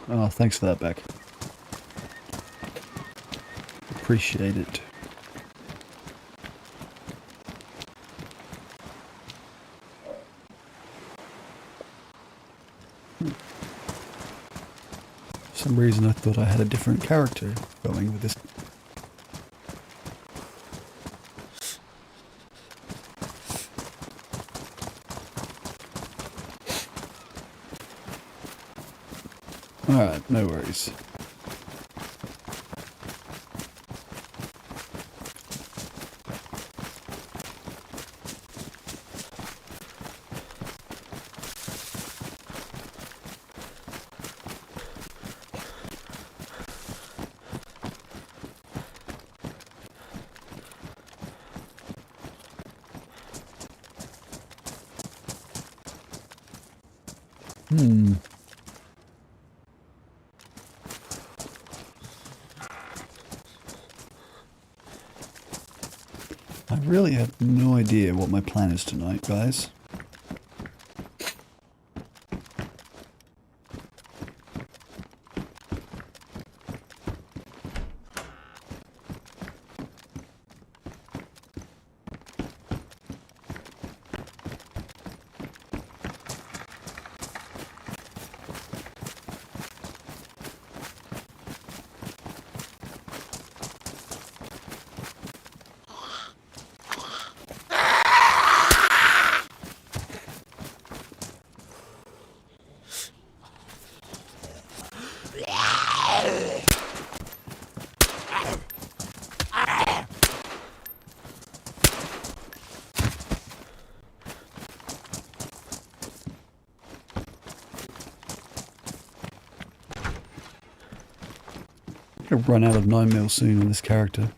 Oh, thanks for that, Beck. Appreciate it. For some reason I thought I had a different character going with this. Alright, no worries. I really have no idea what my plan is tonight, guys. I'm gonna run out of 9mm soon on this character.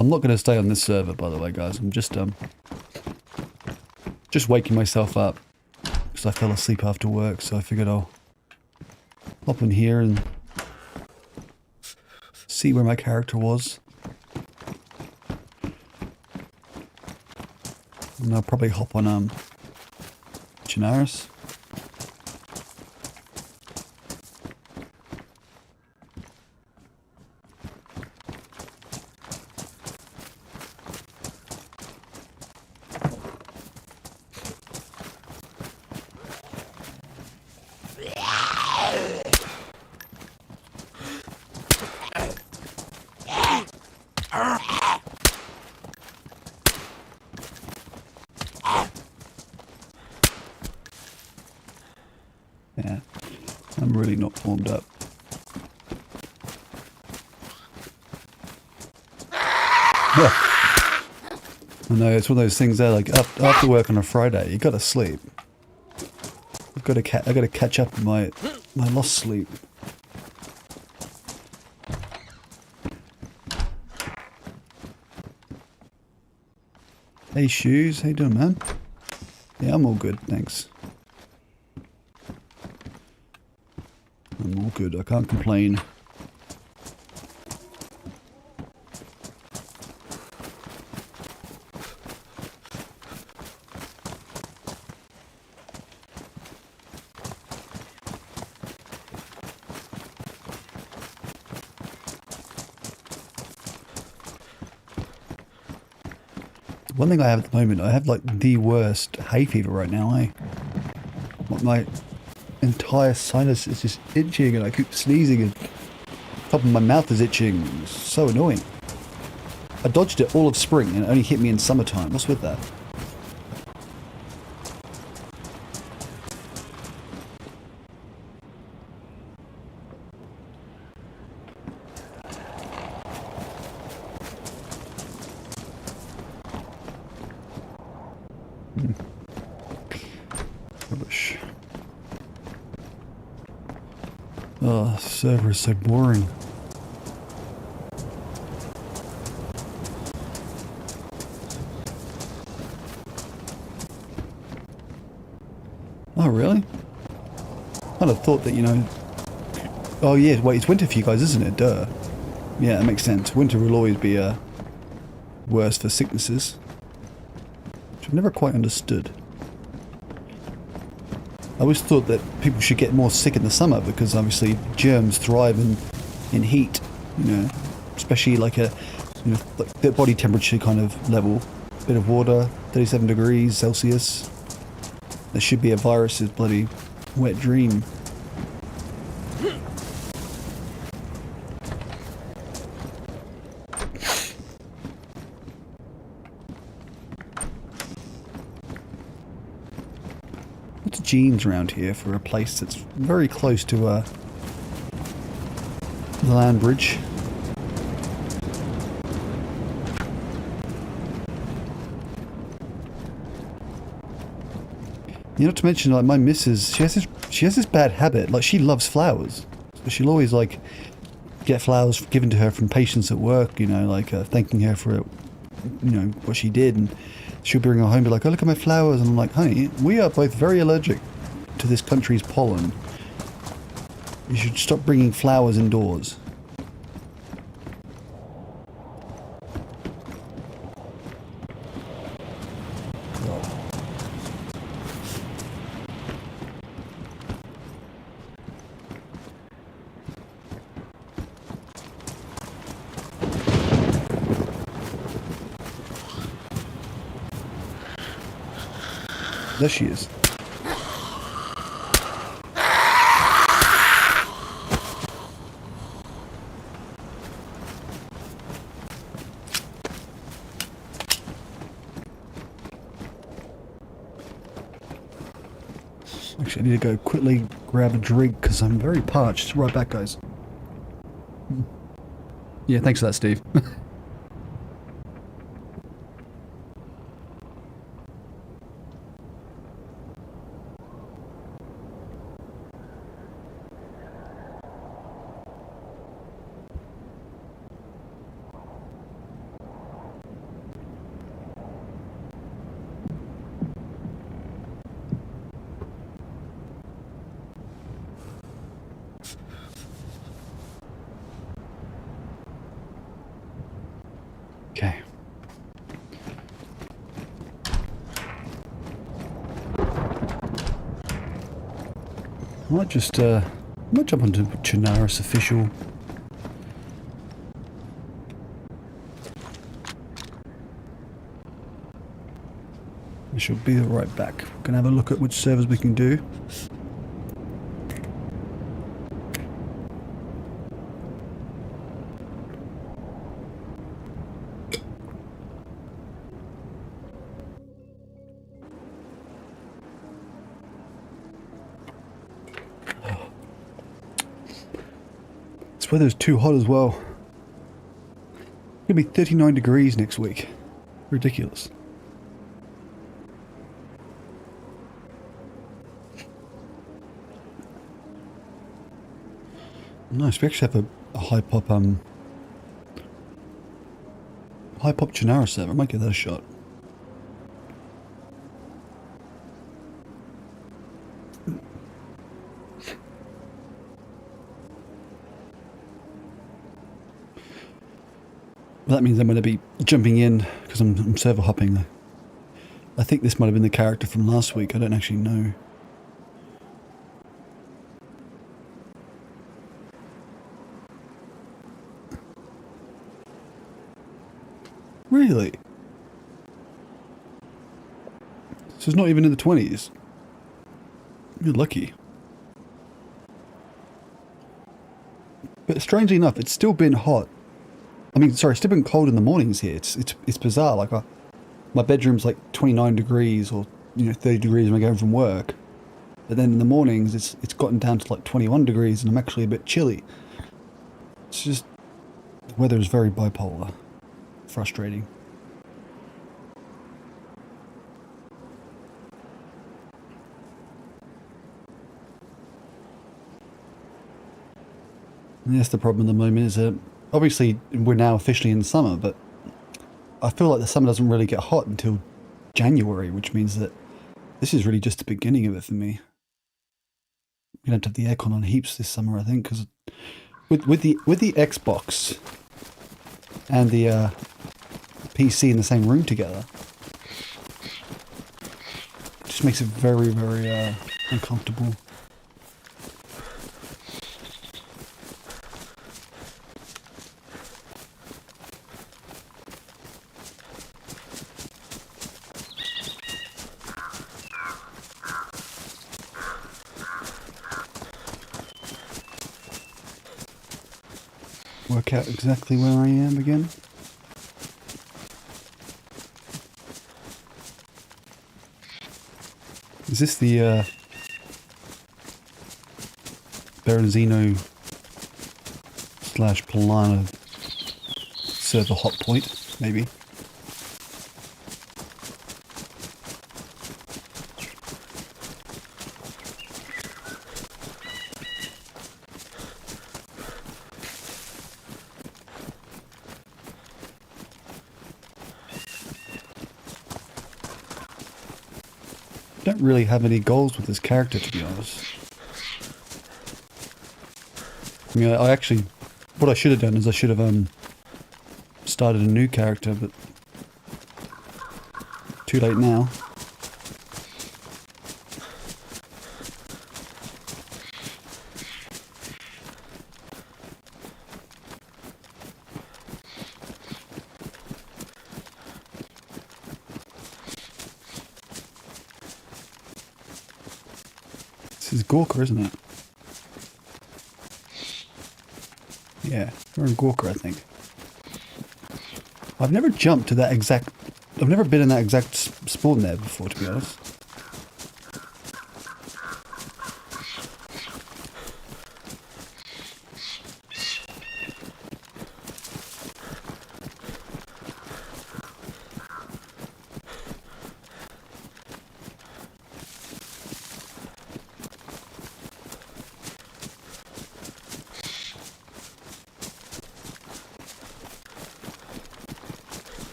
I'm not gonna stay on this server, by the way, guys. I'm just waking myself up because I fell asleep after work, so I figured I'll hop in here and see where my character was. And I'll probably hop on Chinaris. Yeah, I'm really not warmed up. I know, it's one of those things there, like after work on a Friday, you gotta sleep. I gotta catch up on my lost sleep. Hey Shoes, how you doing, man? Yeah, I'm all good, thanks. I'm all good, I can't complain. One thing I have at the moment, I have like the worst hay fever right now, eh? My entire sinus is just itching and I keep sneezing and top of my mouth is itching. It's so annoying. I dodged it all of spring and it only hit me in summertime. What's with that? Rubbish. Oh, server is so boring. Oh, really? I'd have thought that, you know... Oh, yeah, wait, it's winter for you guys, isn't it? Duh. Yeah, that makes sense. Winter will always be, worse for sicknesses. Which I've never quite understood. I always thought that people should get more sick in the summer because obviously germs thrive in heat, you know, especially like a, you know, like the body temperature kind of level. Bit of water, 37 degrees Celsius. There should be a virus's bloody wet dream. Lots of jeans around here for a place that's very close to the land bridge. You know, not to mention, like, my missus, she has this bad habit. Like, she loves flowers, so she'll always like get flowers given to her from patients at work. You know, like thanking her for, you know, what she did, and she'll bring her home and be like, "Oh, look at my flowers," and I'm like, "Honey, we are both very allergic to this country's pollen. You should stop bringing flowers indoors." There she is. Actually, I need to go quickly grab a drink because I'm very parched. Right back, guys. Yeah, thanks for that, Steve. Okay. I might just, I might jump onto Chinaris official. I shall be right back. Gonna have a look at which servers we can do. This weather's too hot as well. It's gonna be 39 degrees next week. Ridiculous. Nice, we actually have a high pop Chinaris server. I might give that a shot. Well, that means I'm going to be jumping in because I'm server hopping. I think this might have been the character from last week. I don't actually know. Really? So it's not even in the 20s. You're lucky. But strangely enough, it's still been hot. I mean, sorry, it's still been cold in the mornings here. It's bizarre. Like, my bedroom's like 29 degrees or, you know, 30 degrees when I go home from work. But then in the mornings, it's gotten down to like 21 degrees and I'm actually a bit chilly. It's just, the weather is very bipolar. Frustrating. And that's the problem at the moment is that obviously we're now officially in summer, but I feel like the summer doesn't really get hot until January, which means that this is really just the beginning of it for me. I'm gonna have to have the aircon on heaps this summer, I think, because with the Xbox and the PC in the same room together, it just makes it very, very uncomfortable. Work out exactly where I am again. Is this the Berenzino / Polana server hot point, maybe? Don't really have any goals with this character, to be honest. I mean, I actually, what I should have done is I should have started a new character, but too late now. This is Gorka, isn't it? Yeah, we're in Gorka, I think. I've never jumped to that exact... I've never been in that exact spawn there before, to be honest.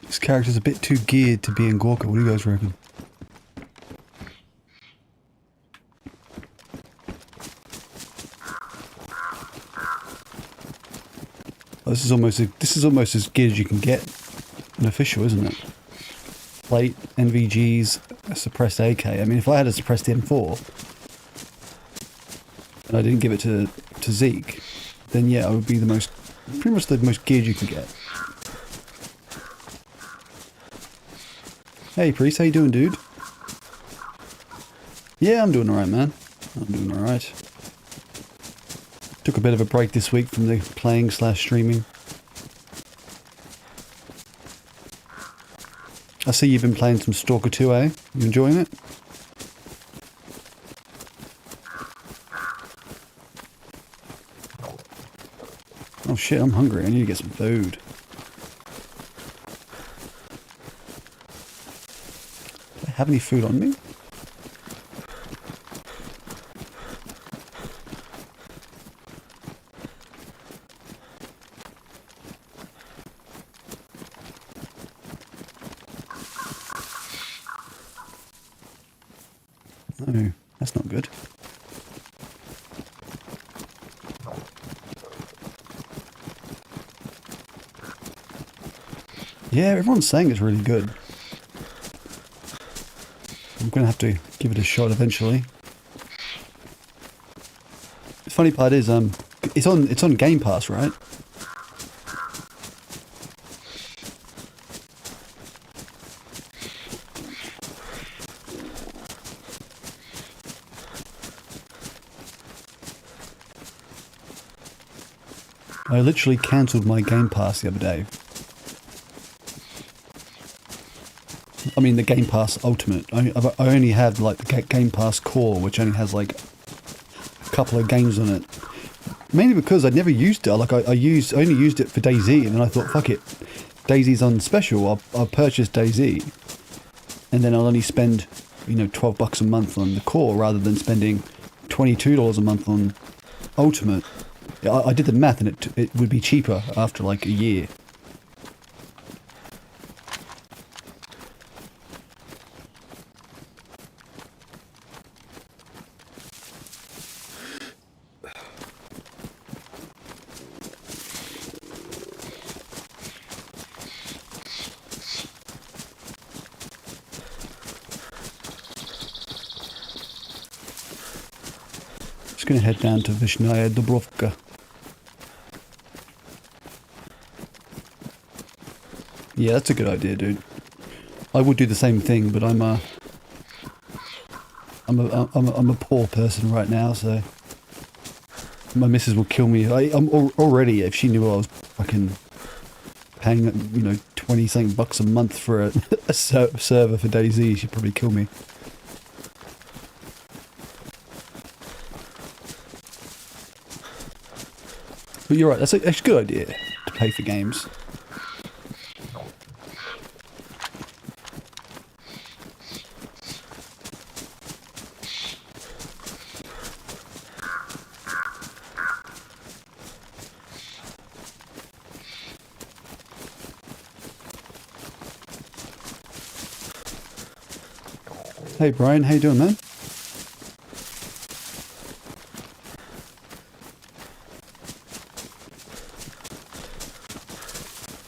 This character's a bit too geared to be in Gorka. What do you guys reckon? Oh, this is almost as geared as you can get an official, isn't it? Plate, NVGs, a suppressed AK. I mean, if I had a suppressed M4 and I didn't give it to Zeke, then yeah, I would be pretty much the most geared you can get. Hey Priest, how you doing, dude? Yeah, I'm doing alright, man. I'm doing alright. Took a bit of a break this week from the playing / streaming. I see you've been playing some Stalker 2, eh? You enjoying it? Oh shit, I'm hungry. I need to get some food. Do I have any food on me? No, that's not good. Yeah, everyone's saying it's really good. I'm gonna have to give it a shot eventually. The funny part is, it's on Game Pass, right? I literally cancelled my Game Pass the other day. I mean the Game Pass Ultimate. I only had like the Game Pass Core, which only has like a couple of games on it. Mainly because I'd never used it. Like I only used it for DayZ, and then I thought, fuck it, DayZ's on special. I'll purchase DayZ, and then I'll only spend, you know, $12 a month on the Core rather than spending $22 a month on Ultimate. I did the math, and it would be cheaper after like a year. going to head down to Vishnaya Dubrovka. Yeah, that's a good idea, dude. I would do the same thing, but I'm a poor person right now, so my missus will kill me. I'm already, if she knew I was fucking paying, you know, 20-something bucks a month for a server for DayZ, she'd probably kill me. But you're right, that's a good idea to pay for games. Hey Brian, how you doing, man?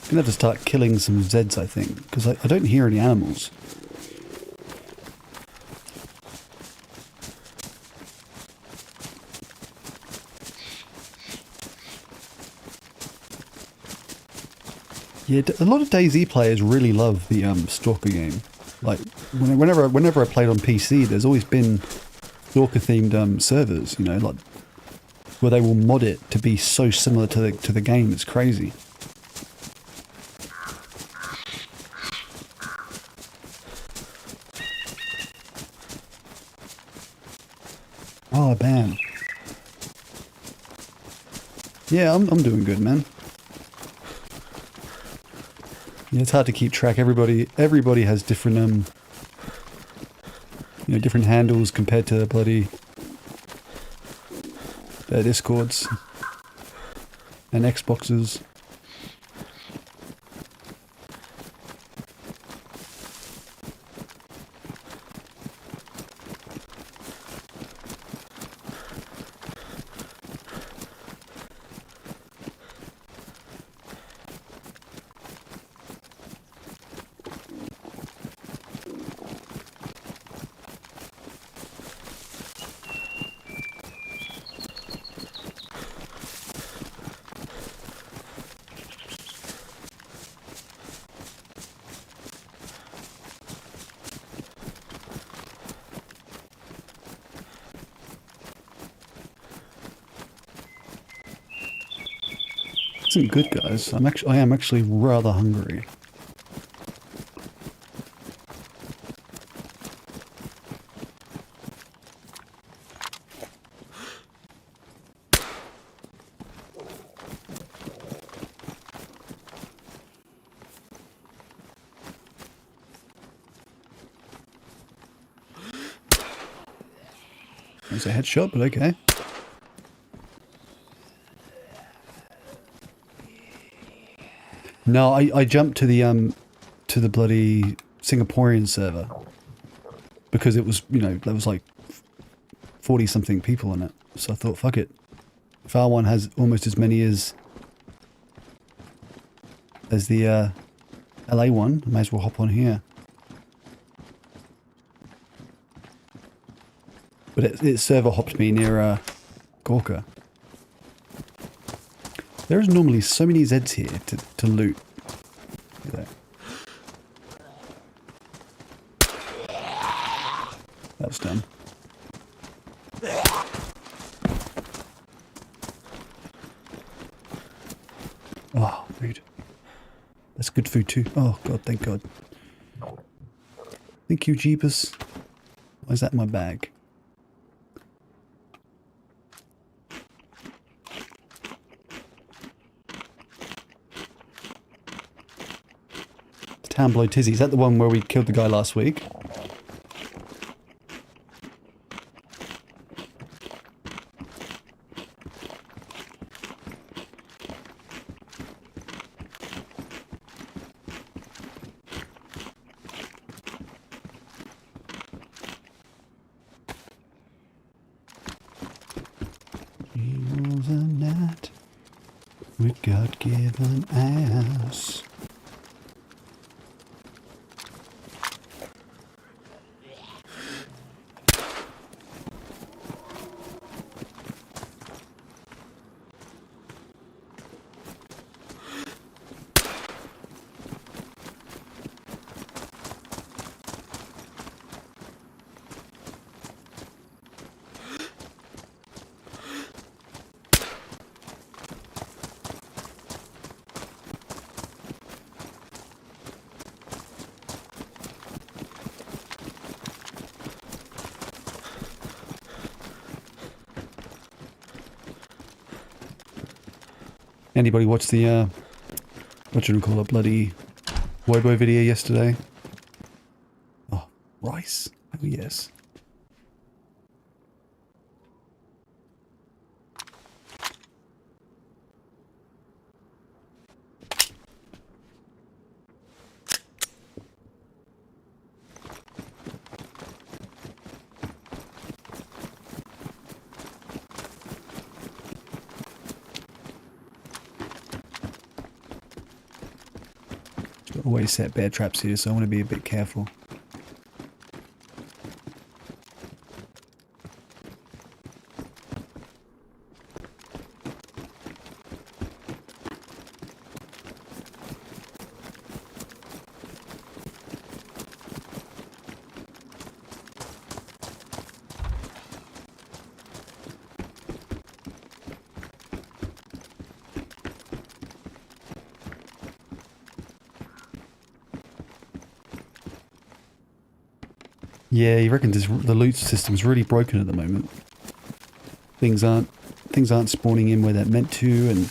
I'm gonna have to start killing some Zeds, I think, because I don't hear any animals. Yeah, a lot of DayZ players really love the Stalker game. Like, whenever I played on PC, there's always been Stalker-themed servers, you know, like, where they will mod it to be so similar to the game, it's crazy. Oh, man. Yeah, I'm doing good, man. Yeah, it's hard to keep track. Everybody has different, you know, different handles compared to bloody their Discords and Xboxes. Isn't good, guys. I am actually rather hungry. There's a headshot, but okay. No, I jumped to the bloody Singaporean server because it was, you know, there was like 40-something people in it. So I thought, fuck it. If R1 has almost as many as the LA one, I may as well hop on here. But it server hopped me near Gorka. There's normally so many Zeds here to loot. Look at that. That's done. Oh, food. That's good food too. Oh god, thank god. Thank you, Jeepers. Why is that in my bag? Tambloy Tizzy, is that the one where we killed the guy last week? He was a gnat with God-given ass. Anybody watch the, what should we call it, bloody Wobo video yesterday? Oh, rice. Oh, yes. Always set bear traps here, so I want to be a bit careful. Yeah, he reckons the loot system's really broken at the moment. Things aren't spawning in where they're meant to, and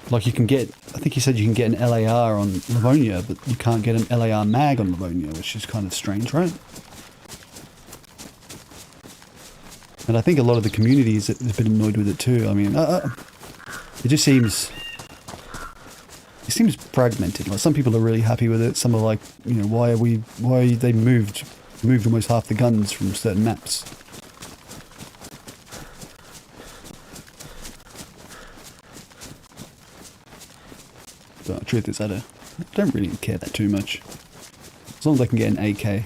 like you can get, I think he said you can get an LAR on Livonia, but you can't get an LAR mag on Livonia, which is kind of strange, right? And I think a lot of the communities have been annoyed with it too. I mean, it just seems... It seems fragmented. Like some people are really happy with it. Some are like, you know, why they moved almost half the guns from certain maps. But the truth is, I don't really care that too much. As long as I can get an AK.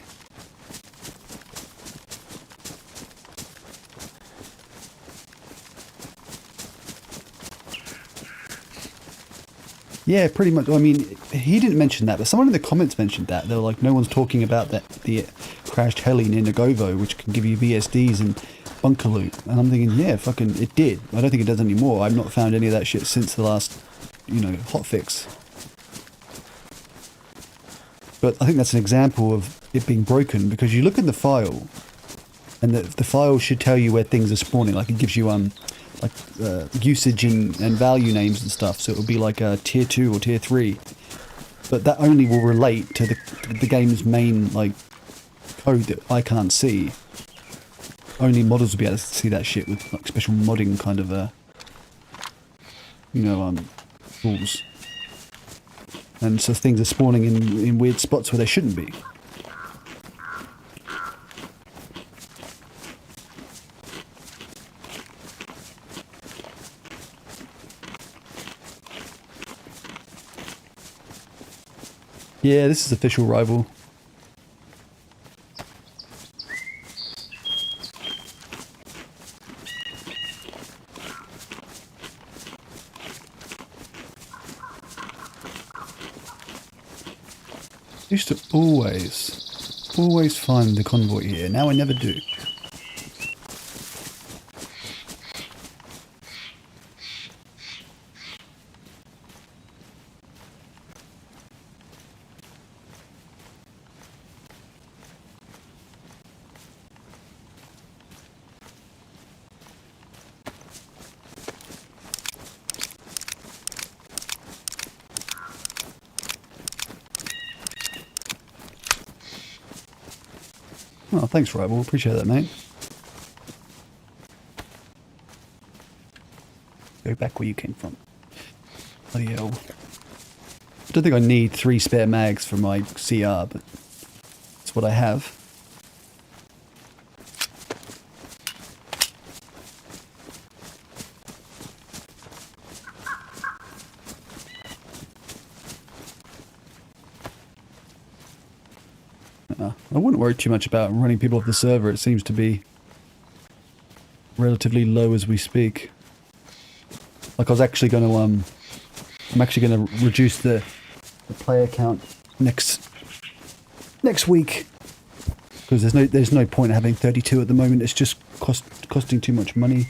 Yeah, pretty much. I mean, he didn't mention that, but someone in the comments mentioned that. They were like, no one's talking about the crashed heli near Nagovo, which can give you VSDs and bunker loot. And I'm thinking, yeah, fucking, it did. I don't think it does anymore. I've not found any of that shit since the last, you know, hotfix. But I think that's an example of it being broken, because you look in the file, and the file should tell you where things are spawning. Like, it gives you, like usage and value names and stuff, so it will be like a tier 2 or tier 3, but that only will relate to the game's main like code that I can't see. Only modders will be able to see that shit with like special modding kind of you know, rules, and so things are spawning in weird spots where they shouldn't be. Yeah, this is official rival. I used to always find the convoy here. Now I never do. Oh, thanks, Rival. Appreciate that, mate. Go back where you came from. Bloody hell. I don't think I need 3 spare mags for my CR, but it's what I have. I wouldn't worry too much about running people off the server. It seems to be relatively low as we speak. Like I was actually going to, I'm actually going to reduce the player count next week, because there's no point in having 32 at the moment. It's just costing too much money.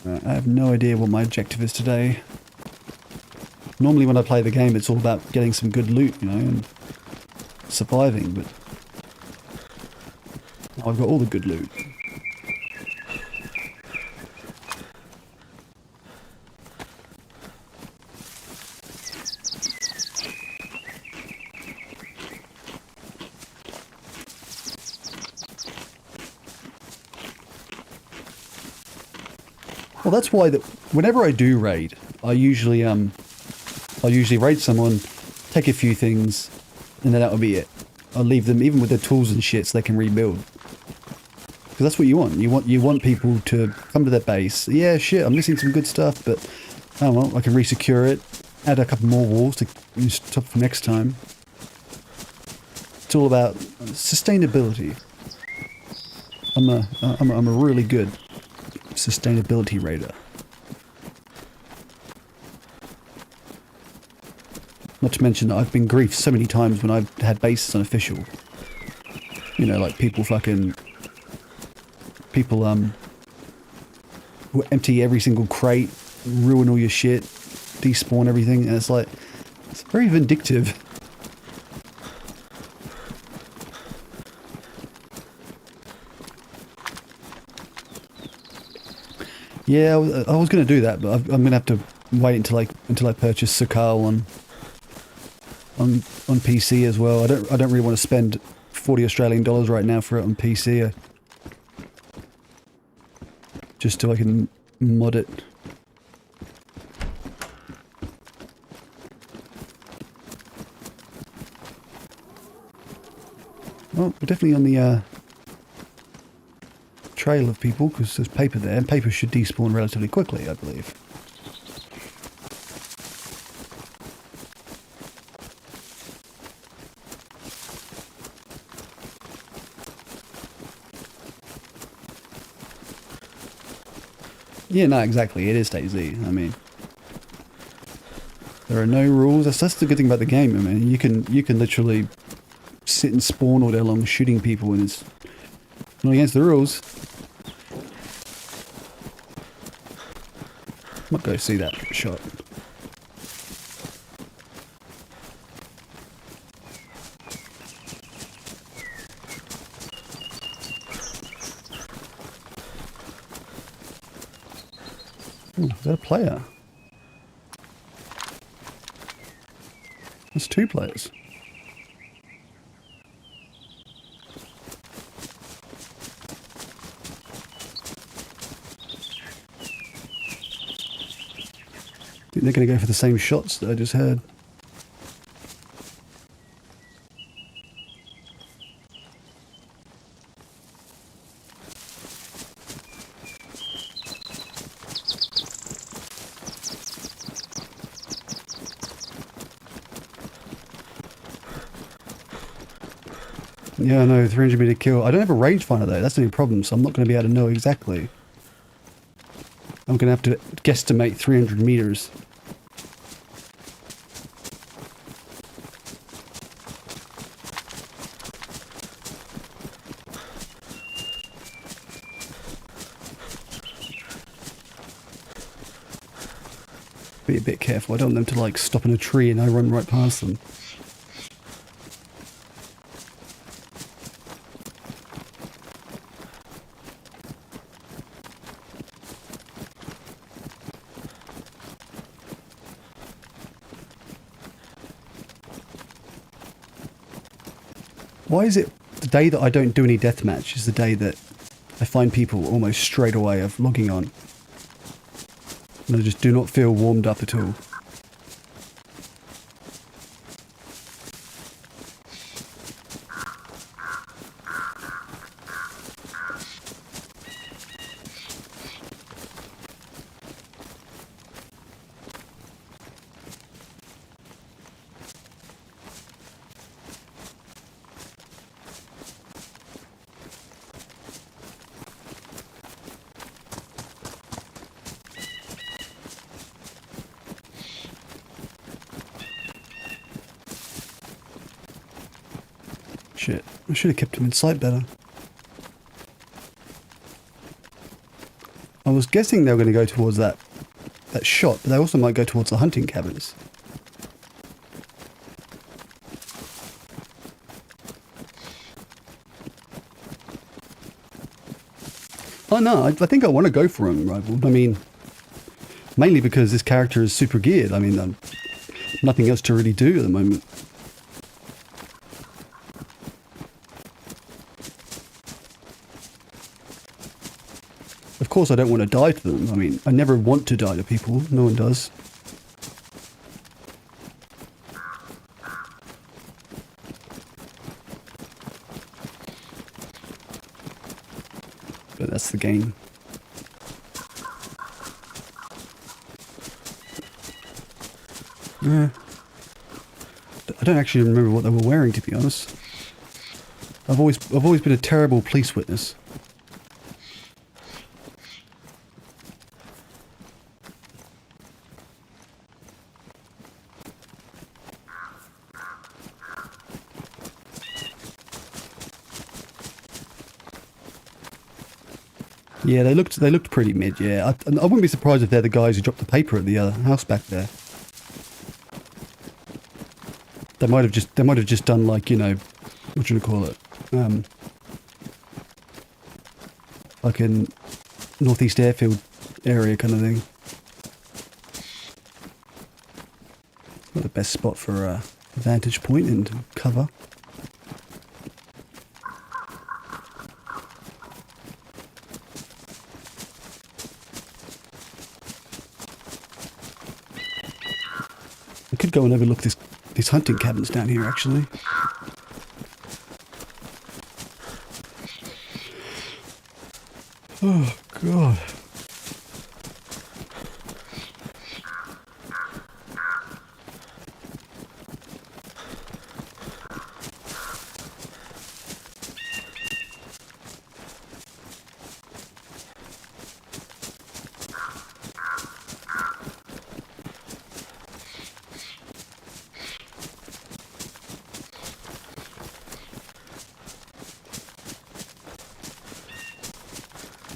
I have no idea what my objective is today. Normally when I play the game it's all about getting some good loot, you know, and surviving, but Oh, I've got all the good loot. Well, that's why that whenever I do raid, I'll usually raid someone, take a few things, and then that'll be it. I'll leave them even with their tools and shit so they can rebuild. Because that's what you want. You want people to come to their base. Yeah, shit, I'm missing some good stuff, but oh well, I can resecure it, add a couple more walls to stop for next time. It's all about sustainability. I'm a really good sustainability raider. Not to mention that I've been griefed so many times when I've had bases unofficial. You know, like people who empty every single crate, ruin all your shit, despawn everything, and it's like, it's very vindictive. Yeah, I was going to do that, but I'm going to have to wait until I purchase Sakal on PC as well. I don't really want to spend 40 Australian dollars right now for it on PC. Just so I can mod it. Well, we're definitely on the trail of people because there's paper there, and paper should despawn relatively quickly, I believe. Yeah, no, exactly. It is DayZ. I mean, there are no rules. That's the good thing about the game. I mean, you can literally sit and spawn all day long shooting people, and it's not against the rules. Might go see that shot. Ooh, is that a player? That's two players. I think they're going to go for the same shots that I just heard. Yeah, I know, 300 meter kill. I don't have a rangefinder though, that's the only problem, so I'm not going to be able to know exactly. I'm going to have to guesstimate 300 meters. Be a bit careful, I don't want them to like stop in a tree and I run right past them. Why is it the day that I don't do any deathmatch is the day that I find people almost straight away of logging on? And I just do not feel warmed up at all. Shit, I should have kept him in sight better. I was guessing they were going to go towards that shot, but they also might go towards the hunting cabins. Oh no, I think I want to go for Unrivaled. I mean, mainly because this character is super geared. I mean, nothing else to really do at the moment. Of course, I don't want to die to them. I mean, I never want to die to people. No one does. But that's the game. Yeah. I don't actually remember what they were wearing, to be honest. I've always been a terrible police witness. Yeah, they looked pretty mid. Yeah, I wouldn't be surprised if they're the guys who dropped the paper at the house back there. They might have just done like, you know, what should I call it? Like in Northeast Airfield area kind of thing. Not the best spot for a vantage point and cover. I could go and overlook these hunting cabins down here, actually. Oh, God.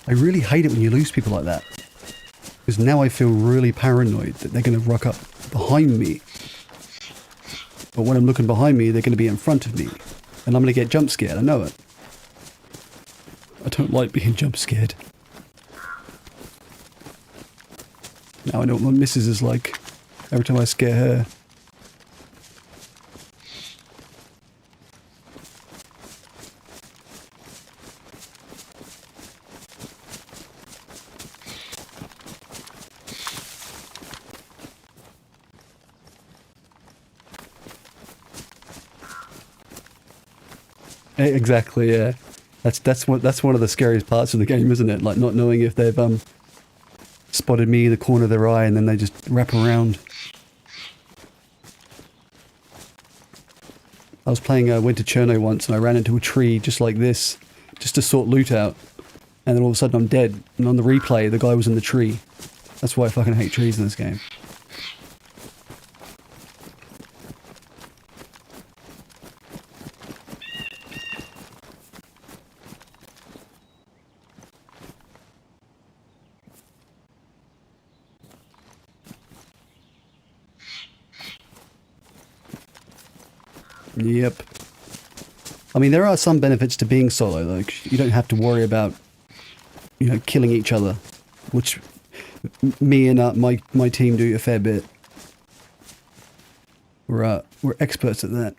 I really hate it when you lose people like that. Because now I feel really paranoid that they're going to rock up behind me. But when I'm looking behind me, they're going to be in front of me. And I'm going to get jump scared, I know it. I don't like being jump scared. Now I know what my missus is like every time I scare her. Exactly, yeah. That's one of the scariest parts of the game, isn't it? Like not knowing if they've spotted me in the corner of their eye and then they just wrap around. I was playing Winter Cherno once and I ran into a tree just like this, just to sort loot out. And then all of a sudden I'm dead. And on the replay, the guy was in the tree. That's why I fucking hate trees in this game. Yep. I mean, there are some benefits to being solo, though. 'Cause you don't have to worry about, you know, killing each other, which me and my team do a fair bit. We're experts at that.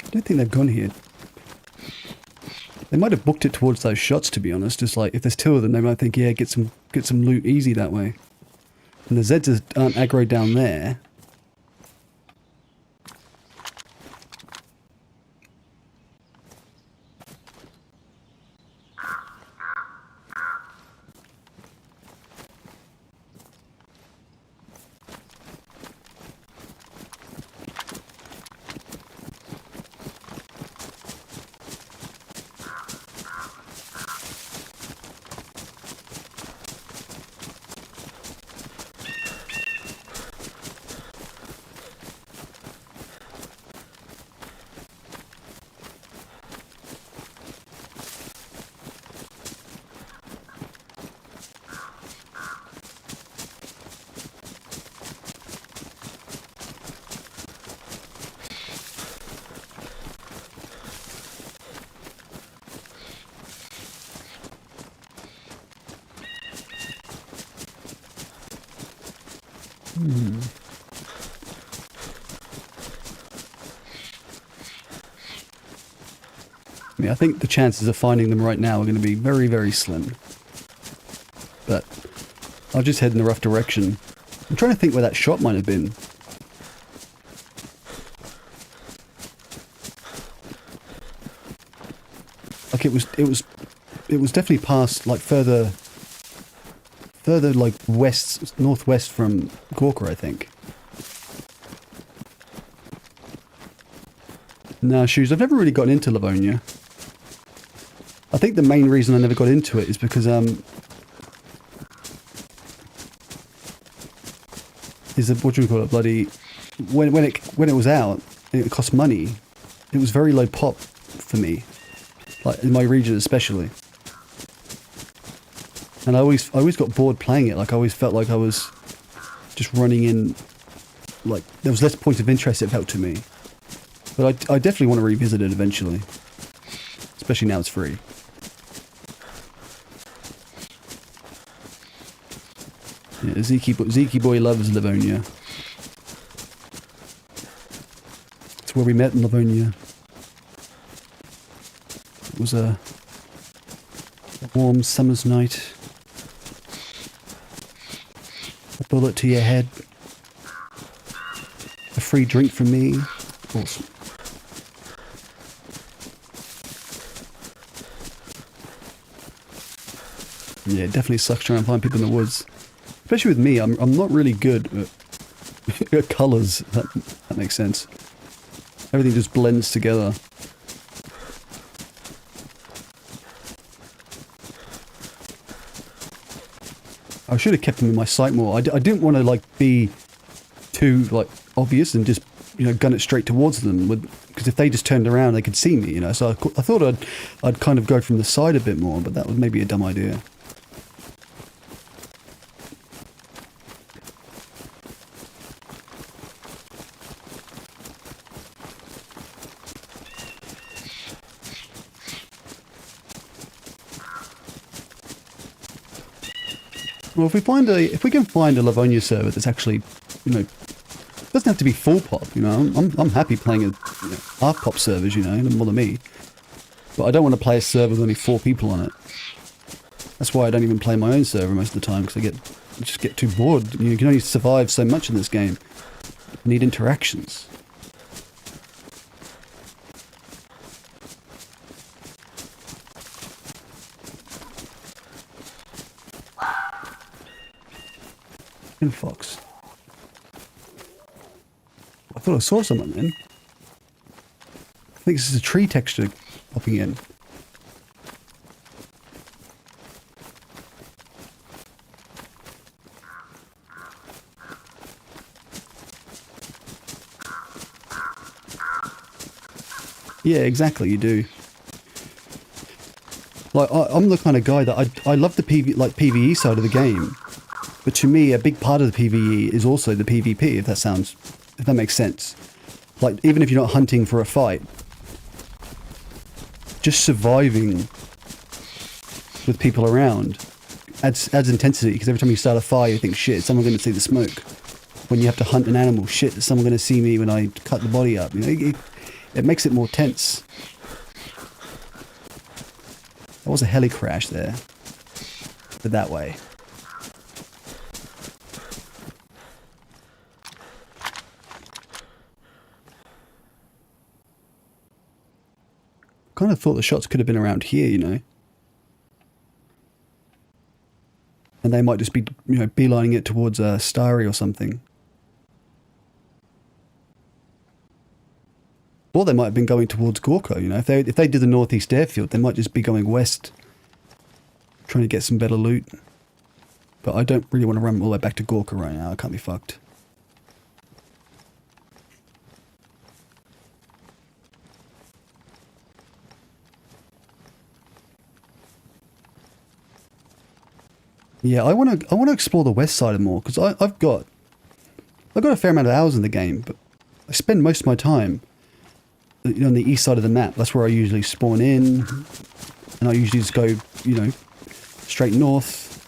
I don't think they've gone here. They might have booked it towards those shots, to be honest. Just like, if there's two of them, they might think, yeah, get some loot easy that way. And the Zeds aren't aggro down there. I mean, I think the chances of finding them right now are going to be very, very slim. But I'll just head in the rough direction. I'm trying to think where that shot might have been. Like it was definitely past, like further like northwest from Gorka, I think. No, shoes. I've never really gotten into Livonia. I think the main reason I never got into it is because what do you call it? Bloody when it was out, it cost money. It was very low pop for me, like in my region especially. And I always got bored playing it. Like I always felt like I was just running in. Like there was less point of interest, it felt to me. But I definitely want to revisit it eventually, especially now it's free. Yeah, Zeke boy loves Livonia. It's where we met in Livonia. It was a warm summer's night. A bullet to your head. A free drink from me. Awesome. Yeah, it definitely sucks trying to find people in the woods. Especially with me, I'm not really good at colours, that makes sense. Everything just blends together. I should have kept them in my sight more. I didn't want to like be too like obvious and just gun it straight towards them, because if they just turned around they could see me, So I thought I'd kind of go from the side a bit more, but that was maybe a dumb idea. Well, if we can find a Livonia server that's actually, doesn't have to be full pop. I'm happy playing a half pop servers. Doesn't bother me. But I don't want to play a server with only 4 people on it. That's why I don't even play my own server most of the time, because I just get too bored. You can only survive so much in this game. You need interactions. Fox. I thought I saw someone then. I think this is a tree texture popping in. Yeah, exactly, you do. Like, I'm the kind of guy that I love the PvE side of the game. But to me, a big part of the PvE is also the PvP, if that makes sense. Like, even if you're not hunting for a fight, just surviving with people around adds intensity, because every time you start a fire, you think, shit, is someone going to see the smoke? When you have to hunt an animal, shit, is someone going to see me when I cut the body up? It makes it more tense. There was a heli crash there, but that way. Kind of thought the shots could have been around here, and they might just be, beelining it towards Starry or something. Or they might have been going towards Gorka, If they did the northeast airfield, they might just be going west, trying to get some better loot. But I don't really want to run all the way back to Gorka right now. I can't be fucked. Yeah, I want to explore the west side more, because I've got a fair amount of hours in the game, but I spend most of my time on the east side of the map. That's where I usually spawn in, and I usually just go straight north.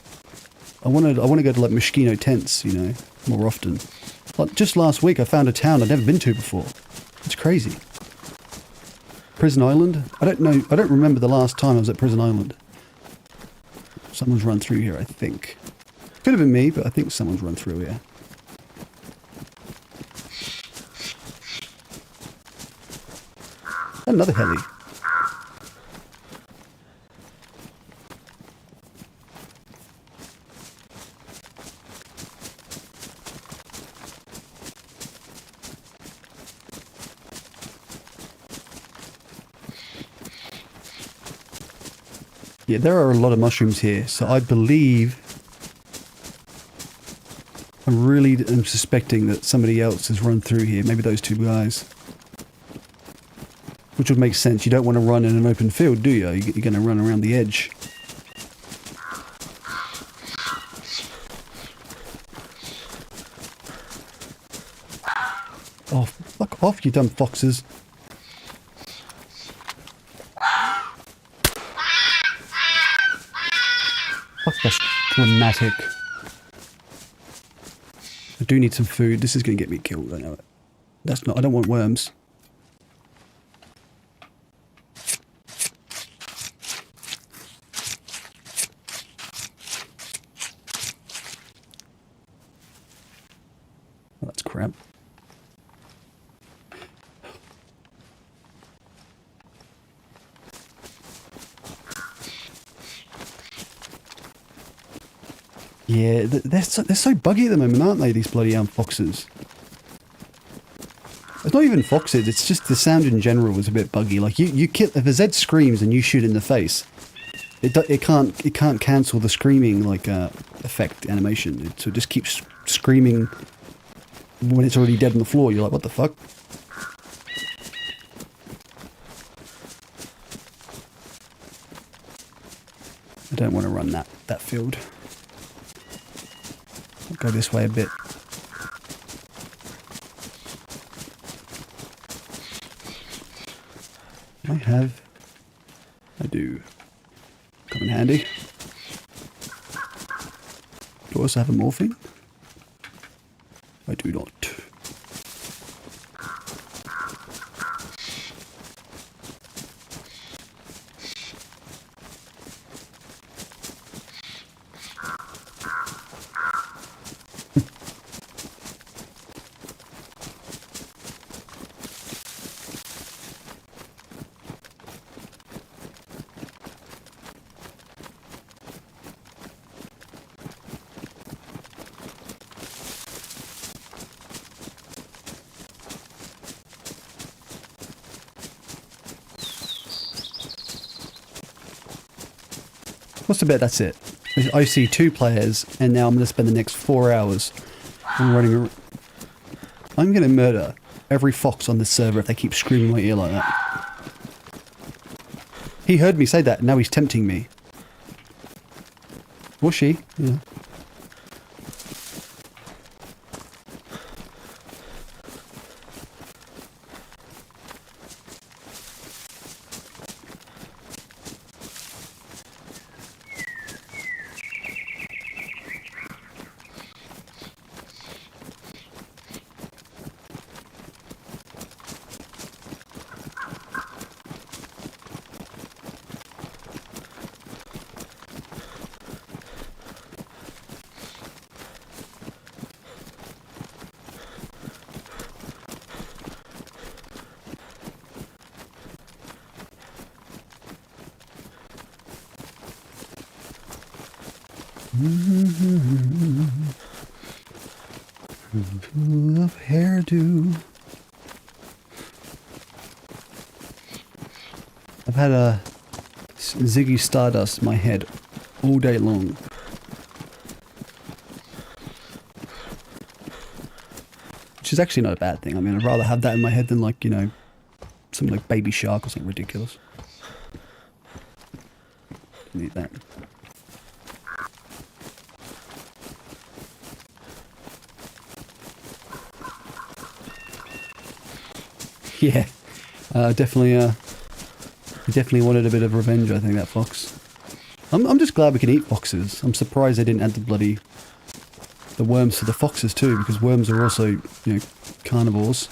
I want to go to like mosquito tents, you know, more often. Like just last week I found a town I'd never been to before. It's crazy. Prison Island? I don't remember the last time I was at Prison Island. Someone's run through here, I think. Could have been me, but I think someone's run through here. Another heli. Yeah, there are a lot of mushrooms here, so I believe... I really am suspecting that somebody else has run through here, maybe those two guys. Which would make sense, you don't want to run in an open field, do you? You're going to run around the edge. Oh, fuck off, you dumb foxes. Fuck, that's dramatic. I do need some food. This is going to get me killed, I know it. That's not... I don't want worms. Well, that's crap. Yeah, they're so buggy at the moment, aren't they, these bloody foxes? It's not even foxes, it's just the sound in general is a bit buggy. Like, you kill... If a Z screams and you shoot in the face, it can't cancel the screaming, like, effect animation. So it just keeps screaming when it's already dead on the floor. You're like, what the fuck? I don't want to run that field. I'll go this way a bit. I do. Come in handy. Do I also have a morphine? I do not. What's the bet? That's it. I see 2 players, and now I'm going to spend the next 4 hours running around. I'm going to murder every fox on this server if they keep screaming in my ear like that. He heard me say that, and now he's tempting me. Or she, yeah. Full of hairdo. I've had a Ziggy Stardust in my head all day long. Which is actually not a bad thing. I mean, I'd rather have that in my head than, like, you know, something like Baby Shark or something ridiculous. Need that. Yeah, definitely wanted a bit of revenge, I think, that fox. I'm just glad we can eat foxes. I'm surprised they didn't add the worms to the foxes too, because worms are also, you know, carnivores.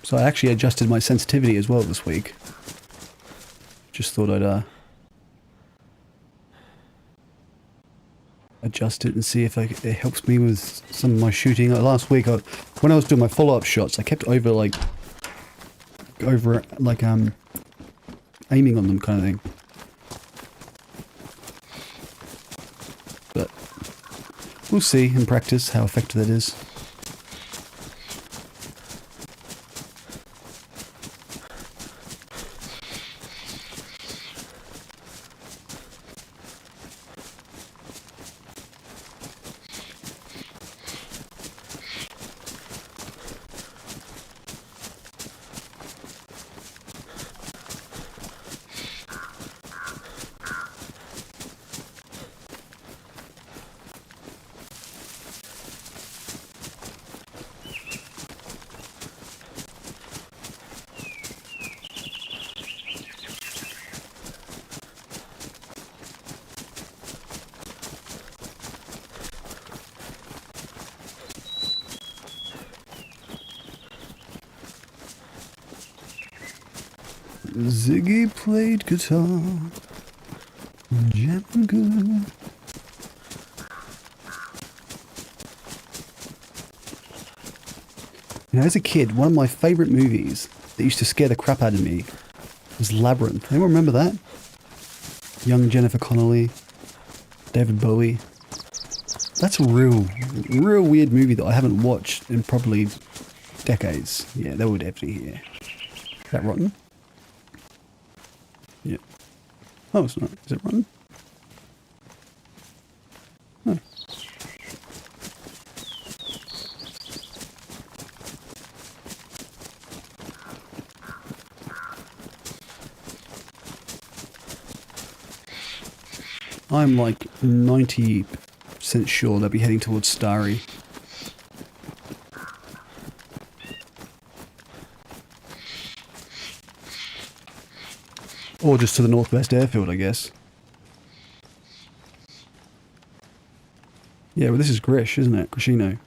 So I actually adjusted my sensitivity as well this week. Just thought I'd adjust it and see if it helps me with some of my shooting. Last week, when I was doing my follow-up shots, I kept over aiming on them kind of thing. But we'll see in practice how effective that is. Ziggy played guitar, jamming good. You know, as a kid, one of my favourite movies that used to scare the crap out of me was Labyrinth. Anyone remember that? Young Jennifer Connelly, David Bowie. That's a real weird movie that I haven't watched in probably decades. Yeah, they were definitely here. Is that rotten? Yeah. Oh, it's not. Is it rotten? Oh. I'm like 90% sure they'll be heading towards Starry. Or just to the northwest airfield, I guess. Yeah, well this is Grish, isn't it? Grishino.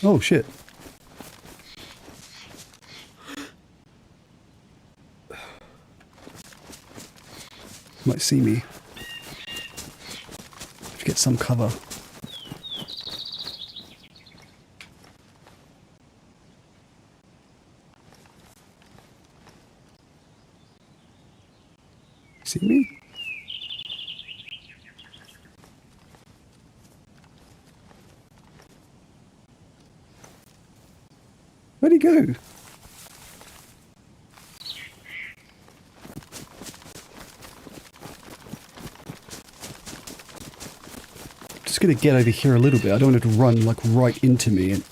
Oh shit. Might see me. Have to get some cover. See me? Where'd he go? Just gonna get over here a little bit. I don't want it to run like right into me. And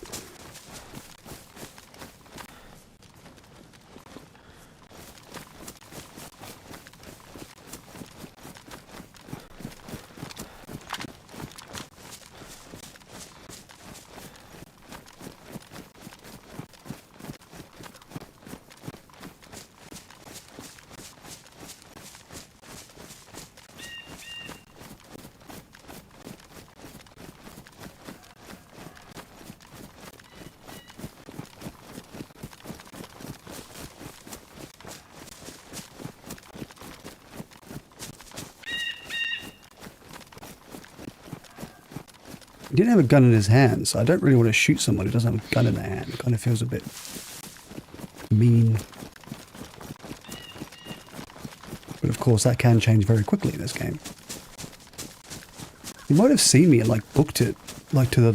he didn't have a gun in his hand, so I don't really want to shoot someone who doesn't have a gun in their hand. It kind of feels a bit mean. course, that can change very quickly in this game. You might have seen me and like booked it like to the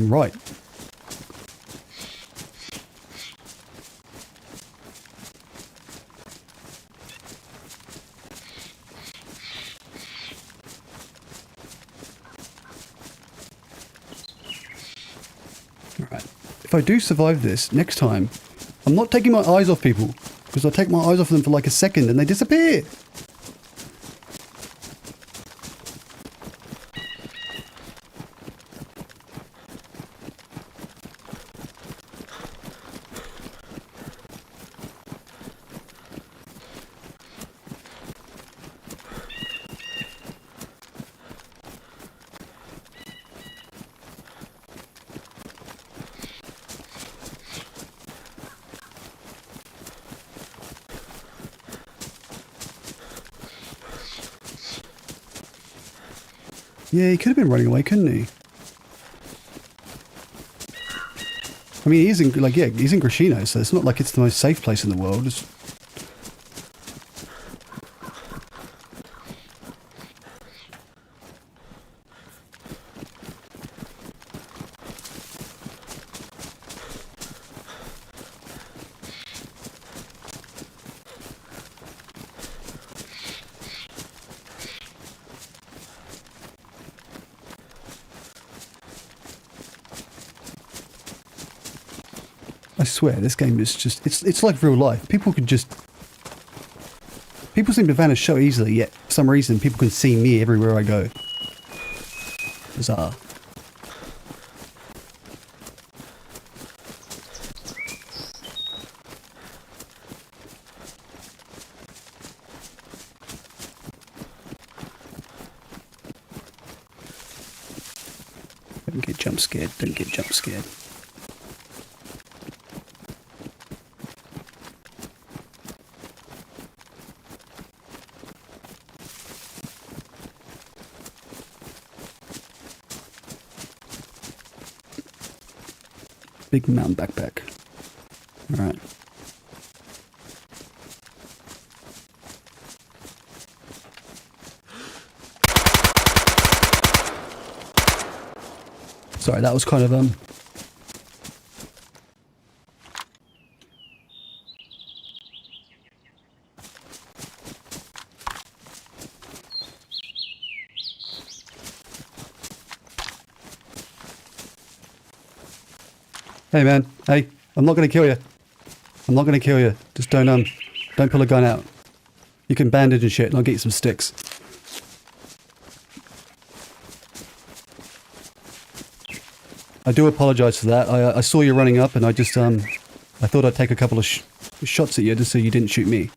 right. Alright. If I do survive this, next time, I'm not taking my eyes off people. Because I take my eyes off them for like a second and they disappear. Yeah, he could have been running away, couldn't he? I mean, he's in, like, yeah, he's in Grashino, so it's not like it's the most safe place in the world. It's... I swear, this game is just, it's like real life. People seem to vanish so easily, yet for some reason people can see me everywhere I go. Bizarre. Don't get jump scared, don't get jump scared. Big mountain backpack. Alright. Sorry, that was kind of Hey man, hey, I'm not gonna kill you. I'm not gonna kill you. Just don't pull a gun out. You can bandage and shit and I'll get you some sticks. I do apologise for that. I saw you running up and I just, I thought I'd take a couple of shots at you just so you didn't shoot me.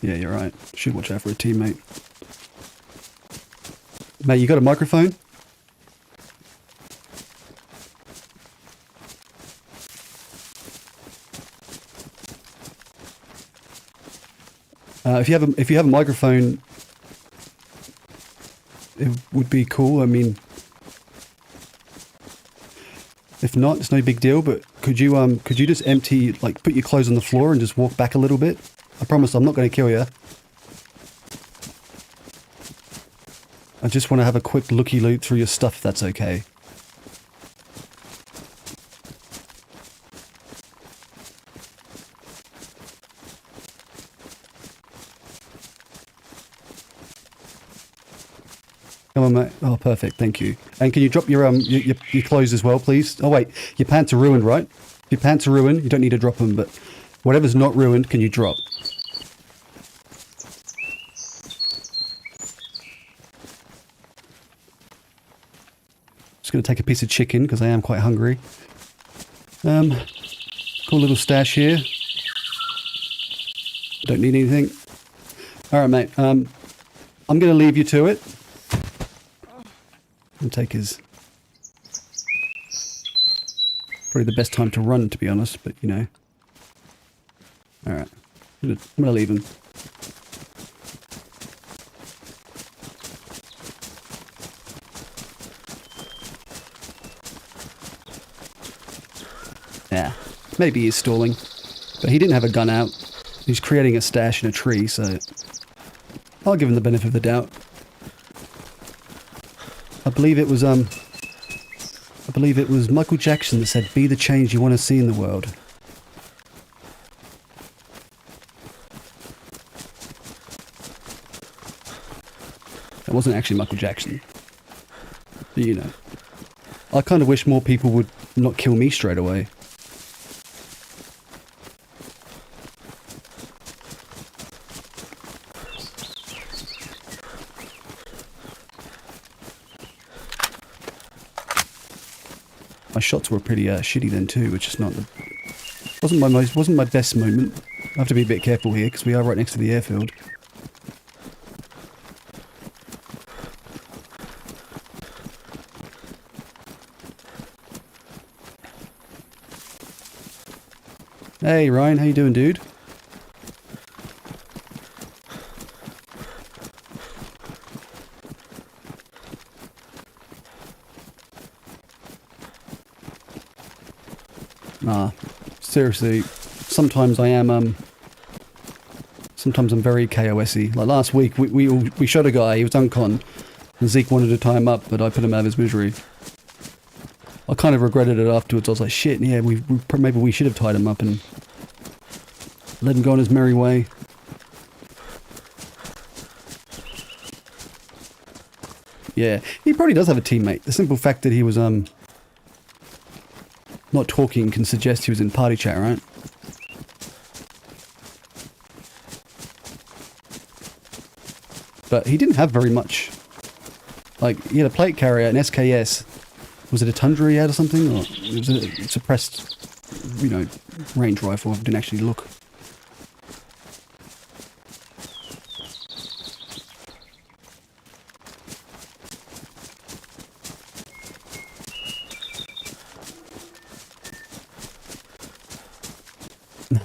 Yeah, you're right. Should watch out for a teammate. Mate, you got a microphone? If you have a microphone, it would be cool. I mean, if not, it's no big deal. But could you just empty, like, put your clothes on the floor and just walk back a little bit? I promise I'm not going to kill you. I just want to have a quick looky-loot through your stuff, if that's okay. Come on, mate. Oh, perfect. Thank you. And can you drop your clothes as well, please? Oh, wait. Your pants are ruined, right? If your pants are ruined, you don't need to drop them, but whatever's not ruined, can you drop? Just going to take a piece of chicken because I am quite hungry. Cool little stash here. Don't need anything. All right, mate. I'm going to leave you to it. And take his... Probably the best time to run, to be honest, but you know. All right. I'm going to leave him. Yeah, maybe he's stalling. But he didn't have a gun out. He's creating a stash in a tree, so I'll give him the benefit of the doubt. I believe it was Michael Jackson that said, "Be the change you want to see in the world." It wasn't actually Michael Jackson. But, you know. I kind of wish more people would not kill me straight away. My shots were pretty shitty then too, which is not the wasn't my best moment. I have to be a bit careful here because we are right next to the airfield. Hey Ryan, how you doing, dude? Nah, seriously, sometimes I am, sometimes I'm very KOS-y. Like last week, we shot a guy, he was uncon, and Zeke wanted to tie him up, but I put him out of his misery. I kind of regretted it afterwards. I was like, shit, yeah, maybe we should have tied him up and let him go on his merry way. Yeah, he probably does have a teammate. The simple fact that he was, not talking can suggest he was in party chat, right? But he didn't have very much. Like, he had a plate carrier, an SKS. Was it a Tundra he had or something? Or it was a suppressed, you know, range rifle. I didn't actually look.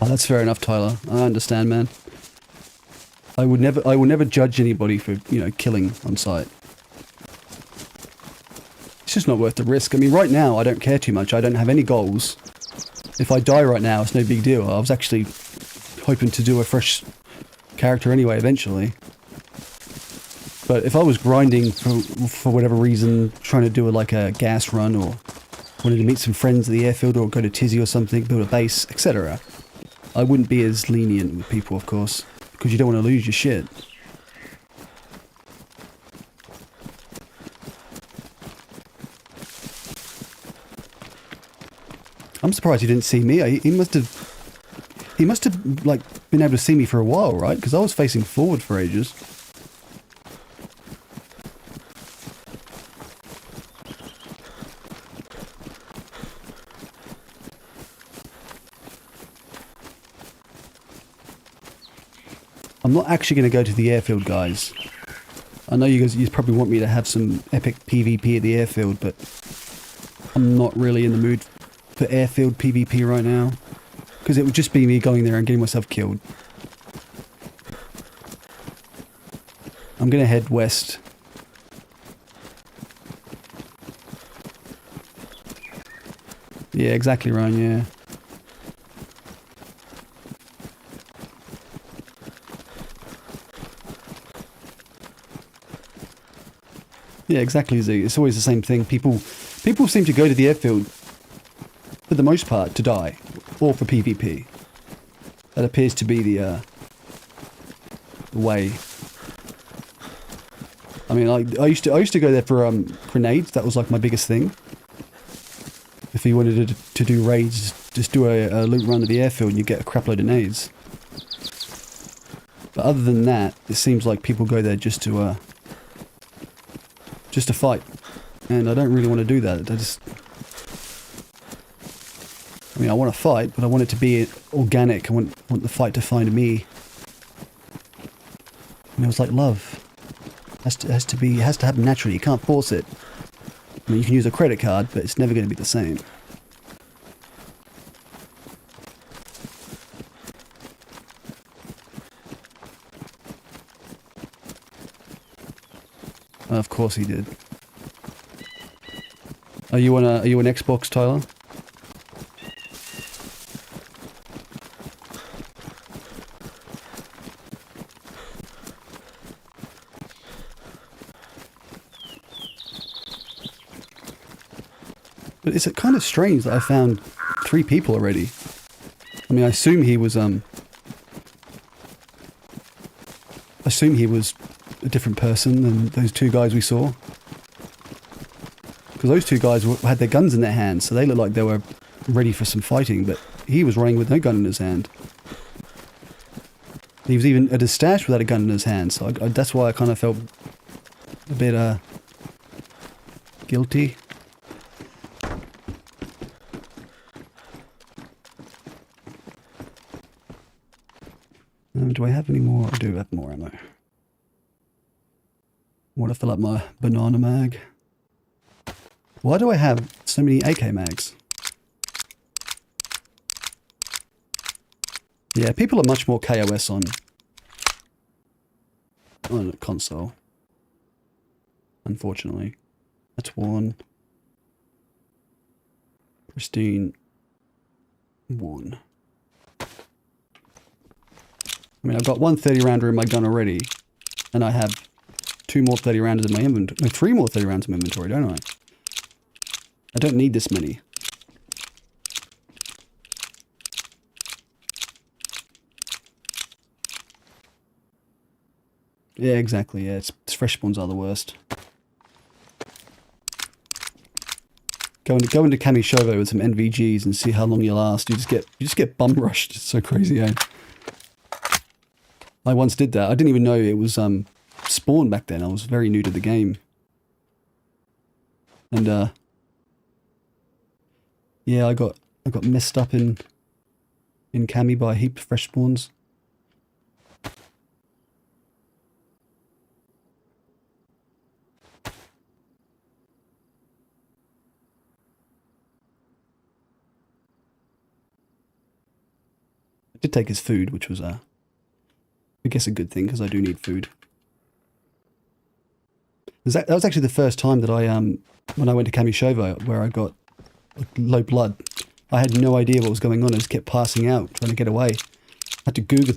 Oh, that's fair enough, Tyler. I understand, man. I will never judge anybody for, you know, killing on sight. It's just not worth the risk. I mean, right now, I don't care too much. I don't have any goals. If I die right now, it's no big deal. I was actually hoping to do a fresh character anyway, eventually. But if I was grinding for whatever reason, trying to do like a gas run, or wanted to meet some friends at the airfield, or go to Tizzy or something, build a base, etc., I wouldn't be as lenient with people, of course, because you don't want to lose your shit. I'm surprised he didn't see me. He must have like been able to see me for a while, right? Because I was facing forward for ages. I'm not actually going to go to the airfield, guys. I know you probably want me to have some epic PvP at the airfield, but I'm not really in the mood for airfield PvP right now. Because it would just be me going there and getting myself killed. I'm going to head west. Yeah, exactly, Ryan, yeah. Yeah, exactly, Z. It's always the same thing. People seem to go to the airfield, for the most part, to die, or for PvP. That appears to be the way. I mean, I used to go there for grenades. That was like my biggest thing. If you wanted to do raids, just do a loot run to the airfield and you get a crap load of nades. But other than that, it seems like people go there just to fight, and I don't really want to do that. I mean, I want to fight, but I want it to be organic. I want the fight to find me. And it was like love. It has to happen naturally. You can't force it. I mean, you can use a credit card, but it's never going to be the same. Of course he did. Are you an Xbox, Tyler? But it's kind of strange that I found 3 people already. I mean, I assume he was a different person than those 2 guys we saw. Because those 2 guys had their guns in their hands, so they looked like they were ready for some fighting, but he was running with no gun in his hand. He was even at his stash without a gun in his hand, so that's why I kind of felt a bit guilty. Do I have any more? I do have more ammo. I want to fill up my banana mag. Why do I have so many AK mags? Yeah, people are much more KOS on console. Unfortunately. That's 1. Pristine 1. I mean, I've got 1 30-rounder in my gun already, and I have 2 more 30-rounders in my inventory. No, 3 more 30 rounds in my inventory, don't I? I don't need this many. Yeah, exactly. Yeah, it's fresh spawns are the worst. Go into Kamishovo with some NVGs and see how long you last. You just get bum rushed. It's so crazy, eh? I once did that. I didn't even know it was spawn back then. I was very new to the game. And yeah, I got messed up in Cami by a heap of fresh spawns. I did take his food, which was I guess a good thing, because I do need food. That was actually the first time that I when I went to Kamishovo, where I got low blood. I had no idea what was going on. I just kept passing out, trying to get away. I had to Google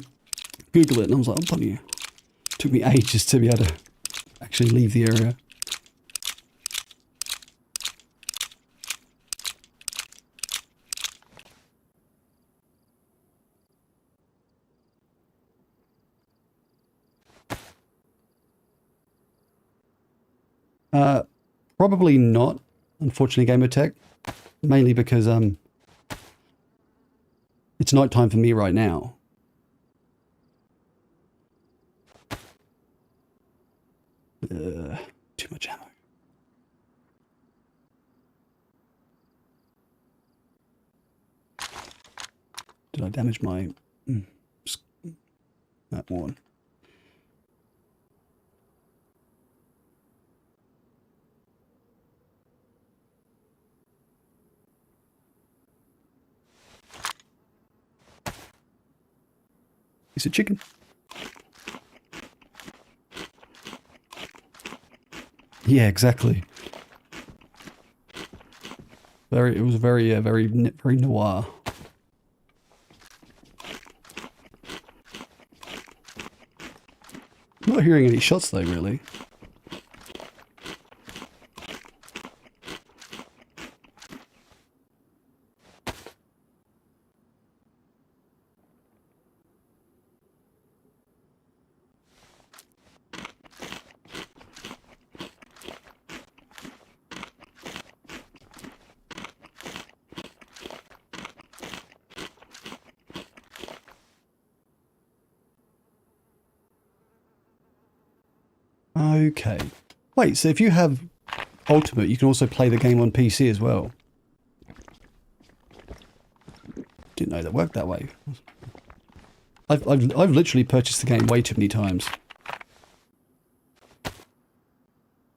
it, and I was like, oh, bloody hell. It took me ages to be able to actually leave the area. Probably not, unfortunately, Gamertech. Mainly because it's night time for me right now. Too much ammo. Did I damage my that one? Piece of chicken. Yeah, exactly. It was very noir. I'm not hearing any shots though, really. Okay. Wait, so if you have Ultimate, you can also play the game on PC as well? Didn't know that worked that way. I've literally purchased the game way too many times.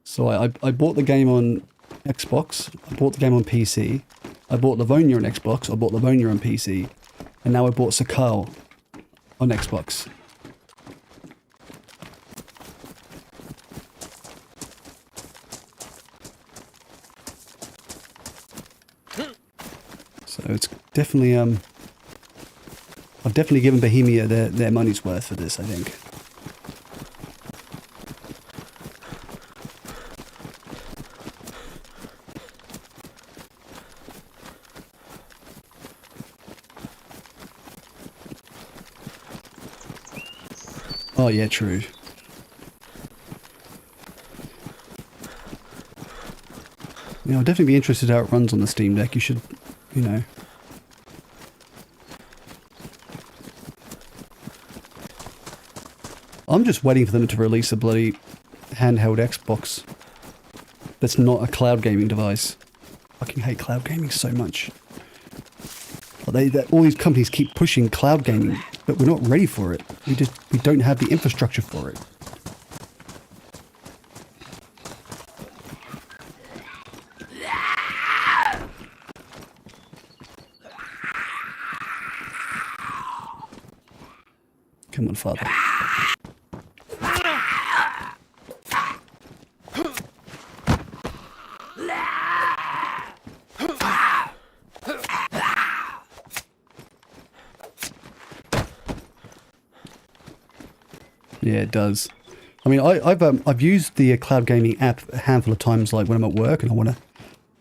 So I bought the game on Xbox, I bought the game on PC, I bought Livonia on Xbox, I bought Livonia on PC, and now I bought Sakal on Xbox. So it's definitely, I've definitely given Bohemia their money's worth for this, I think. Oh yeah, true. Yeah, I'll definitely be interested how it runs on the Steam Deck. You should, you know. I'm just waiting for them to release a bloody handheld Xbox that's not a cloud gaming device. I fucking hate cloud gaming so much. All these companies keep pushing cloud gaming, but we're not ready for it. We don't have the infrastructure for it. Come on, father. Yeah, it does. I mean, I've used the cloud gaming app a handful of times, like when I'm at work and I want to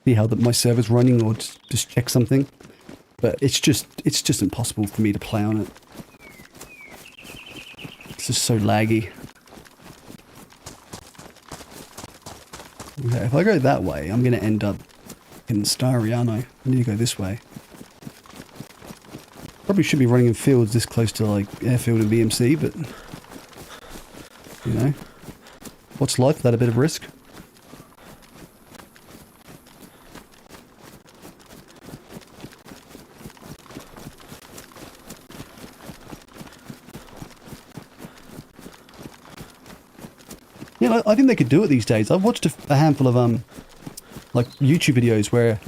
see how my server's running or just check something. But it's just impossible for me to play on it. It's just so laggy. Okay, if I go that way, I'm going to end up in Starry, aren't I? I need to go this way. Probably should be running in fields this close to like airfield and BMC, but you know, what's life without a bit of risk? Yeah, I think they could do it these days. I've watched a handful of like YouTube videos where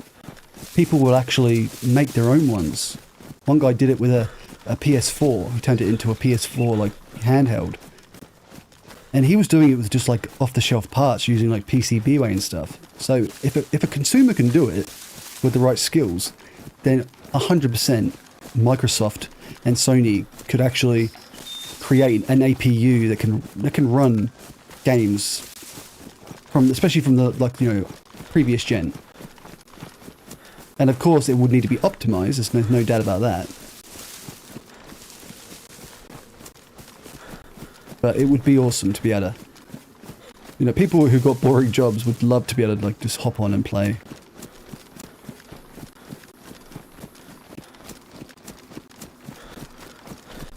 people will actually make their own ones. One guy did it with a PS4. He turned it into a PS4 like handheld. And he was doing it with just like off-the-shelf parts using like PCBWay and stuff. So if a consumer can do it with the right skills, then 100% Microsoft and Sony could actually create an APU that can run games especially from the previous gen. And of course it would need to be optimized. There's no doubt about that. But it would be awesome to be able to, you know, people who've got boring jobs would love to be able to like just hop on and play.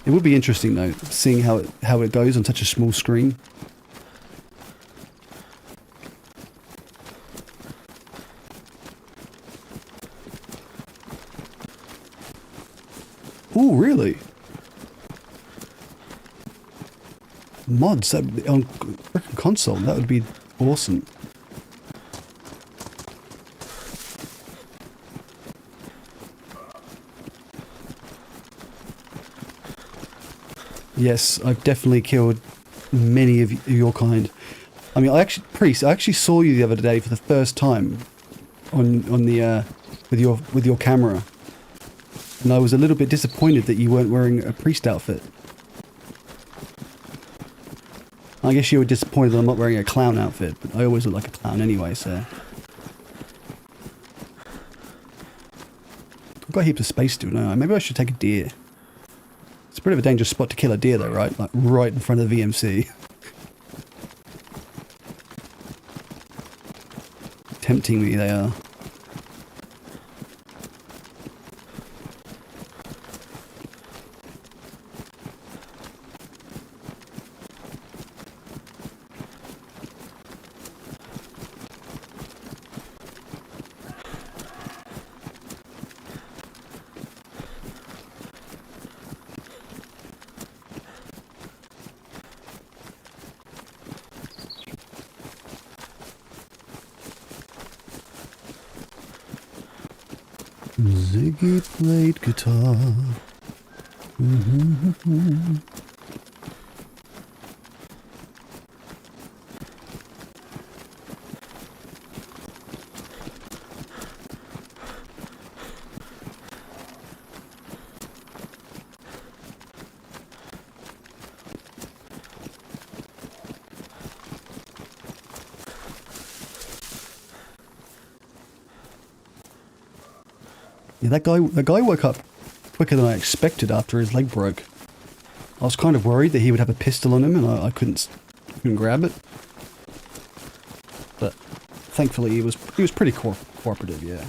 It would be interesting though, seeing how it goes on such a small screen. Oh, really? Mods on frickin' console, that would be awesome. Yes, I've definitely killed many of your kind. I mean, Priest, I actually saw you the other day for the first time on the with your camera, and I was a little bit disappointed that you weren't wearing a priest outfit. I guess you were disappointed that I'm not wearing a clown outfit, but I always look like a clown anyway, so. I've got heaps of space still, don't I? Maybe I should take a deer. It's a bit of a dangerous spot to kill a deer though, right? Like right in front of the VMC. Tempting me, they are. Ziggy played guitar. Yeah, that guy woke up quicker than I expected after his leg broke. I was kind of worried that he would have a pistol on him and I couldn't grab it. But thankfully he was pretty cooperative, yeah.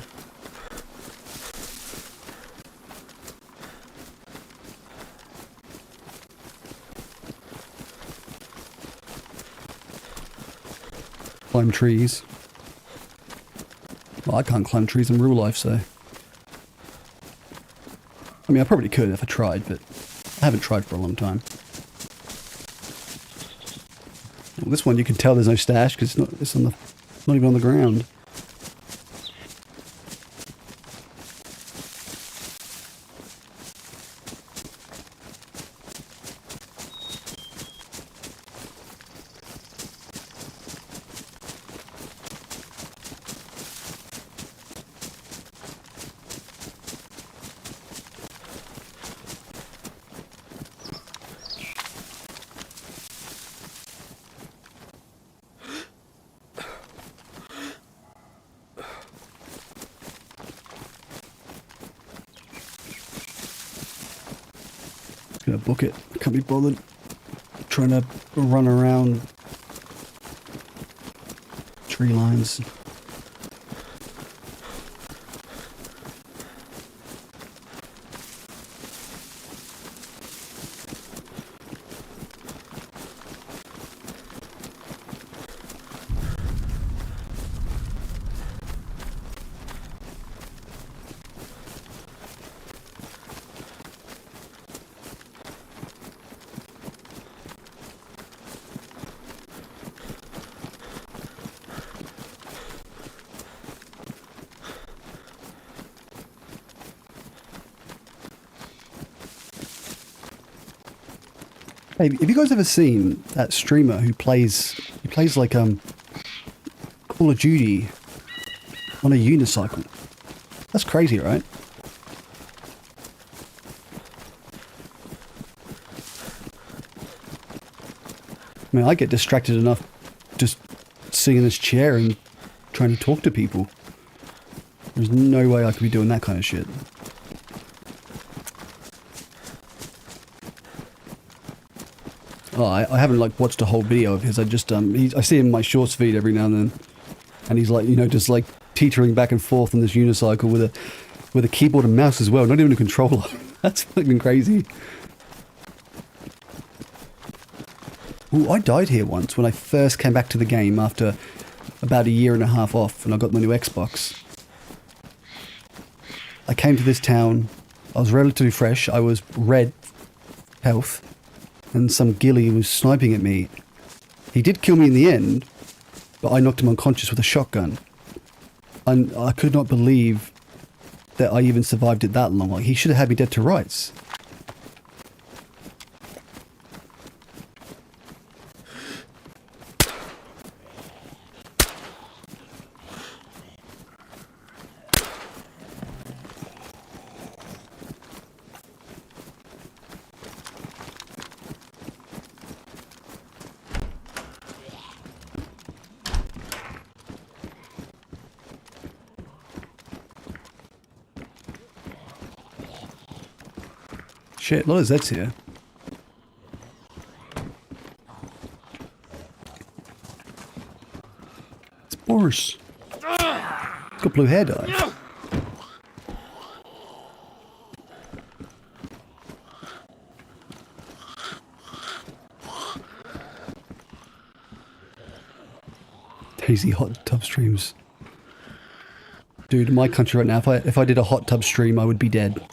Climb trees. Well, I can't climb trees in real life, so... I mean, I probably could if I tried, but I haven't tried for a long time. Well, this one you can tell there's no stash because it's not even on the ground. Gonna book it. I can't be bothered trying to run around tree lines. Hey, have you guys ever seen that streamer who plays like Call of Duty on a unicycle? That's crazy, right? I mean, I get distracted enough just sitting in this chair and trying to talk to people. There's no way I could be doing that kind of shit. Oh, I haven't like watched a whole video of his. I just I see him in my shorts feed every now and then, and he's like, you know, just like teetering back and forth on this unicycle with a keyboard and mouse as well, not even a controller. That's fucking crazy. Ooh, I died here once when I first came back to the game after about a year and a half off, and I got my new Xbox. I came to this town. I was relatively fresh. I was red health. And some ghillie was sniping at me. He did kill me in the end, but I knocked him unconscious with a shotgun. And I could not believe that I even survived it that long. Like, he should have had me dead to rights. Shit, a lot of Zeds here. It's Boris. He's got blue hair dye. DayZ hot tub streams. Dude, in my country right now, if I did a hot tub stream, I would be dead.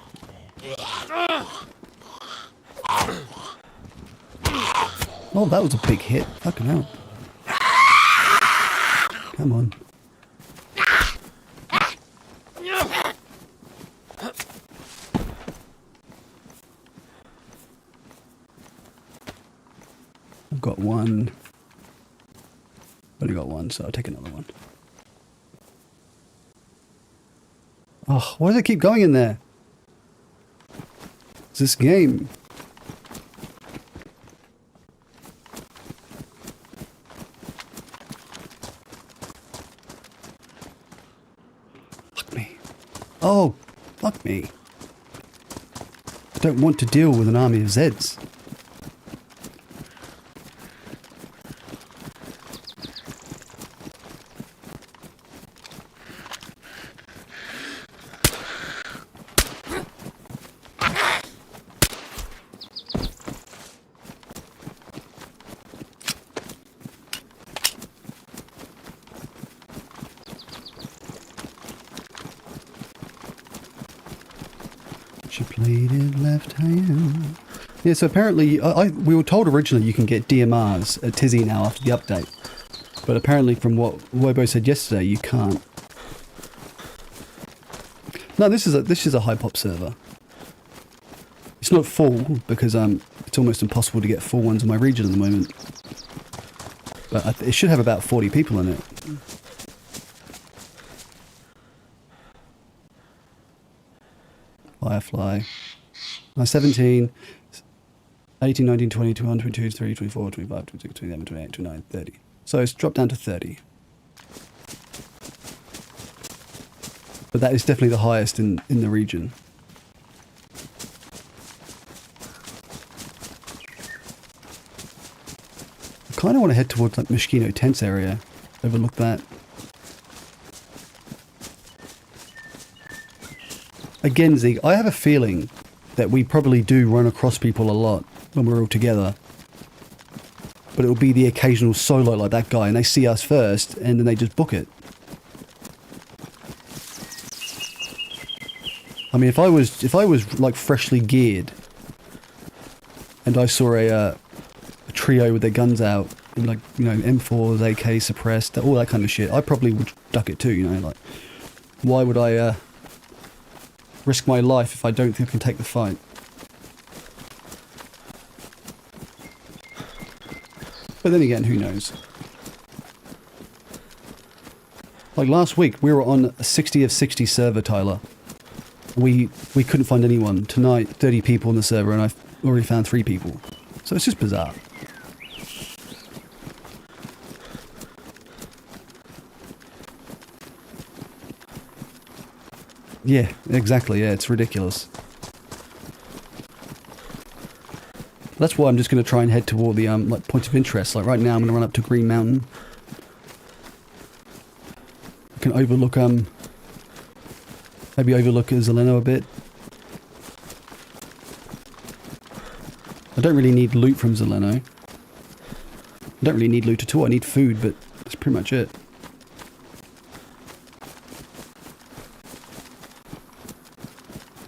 Oh, that was a big hit. Fucking hell. Come on. I've got one. Only got one, so I'll take another one. Oh, why does it keep going in there? It's this game. Oh, fuck me. I don't want to deal with an army of Zeds. She pleaded left hand. Yeah, so apparently, we were told originally you can get DMRs at Tizzy now after the update. But apparently from what Wobo said yesterday, you can't. No, this is a high pop server. It's not full because it's almost impossible to get full ones in my region at the moment. But it should have about 40 people in it. Firefly. 17, 18, 19, 20, 21, 22, 23, 24, 25, 26, 27, 28, 29, 30. So it's dropped down to 30. But that is definitely the highest in the region. I kind of want to head towards like Mosquito Tents area. Overlook that. Again, Zeke, I have a feeling that we probably do run across people a lot when we're all together. But it'll be the occasional solo like that guy, and they see us first, and then they just book it. I mean, if I was like freshly geared, and I saw a trio with their guns out, and like, you know, M4s, AK suppressed, all that kind of shit, I probably would duck it too. You know, like, why would I risk my life if I don't think I can take the fight? But then again, who knows? Like last week, we were on a 60 of 60 server, Tyler. We couldn't find anyone. Tonight, 30 people on the server, and I've already found 3 people. So it's just bizarre. Yeah, exactly. Yeah, it's ridiculous. That's why I'm just going to try and head toward the like points of interest. Like right now, I'm going to run up to Green Mountain. I can overlook maybe overlook Zeleno a bit. I don't really need loot from Zeleno. I don't really need loot at all. I need food, but that's pretty much it.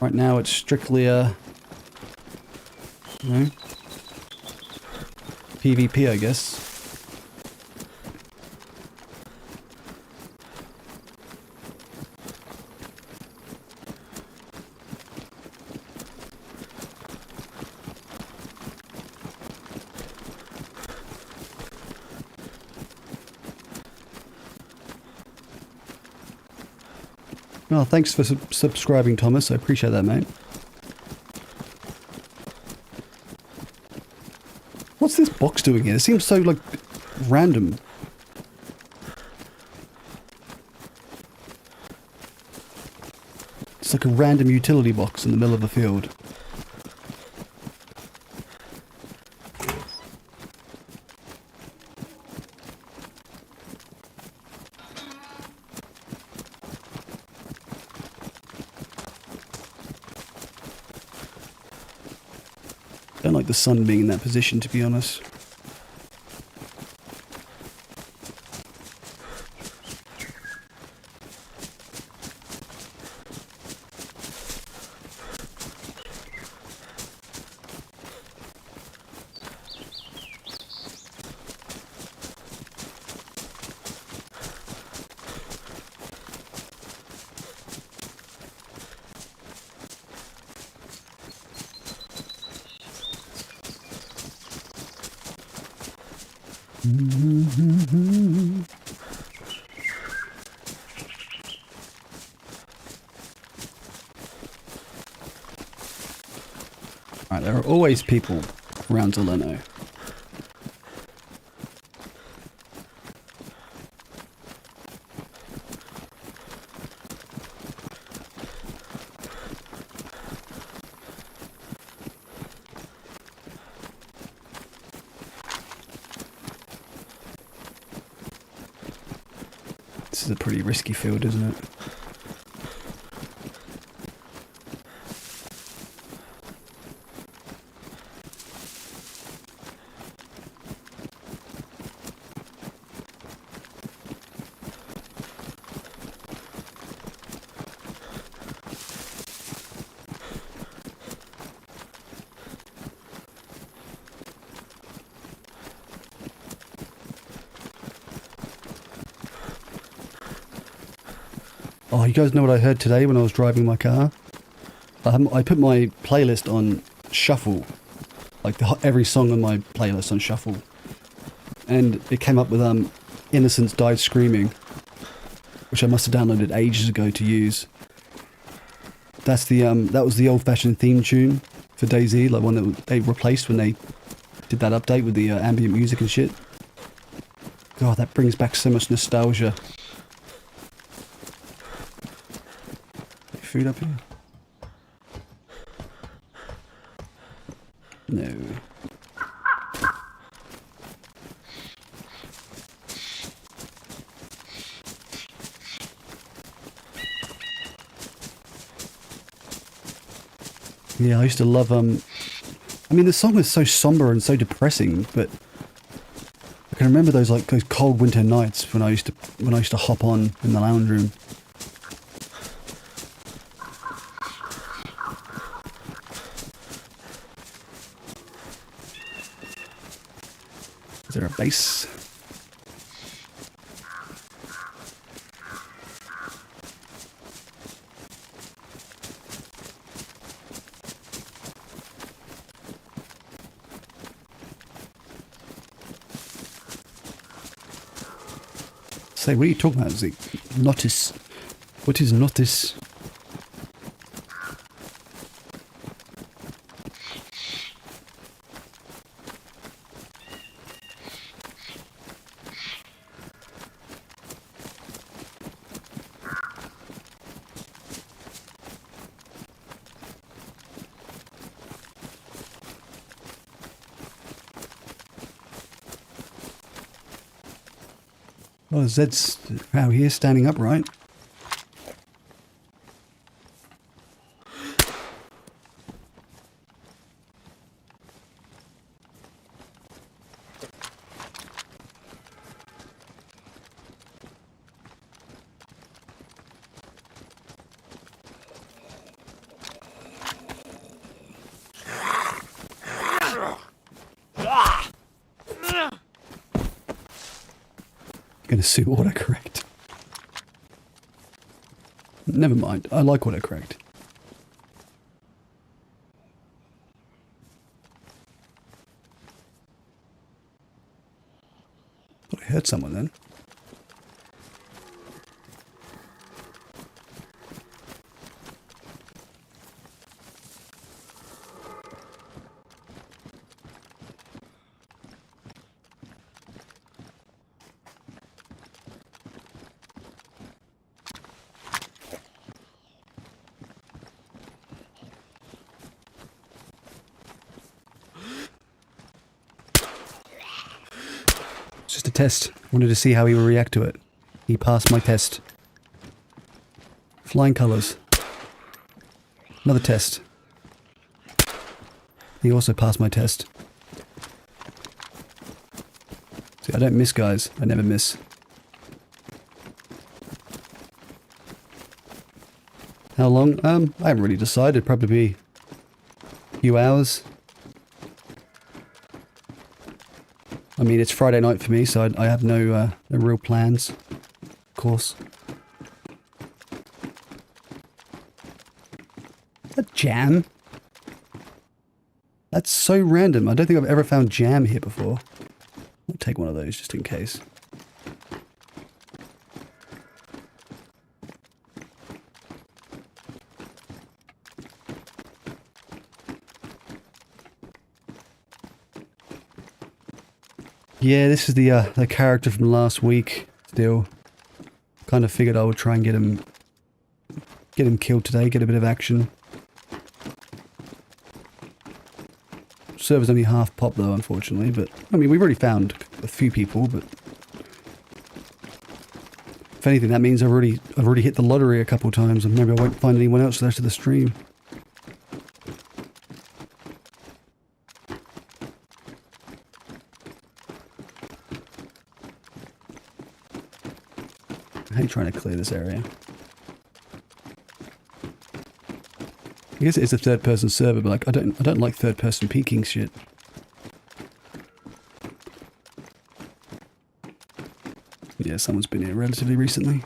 Right now, it's strictly you know, PvP, I guess. Oh, thanks for subscribing, Thomas. I appreciate that, mate. What's this box doing here? It seems so, like, random. It's like a random utility box in the middle of the field. Don't like the sun being in that position, to be honest. Right, there are always people around Zeleno. This is a pretty risky field, isn't it? Oh, you guys know what I heard today when I was driving my car? I put my playlist on shuffle. Like every song on my playlist on shuffle. And it came up with Innocence Died Screaming, which I must have downloaded ages ago to use. That's the that was the old-fashioned theme tune for DayZ, like one that they replaced when they did that update with the ambient music and shit. God, that brings back so much nostalgia. Food up here? No. Yeah, I used to love, I mean, the song was so somber and so depressing, but I can remember those cold winter nights when I used to hop on in the lounge room. Is there a base? Say, what are you talking about? Is it notice? What is notice? Oh, Zed's out here standing upright. Gonna sue autocorrect. Never mind, I like autocorrect. Thought I heard someone then. Just a test. Wanted to see how he would react to it. He passed my test. Flying colours. Another test. He also passed my test. See, I don't miss, guys. I never miss. How long? I haven't really decided. Probably be a few hours. I mean, it's Friday night for me, so I have no real plans, of course. A jam? That's so random. I don't think I've ever found jam here before. I'll take one of those just in case. Yeah, this is the character from last week. Still, kind of figured I would try and get him killed today. Get a bit of action. Server's only half pop though, unfortunately. But I mean, we've already found a few people. But if anything, that means I've already hit the lottery a couple times, and maybe I won't find anyone else the rest of the stream. How are you trying to clear this area? I guess it is a third-person server, but like I don't like third-person peeking shit. Yeah, someone's been here relatively recently.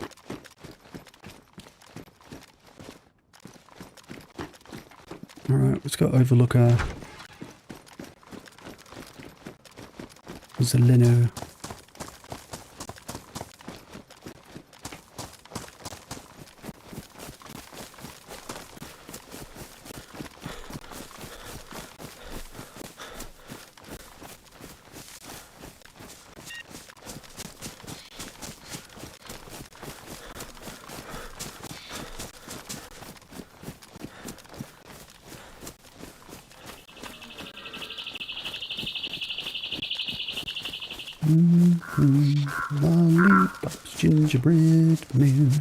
Alright, let's go overlook Zeleno. Lollipops, gingerbread man.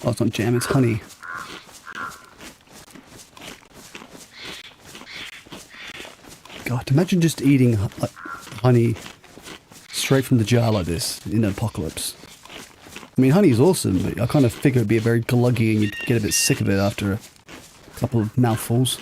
Oh, it's not jam, it's honey. God, imagine just eating honey straight from the jar like this in an apocalypse. I mean, honey is awesome, but I kind of figure it'd be a very gluggy and you'd get a bit sick of it after a couple of mouthfuls.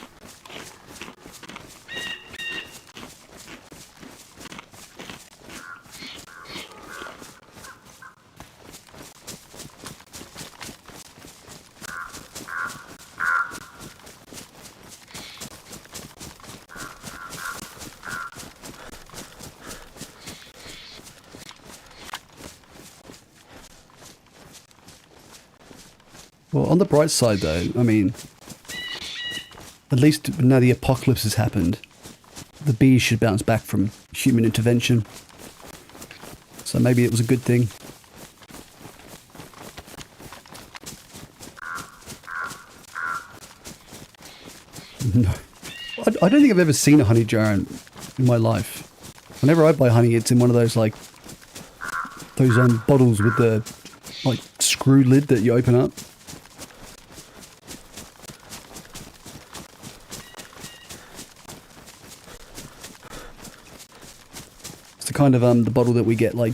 Well, on the bright side though, I mean, at least now the apocalypse has happened, the bees should bounce back from human intervention. So maybe it was a good thing. No. I don't think I've ever seen a honey jar in my life. Whenever I buy honey, it's in one of those, like, those bottles with the, like, screw lid that you open up. It's the kind of, the bottle that we get, like,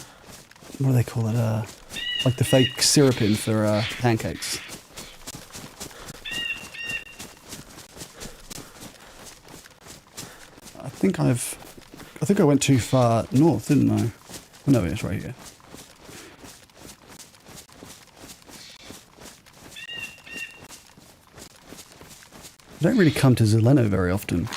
what do they call it? Like the fake syrup in for, pancakes. I think I went too far north, didn't I? Oh, no, it's right here. I don't really come to Zeleno very often.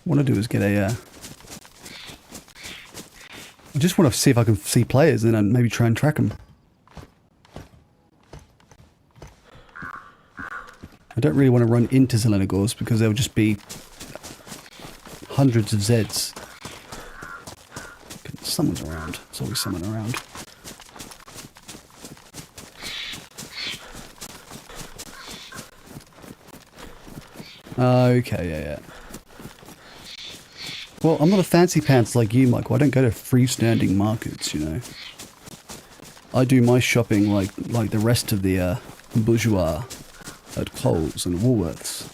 What I want to do is get a... I just want to see if I can see players and then maybe try and track them. I don't really want to run into Zelenogors because there will just be hundreds of Zeds. Someone's around. There's always someone around. Okay, yeah. Well, I'm not a fancy pants like you, Michael. I don't go to freestanding markets, you know. I do my shopping like the rest of the bourgeois at Coles and Woolworths.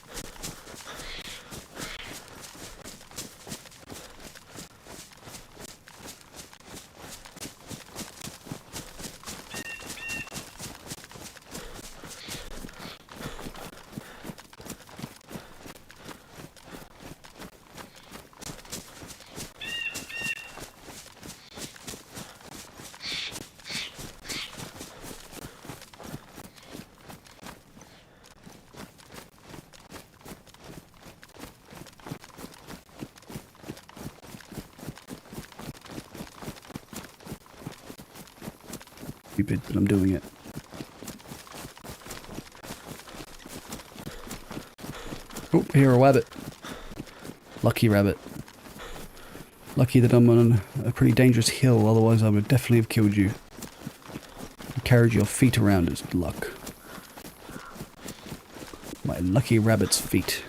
Stupid, but I'm doing it. Oh, here, a rabbit. Lucky rabbit. Lucky that I'm on a pretty dangerous hill, otherwise I would definitely have killed you. I carried your feet around as luck. My lucky rabbit's feet.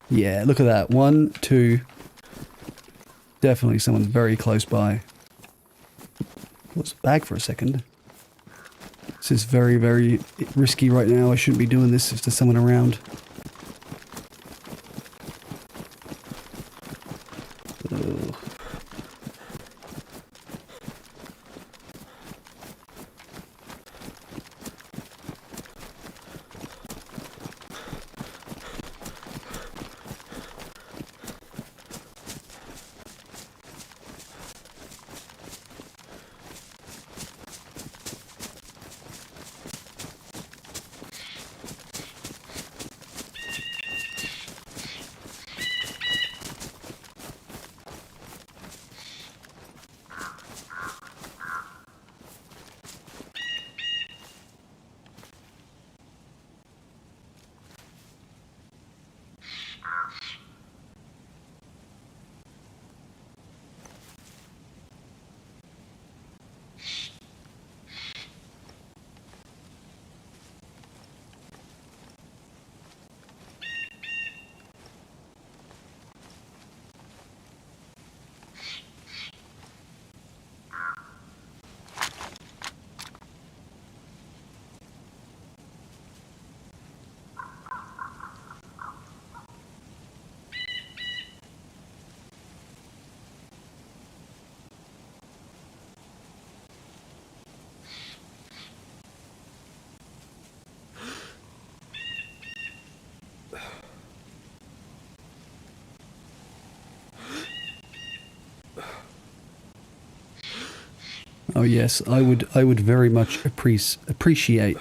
Yeah, look at that. 1, 2... Definitely someone's very close by. Let's bag for a second. This is very, very risky right now. I shouldn't be doing this if there's someone around. Ugh. Oh yes, I would very much appreciate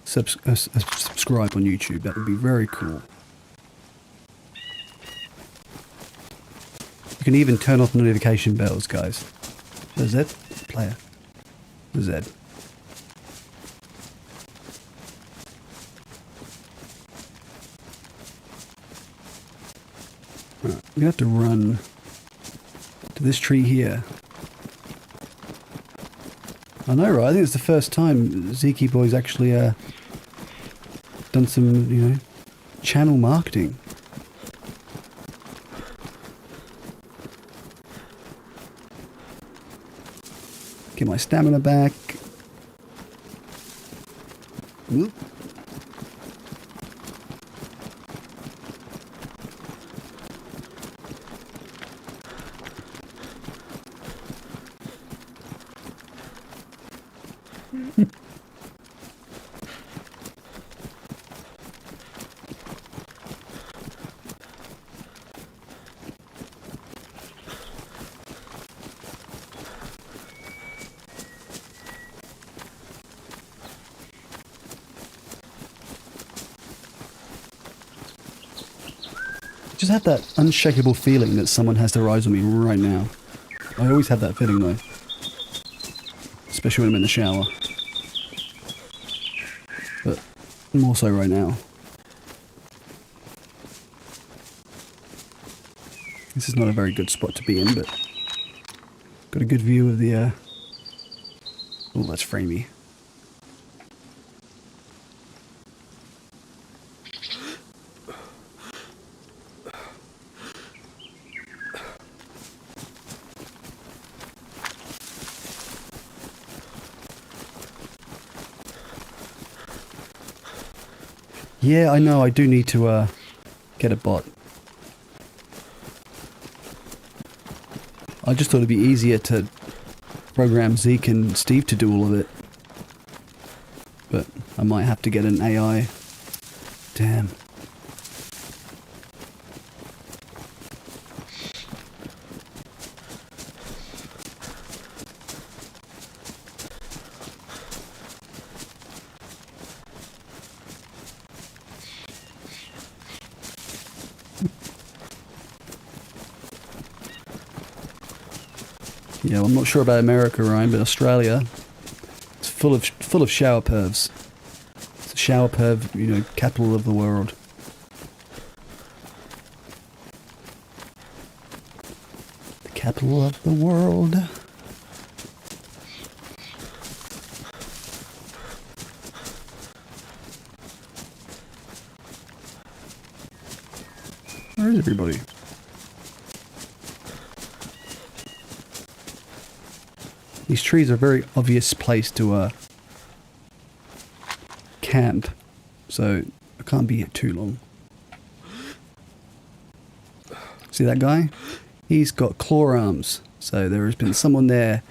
subscribe on YouTube. That would be very cool. You can even turn off notification bells, guys. The Z player. The Z. Right, we have to run to this tree here. I know, right? I think it's the first time Zeke Boy's actually done some, you know, channel marketing. Get my stamina back. Whoop. Just have that unshakable feeling that someone has their eyes on me right now. I always have that feeling though. Especially when I'm in the shower. But more so right now. This is not a very good spot to be in, but got a good view of the oh, that's framey. Yeah, I know, I do need to get a bot. I just thought it'd be easier to program Zeke and Steve to do all of it. But I might have to get an AI. Damn. Yeah, well, I'm not sure about America, Ryan, but Australia, it's full of shower pervs. It's a shower perv, you know, capital of the world. The capital of the world. Where is everybody? These trees are a very obvious place to camp, so I can't be here too long. See that guy? He's got claw arms, so there has been someone there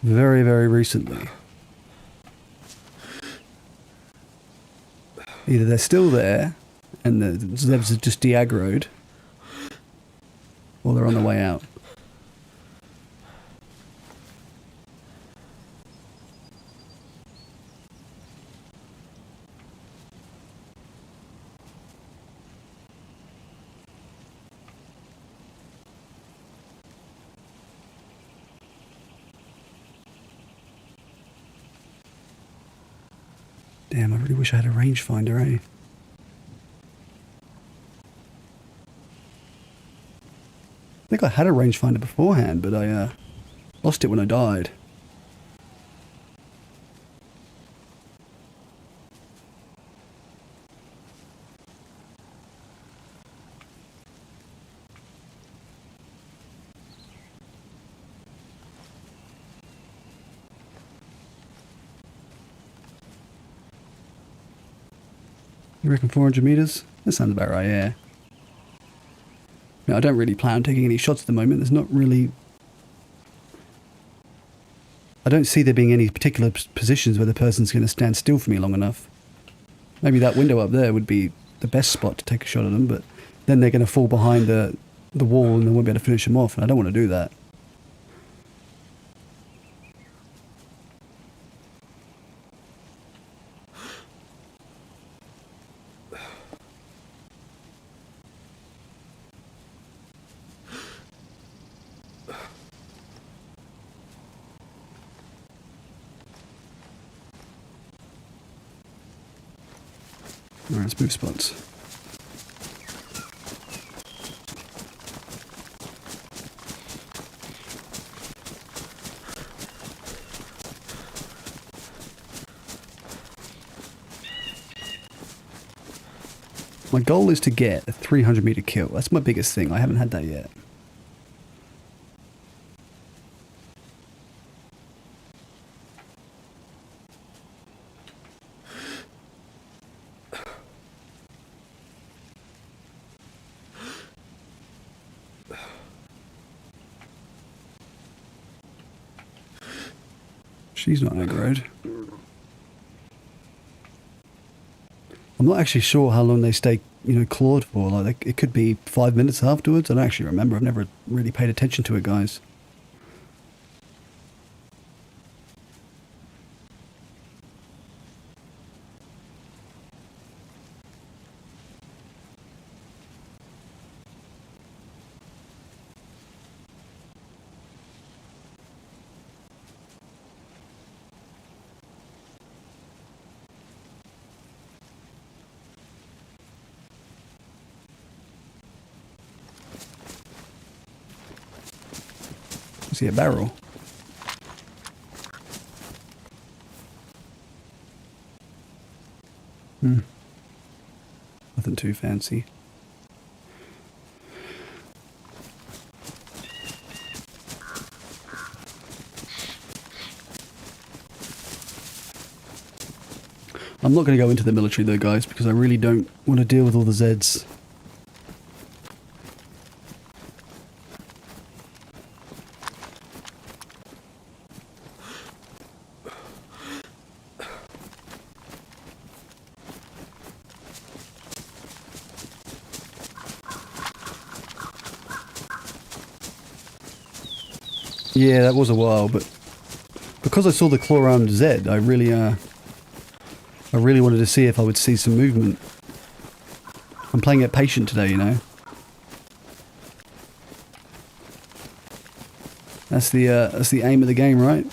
very, very recently. Either they're still there, and the Zevs are just de-aggroed, or they're on the way out. Damn, I really wish I had a rangefinder, eh? I think I had a rangefinder beforehand, but I lost it when I died. You reckon 400 meters? That sounds about right, yeah. I don't really plan on taking any shots at the moment. There's not really... I don't see there being any particular positions where the person's going to stand still for me long enough. Maybe that window up there would be the best spot to take a shot at them, but then they're going to fall behind the wall and they won't be able to finish them off, and I don't want to do that. Alright, let's move spots. My goal is to get a 300 meter kill. That's my biggest thing. I haven't had that yet. She's not aggroed. I'm not actually sure how long they stay, clawed for. Like, it could be 5 minutes afterwards. I don't actually remember. I've never really paid attention to it, guys. See a barrel. Nothing too fancy. I'm not going to go into the military though, guys, because I really don't want to deal with all the Zeds. Yeah, that was a while, but because I saw the claw-armed Zed, I really wanted to see if I would see some movement. I'm playing it patient today, That's the aim of the game, right?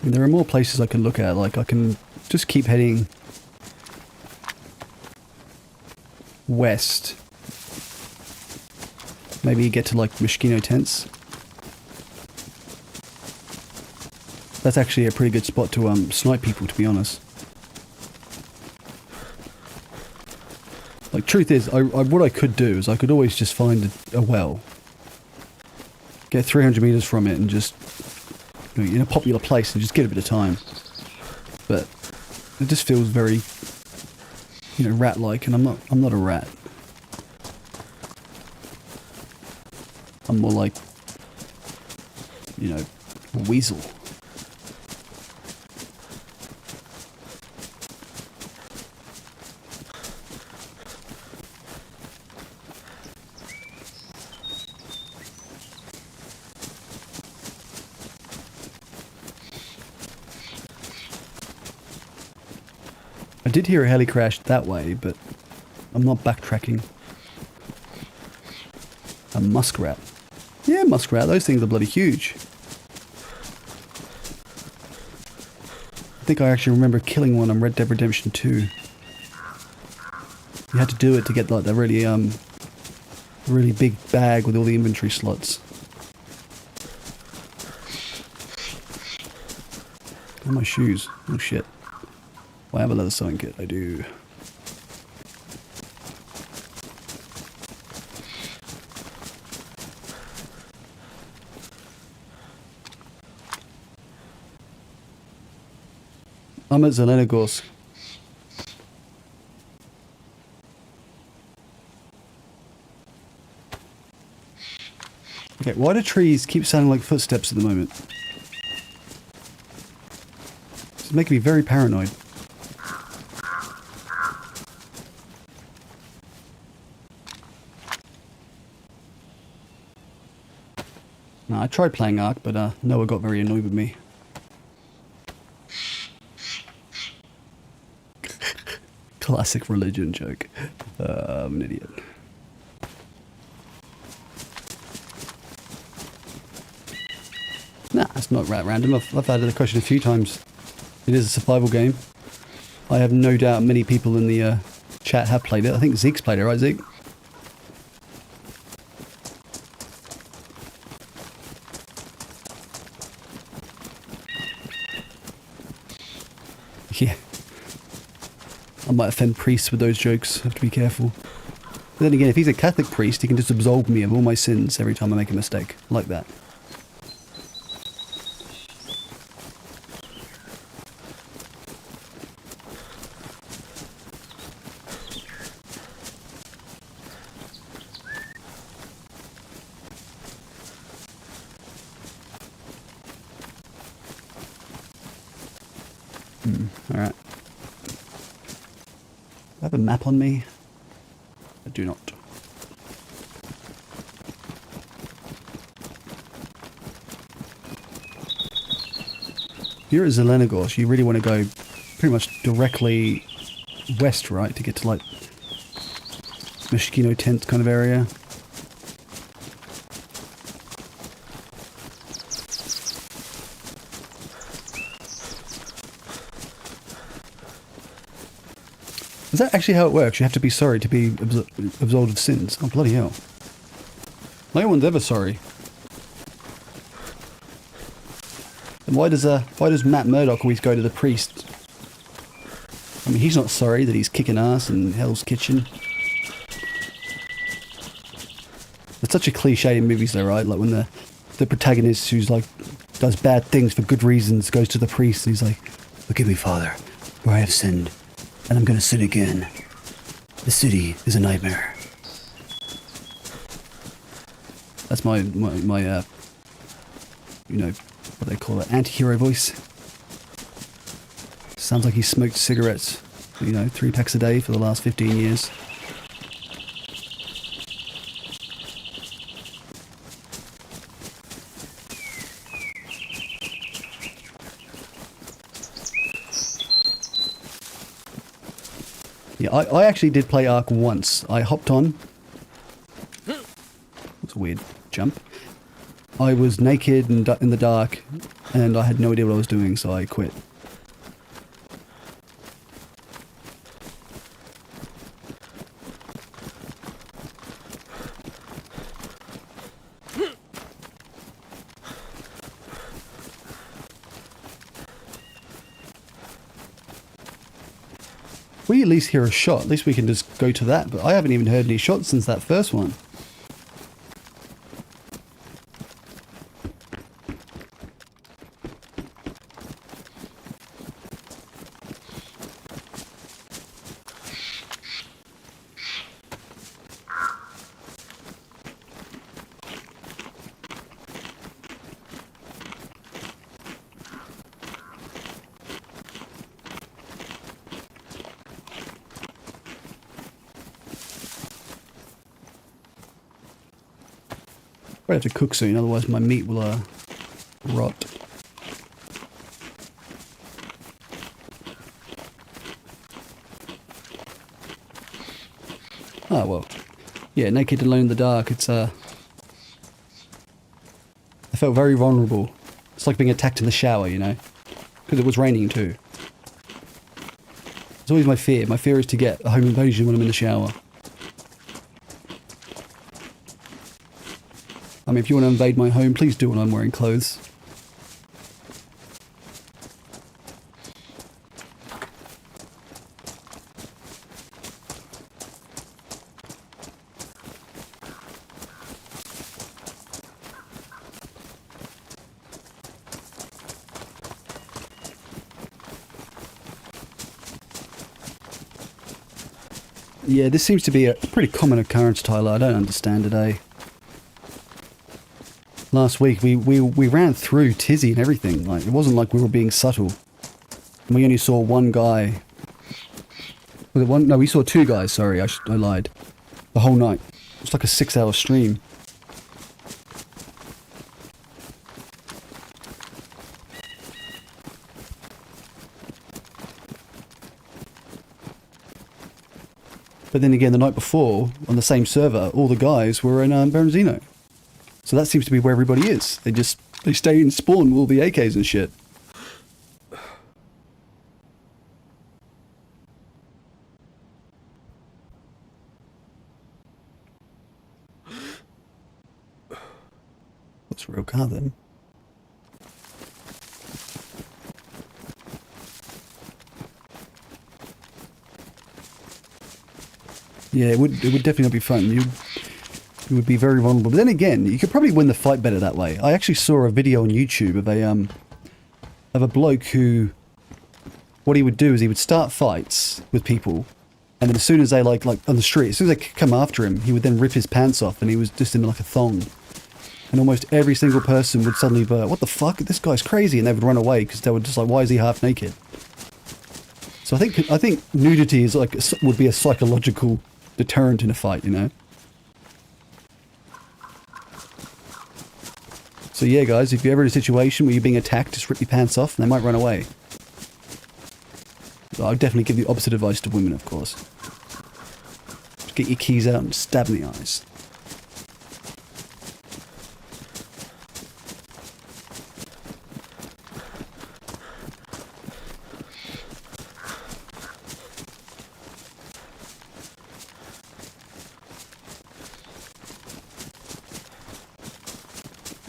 There are more places I can look at, like I can just keep heading west. Maybe get to like Moschino tents. That's actually a pretty good spot to snipe people, to be honest. Like, truth is, what I could do is I could always just find a well, get 300 meters from it and just, in a popular place and just get a bit of time. But it just feels very, rat-like, and I'm not a rat. I'm more like, a weasel. I did hear a heli crash that way, but I'm not backtracking. A muskrat. Yeah, muskrat, those things are bloody huge. I think I actually remember killing one on Red Dead Redemption 2. You had to do it to get like the really big bag with all the inventory slots. Oh, my shoes. Oh shit. Well, I have a leather sewing kit, I do. I'm at Zelenogorsk. Okay, why do trees keep sounding like footsteps at the moment? It's making me very paranoid. No, I tried playing Ark, but Noah got very annoyed with me. Classic religion joke. I'm an idiot. That's not random. I've had the question a few times. It is a survival game. I have no doubt many people in the chat have played it. I think Zeke's played it, right, Zeke? Yeah. I might offend priests with those jokes. I have to be careful. But then again, if he's a Catholic priest, he can just absolve me of all my sins every time I make a mistake. Like that. Alright. I have a map on me. I do not. If you're at Zelenogorsk, you really want to go pretty much directly west, right, to get to like Mosquito Tent kind of area. Is that actually how it works? You have to be sorry to be absolved of sins? Oh, bloody hell. No one's ever sorry. And why does Matt Murdock always go to the priest? I mean, he's not sorry that he's kicking ass in Hell's Kitchen. It's such a cliche in movies though, right? Like when the protagonist who's like, does bad things for good reasons, goes to the priest and he's like, "Forgive me, Father, for I have sinned. And I'm going to sin again. The city is a nightmare." That's my you know, what they call it, anti-hero voice. Sounds like he smoked cigarettes, 3 packs a day for the last 15 years. Yeah, I actually did play Ark once. I hopped on. That's a weird jump. I was naked and in the dark, and I had no idea what I was doing, so I quit. We at least hear a shot. At least we can just go to that. But I haven't even heard any shots since that first one. I have to cook soon, otherwise my meat will rot. Ah, well. Yeah, naked alone in the dark, it's I felt very vulnerable. It's like being attacked in the shower, because it was raining too. It's always my fear. My fear is to get a home invasion when I'm in the shower. I mean, if you want to invade my home, please do when I'm wearing clothes. Yeah, this seems to be a pretty common occurrence, Tyler. I don't understand today. Last week we ran through Tizzy and everything. Like, it wasn't like we were being subtle. And we only saw one guy. Was it one? No, we saw 2 guys. Sorry, I lied. The whole night. It's like a 6-hour stream. But then again, the night before, on the same server, all the guys were in Berenzino. So that seems to be where everybody is. They just They stay in spawn with all the AKs and shit. What's a real car then? Yeah, it would definitely not be fun. You would be very vulnerable. But then again, you could probably win the fight better that way. I actually saw a video on YouTube of a bloke who, what he would do is he would start fights with people, and then as soon as they like on the street, as soon as they come after him, he would then rip his pants off, and he was just in like a thong. And almost every single person would suddenly be like, what the fuck? This guy's crazy, and they would run away because they were just like, why is he half naked? So I think nudity is like would be a psychological deterrent in a fight, you know. So yeah, guys, if you're ever in a situation where you're being attacked, just rip your pants off, and they might run away. So I would definitely give the opposite advice to women, of course. Just get your keys out and stab in the eyes.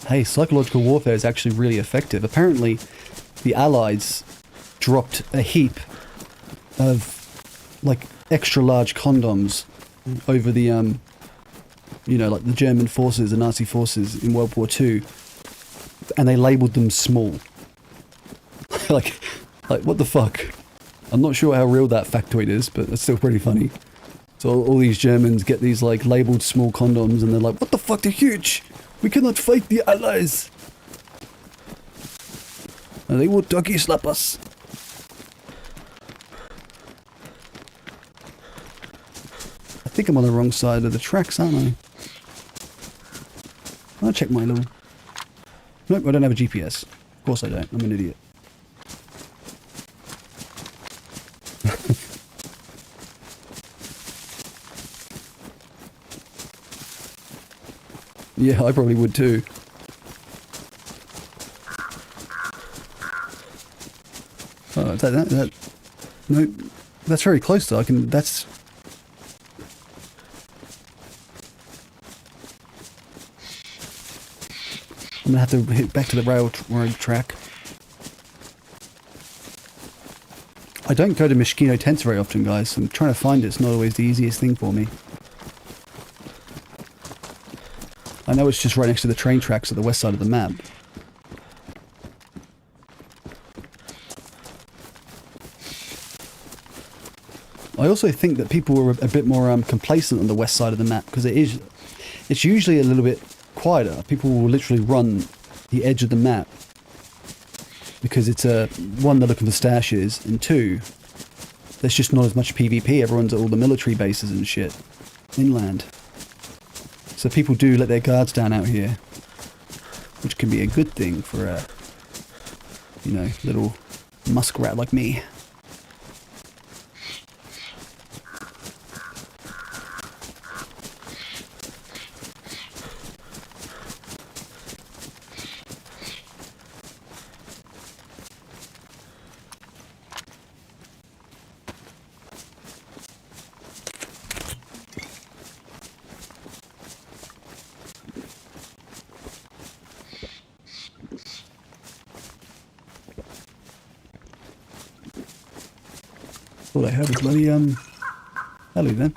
Hey, psychological warfare is actually really effective. Apparently, the Allies dropped a heap of, like, extra large condoms over the, you know, like the German forces, the Nazi forces in World War II, and they labelled them small. like, what the fuck? I'm not sure how real that factoid is, but it's still pretty funny. So all these Germans get these, like, labelled small condoms, and they're like, what the fuck, they're huge! We cannot fight the Allies! And they will doggy slap us. I think I'm on the wrong side of the tracks, aren't I? I'll check my little... Nope, I don't have a GPS. Of course I don't. I'm an idiot. Yeah, I probably would too. Oh, is that... No, that's very close though. That's... I'm gonna have to hit back to the road track. I don't go to Mosquito tents very often, guys. I'm trying to find it. It's not always the easiest thing for me. I know it's just right next to the train tracks at the west side of the map. I also think that people are a bit more complacent on the west side of the map because it's usually a little bit quieter. People will literally run the edge of the map because it's one, they're looking for stashes, and two, there's just not as much PvP. Everyone's at all the military bases and shit inland. So people do let their guards down out here, which can be a good thing for a, you know, little muskrat like me. Thought I heard a bloody, hello then.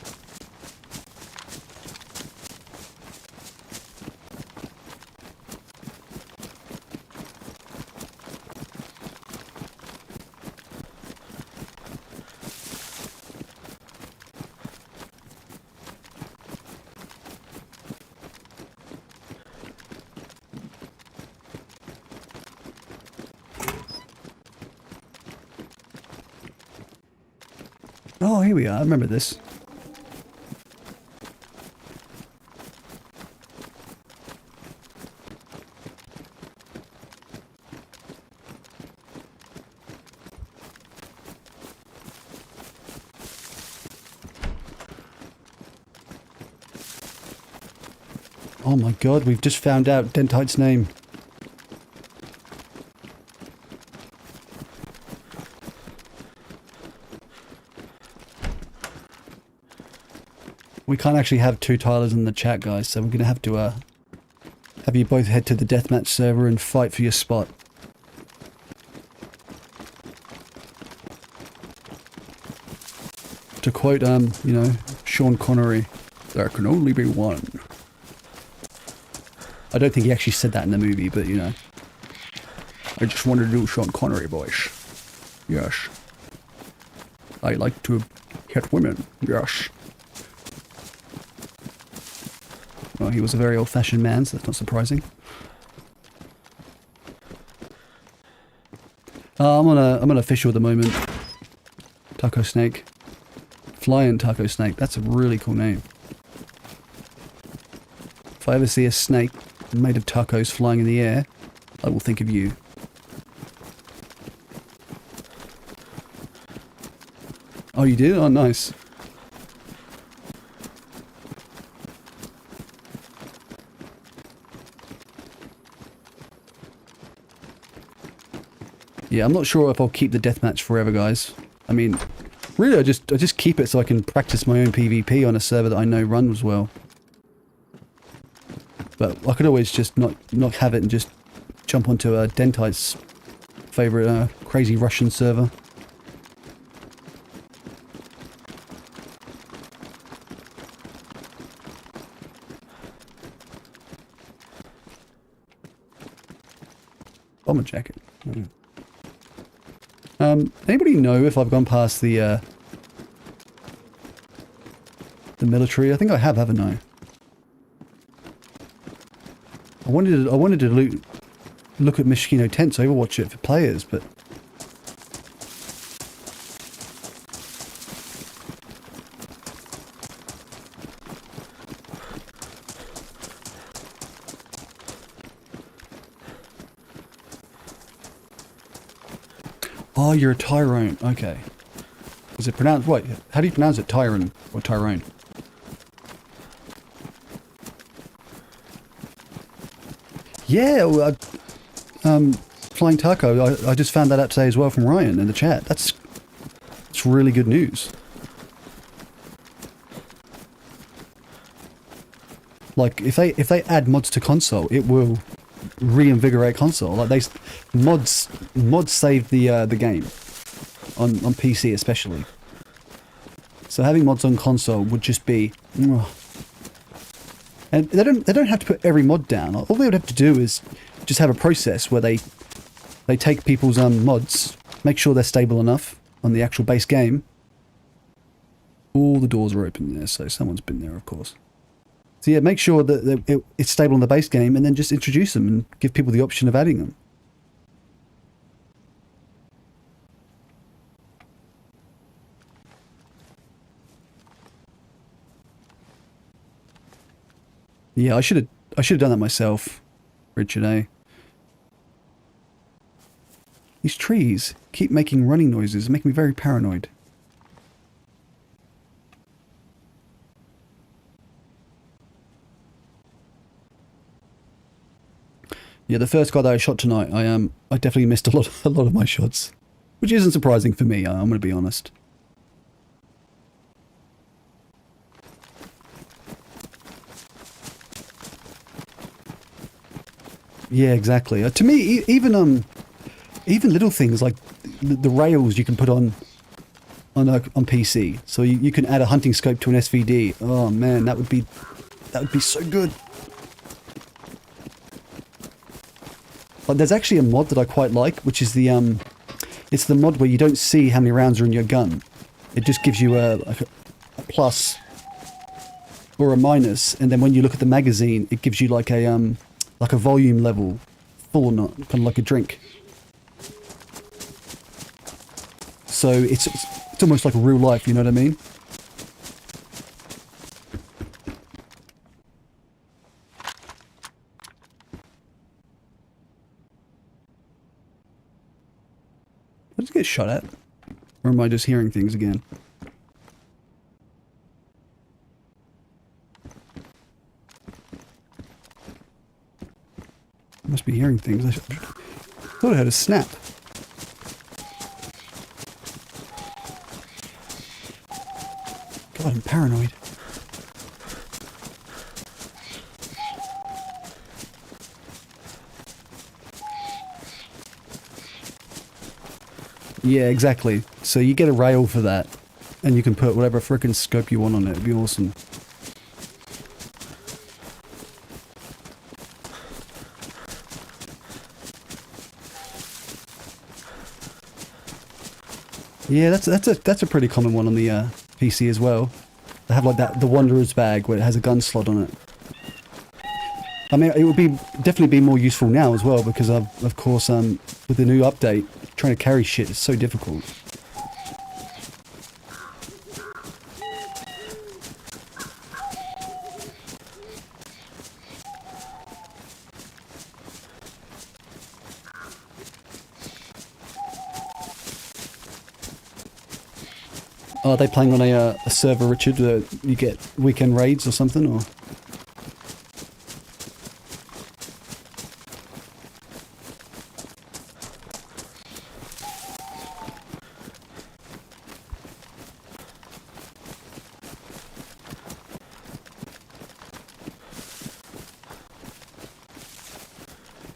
Oh, here we are. I remember this. Oh my god, we've just found out Dentite's name. We can't actually have two Tylers in the chat, guys, so we're going to have you both head to the deathmatch server and fight for your spot. To quote, you know, Sean Connery, there can only be one. I don't think he actually said that in the movie, but, you know. I just wanted to do Sean Connery voice. Yes. I like to hit women. Yes. Well, he was a very old-fashioned man, so that's not surprising. I'm on a fish at the moment. Taco Snake. Flying Taco Snake. That's a really cool name. If I ever see a snake made of tacos flying in the air, I will think of you. Oh, you did? Oh, nice. Yeah, I'm not sure if I'll keep the deathmatch forever, guys. I mean, really, I just keep it so I can practice my own PvP on a server that I know runs well. But I could always just not have it and just jump onto Dentite's favourite crazy Russian server. Bomber jacket. Anybody know if I've gone past the military? I think I have, haven't I? I wanted to look at Mishkino tents, Overwatch it for players, but oh, you're a Tyrone. Okay. Is it pronounced... What? How do you pronounce it? Tyrone or Tyrone? Yeah, well, Flying Taco, I just found that out today as well from Ryan in the chat. That's really good news. Like, if they add mods to console, it will reinvigorate console. Like mods save the game on PC especially. So having mods on console would just be, and they don't have to put every mod down. All they would have to do is just have a process where they take people's mods, make sure they're stable enough on the actual base game. All the doors are open there, so someone's been there, of course. So yeah, make sure that it's stable on the base game, and then just introduce them and give people the option of adding them. Yeah, I should have done that myself, Richard A. These trees keep making running noises, make me very paranoid. Yeah, the first guy that I shot tonight, I definitely missed a lot of my shots, which isn't surprising for me. I'm going to be honest. Yeah, exactly. To me, even little things like the rails you can put on PC, so you can add a hunting scope to an SVD. Oh man, that would be so good. But there's actually a mod that I quite like, which is it's the mod where you don't see how many rounds are in your gun. It just gives you a plus or a minus, and then when you look at the magazine, it gives you like a volume level, full, not kind of like a drink. So it's almost like real life, you know what I mean? Did I just get shot at? Or am I just hearing things again? I must be hearing things. I thought I had a snap. God, I'm paranoid. Yeah, exactly. So you get a rail for that, and you can put whatever frickin' scope you want on it. It'd be awesome. Yeah, that's a pretty common one on the PC as well. They have like the Wanderer's bag where it has a gun slot on it. I mean, it would definitely be more useful now as well because of course with the new update, trying to carry shit is so difficult. Are they playing on a server, Richard, you get weekend raids or something, or?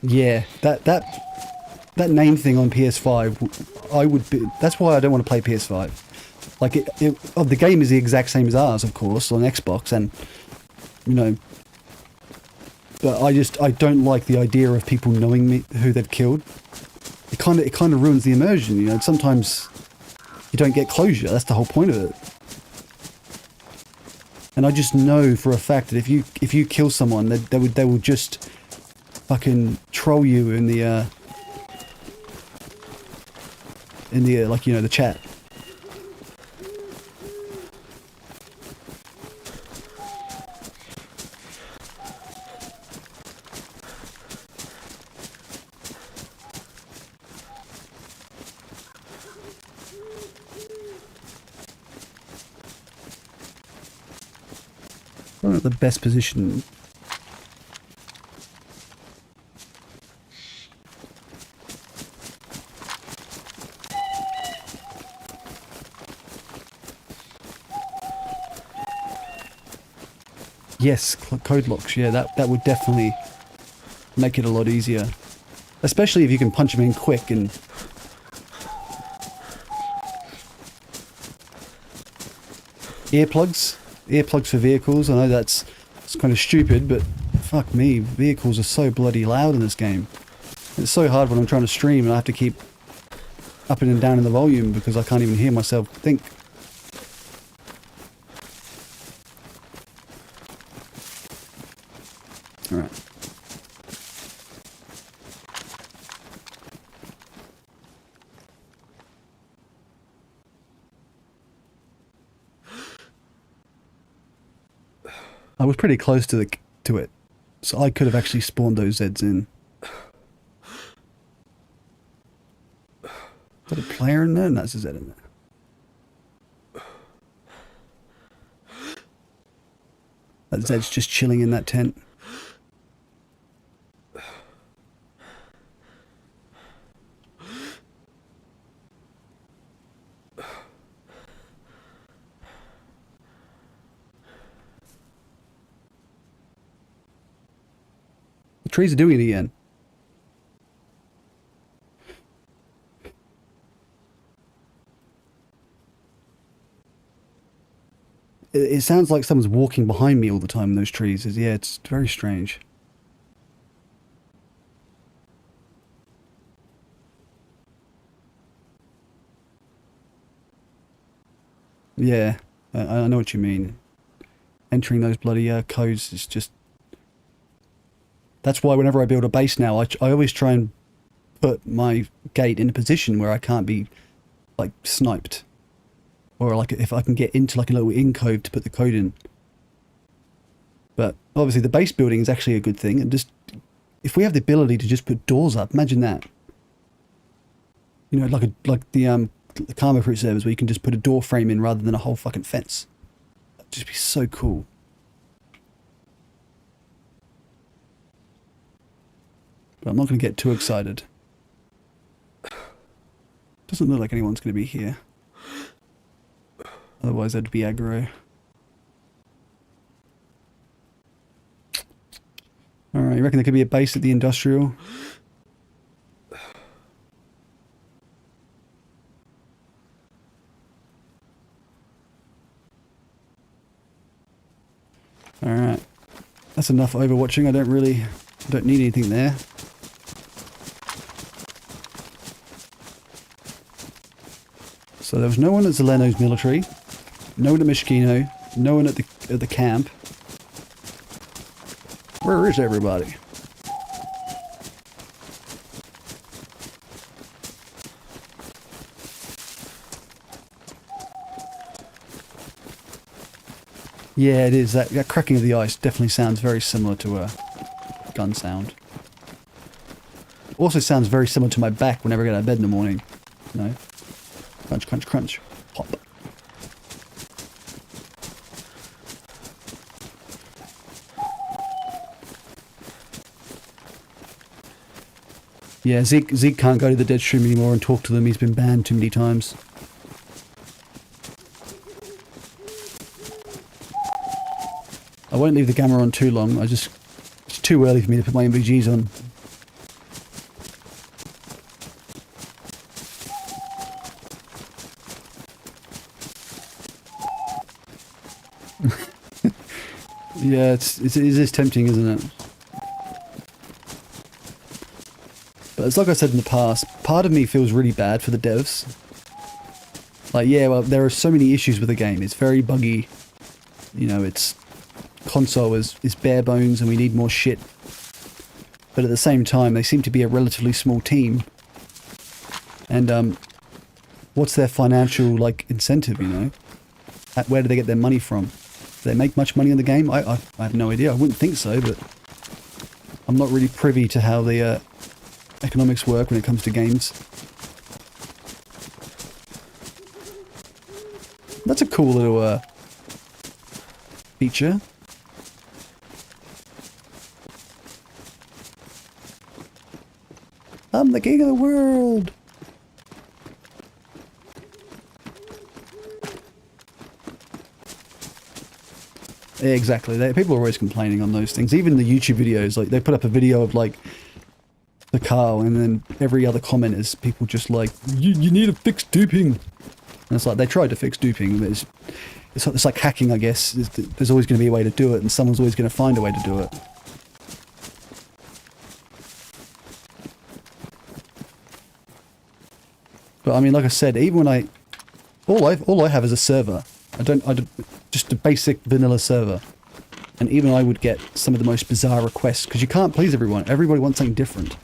Yeah, that name thing on PS5, I would be. That's why I don't want to play PS5. Like the game is the exact same as ours, of course, on Xbox, and you know. But I don't like the idea of people knowing who they've killed. It kind of ruins the immersion, you know. Sometimes you don't get closure. That's the whole point of it. And I just know for a fact that if you kill someone, they will just fucking troll you in the like, you know, the chat. Not the best position. Yes, code locks. Yeah, that would definitely make it a lot easier. Especially if you can punch them in quick and... Earplugs? Earplugs for vehicles. I know it's kind of stupid, but fuck me, vehicles are so bloody loud in this game. It's so hard when I'm trying to stream and I have to keep up and down in the volume because I can't even hear myself think. Alright. I was pretty close to it, so I could have actually spawned those Zeds in. Is that a player in there? No, that's a Zed in there. That Zed's just chilling in that tent. The trees are doing it again. It sounds like someone's walking behind me all the time in those trees. Yeah, it's very strange. Yeah, I know what you mean. Entering those bloody codes is just... That's why whenever I build a base now, I always try and put my gate in a position where I can't be, like, sniped. Or, like, if I can get into, like, a little in-cove to put the code in. But, obviously, the base building is actually a good thing. And just... If we have the ability to just put doors up, imagine that. You know, like the Karma Fruit servers where you can just put a door frame in rather than a whole fucking fence. That'd just be so cool. But I'm not going to get too excited. Doesn't look like anyone's going to be here. Otherwise that'd be aggro. Alright, you reckon there could be a base at the industrial? Alright. That's enough overwatching. I don't need anything there. So there was no one at Zeleno's military, no one at Mishkino, no one at the camp. Where is everybody? Yeah, it is. That cracking of the ice definitely sounds very similar to a gun sound. Also sounds very similar to my back whenever I get out of bed in the morning. You know? Crunch, crunch, crunch. Pop. Yeah, Zeke can't go to the dead stream anymore and talk to them. He's been banned too many times. I won't leave the camera on too long. It's too early for me to put my MVGs on. Yeah, it is tempting, isn't it? But it's like I said in the past, part of me feels really bad for the devs. Like, yeah, well, there are so many issues with the game. It's very buggy. You know, its console is bare bones and we need more shit. But at the same time, they seem to be a relatively small team. And what's their financial, like, incentive, you know? Where do they get their money from? Do they make much money on the game? I have no idea. I wouldn't think so, but I'm not really privy to how the economics work when it comes to games. That's a cool little feature. I'm the king of the world! Yeah, exactly. People are always complaining on those things. Even the YouTube videos, like, they put up a video of, like, the car, and then every other comment is people just like, you need to fix duping. And it's like, they tried to fix duping, but it's like hacking, I guess. There's always going to be a way to do it, and someone's always going to find a way to do it. But I mean, like I said, even when all I have is a server. I don't just a basic vanilla server. And even I would get some of the most bizarre requests, because you can't please everyone. Everybody wants something different.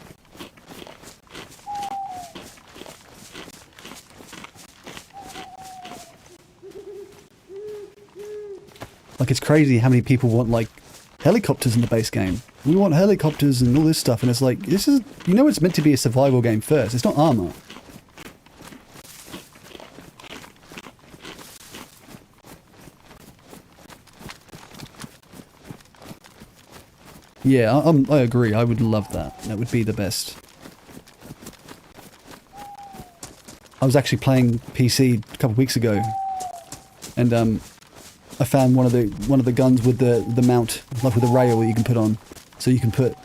Like, it's crazy how many people want, like, helicopters in the base game. We want helicopters and all this stuff, and it's like, this is, you know, it's meant to be a survival game first. It's not armor. Yeah, I agree. I would love that. That would be the best. I was actually playing PC a couple of weeks ago, and I found one of the guns with the mount, like with a rail that you can put on, so you can put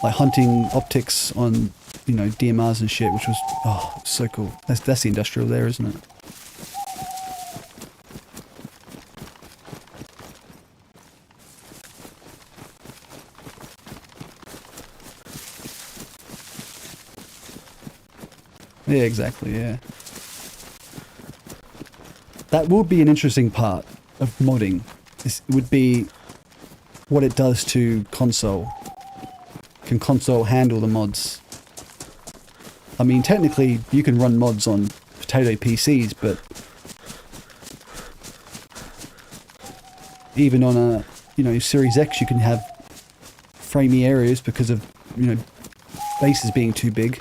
like hunting optics on, you know, DMRs and shit, which was so cool. That's the industrial there, isn't it? Yeah, exactly, yeah. That would be an interesting part of modding. It would be what it does to console. Can console handle the mods? I mean, technically, you can run mods on potato PCs, but even on a, you know, Series X, you can have framey areas because of, you know, bases being too big.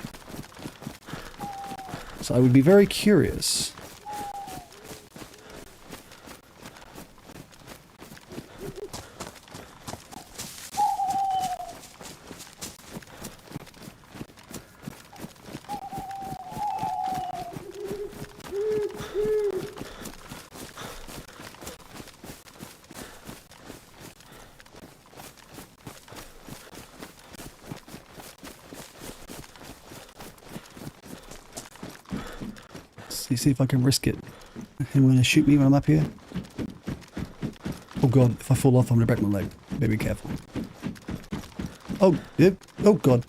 So I would be very curious. See if I can risk it. Anyone want to shoot me when I'm up here? Oh god, if I fall off, I'm gonna break my leg. Better be careful. Oh, yep. Oh god.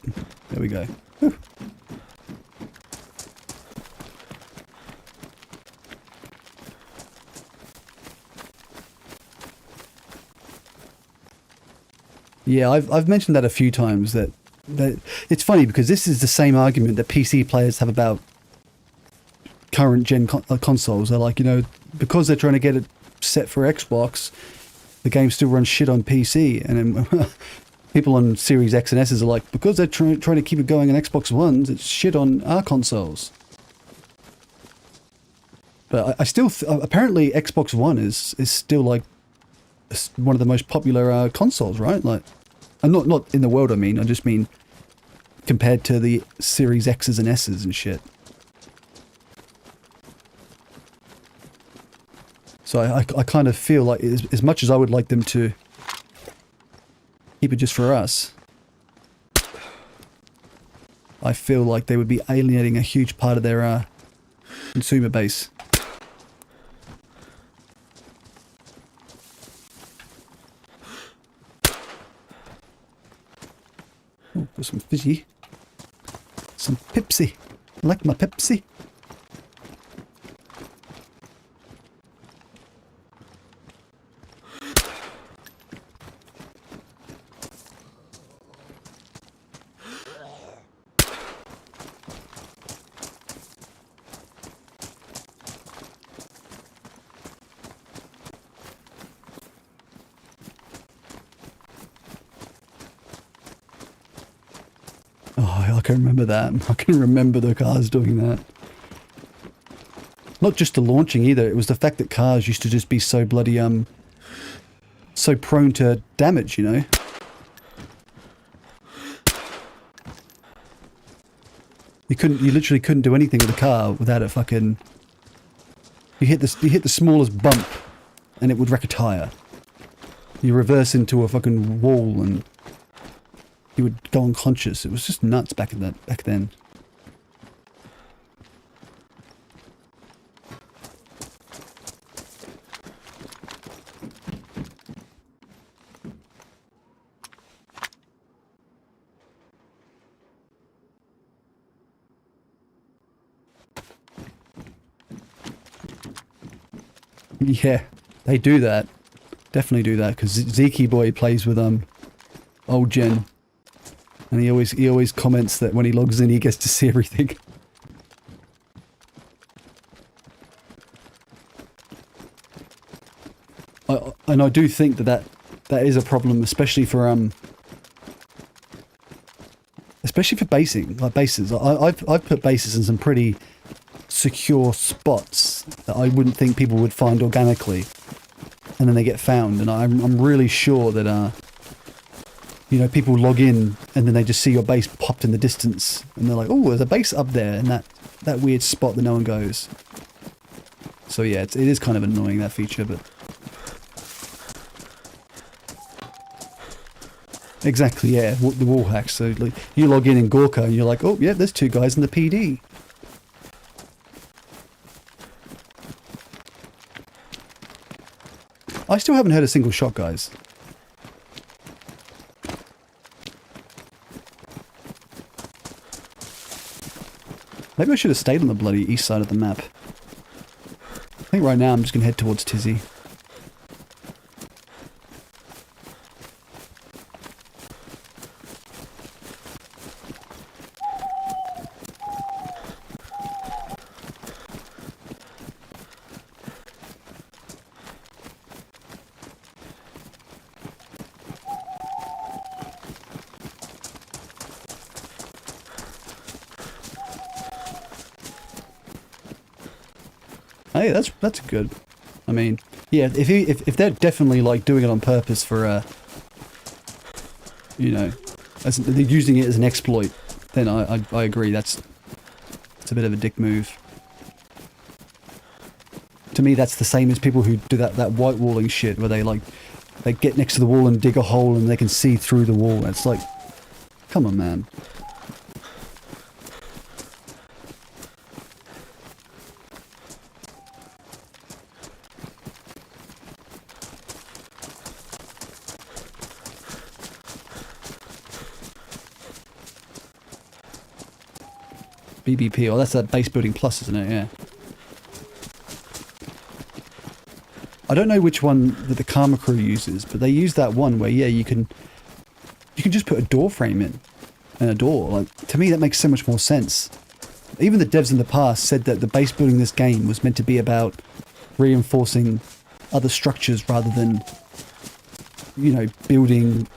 There we go. Whew. Yeah, I've mentioned that a few times that it's funny because this is the same argument that PC players have about current gen consoles. They're like, you know, because they're trying to get it set for Xbox, the game still runs shit on PC, and then people on Series X and S's are like, because they're trying to keep it going on Xbox Ones, it's shit on our consoles. But I still apparently Xbox One is still like one of the most popular consoles, right? Like, and not in the world. I mean, I just mean compared to the Series X's and S's and shit. So I kind of feel like as much as I would like them to keep it just for us, I feel like they would be alienating a huge part of their consumer base. Oh, got some fizzy. Some Pepsi. I like my Pepsi. Oh, I can remember that. I can remember the cars doing that. Not just the launching either, it was the fact that cars used to just be so bloody, so prone to damage, you know? You literally couldn't do anything with a car without it fucking... You hit the smallest bump and it would wreck a tire. You reverse into a fucking wall and you would go unconscious. It was just nuts back then. Yeah, they do that. Definitely do that, because Zeke Boy plays with old gen, and he always comments that when he logs in, he gets to see everything. And I do think that is a problem, especially for basing, like bases. I've put bases in some pretty secure spots that I wouldn't think people would find organically, and then they get found. And I'm really sure that you know, people log in and then they just see your base popped in the distance, and they're like, "Oh, there's a base up there," in that weird spot that no one goes. So yeah, it is kind of annoying, that feature, but exactly, yeah, the wall hacks. So like, you log in Gorka and you're like, "Oh yeah, there's two guys in the PD." I still haven't heard a single shot, guys. Maybe I should have stayed on the bloody east side of the map. I think right now I'm just going to head towards Tizzy. Hey, that's good. I mean, yeah, if they're definitely like doing it on purpose for you know, they're using it as an exploit, then I agree. It's a bit of a dick move. To me, that's the same as people who do that white walling shit, where they get next to the wall and dig a hole and they can see through the wall. It's like, come on, man. BBP. Oh, that's that base building plus, isn't it? Yeah. I don't know which one that the Karma crew uses, but they use that one where, yeah, you can just put a door frame in and a door. Like, to me, that makes so much more sense. Even the devs in the past said that the base building in this game was meant to be about reinforcing other structures rather than, you know, building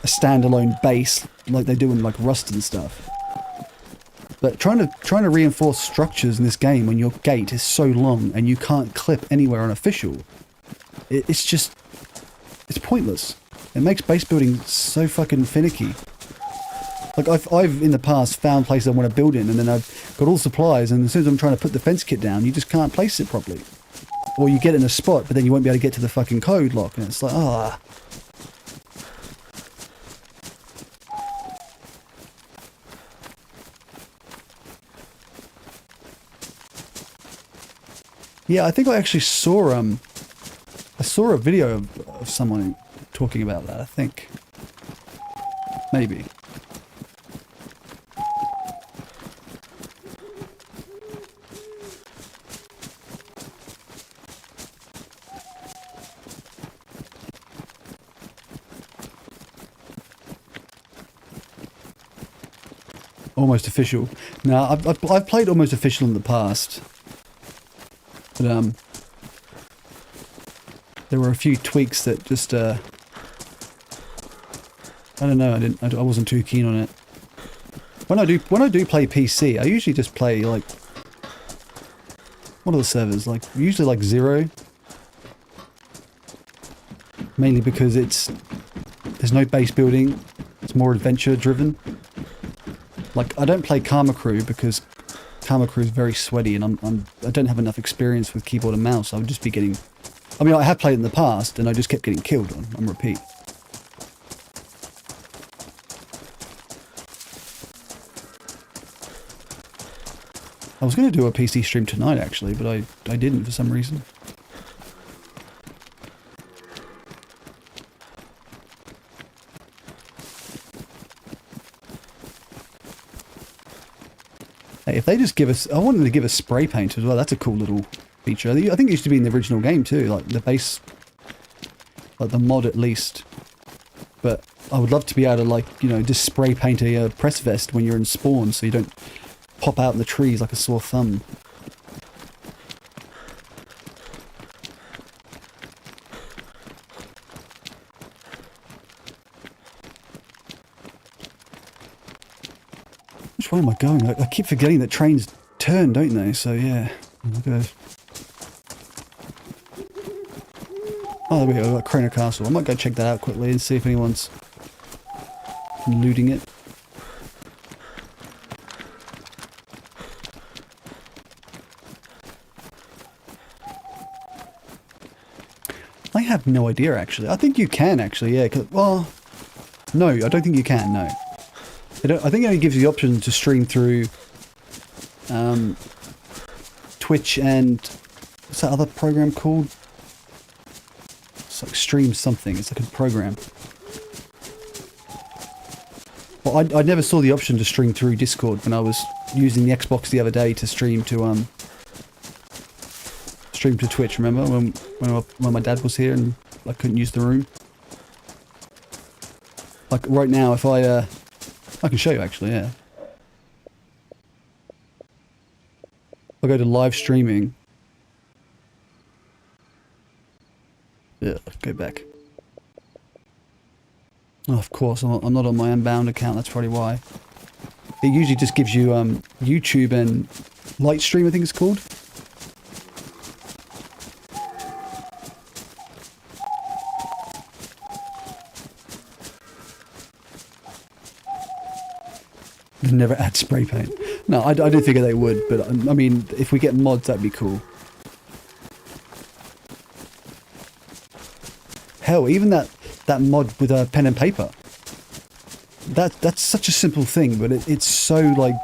a standalone base like they do in like Rust and stuff. But trying to reinforce structures in this game when your gate is so long and you can't clip anywhere unofficial, it's pointless. It makes base building so fucking finicky. Like I've in the past found places I want to build in, and then I've got all supplies, and as soon as I'm trying to put the fence kit down, you just can't place it properly. Or you get in a spot, but then you won't be able to get to the fucking code lock, and it's like, ah. Yeah, I think I actually saw a video of someone talking about that, I think. Maybe. Almost Official. Now, I've played Almost Official in the past. But, there were a few tweaks that just, I don't know, I wasn't too keen on it. When I do play PC, I usually just play, like, what are the servers? Like, usually like 0. Mainly because there's no base building, it's more adventure driven. Like, I don't play Karma Crew because Karma Crew is very sweaty, and I don't have enough experience with keyboard and mouse. I would just be getting... I mean, I have played in the past, and I just kept getting killed on repeat. I was going to do a PC stream tonight, actually, but I didn't for some reason. Hey, if they just give us... I want them to give us spray paint as well. That's a cool little feature. I think it used to be in the original game too, like the base... like the mod at least. But I would love to be able to, like, you know, just spray paint a press vest when you're in spawn so you don't pop out in the trees like a sore thumb. Which way am I going? I keep forgetting that trains turn, don't they? So yeah. Oh, there we go. I've got Krona Castle. I might go check that out quickly and see if anyone's looting it. I have no idea, actually. I think you can, actually, yeah. Well, no, I don't think you can, no. I think it only gives you the option to stream through Twitch and... what's that other program called? It's like Stream something. It's like a program. Well, I never saw the option to stream through Discord when I was using the Xbox the other day to stream to Twitch. Remember when my dad was here and I couldn't use the room? Like right now, if I can show you actually, yeah. I'll go to live streaming. Yeah, go back. Oh, of course, I'm not on my Unbound account, that's probably why. It usually just gives you YouTube and Lightstream, I think it's called. They never add spray paint. No, I do figure they would, but I mean, if we get mods, that'd be cool. Hell, even that mod with a pen and paper. That's such a simple thing, but it's so like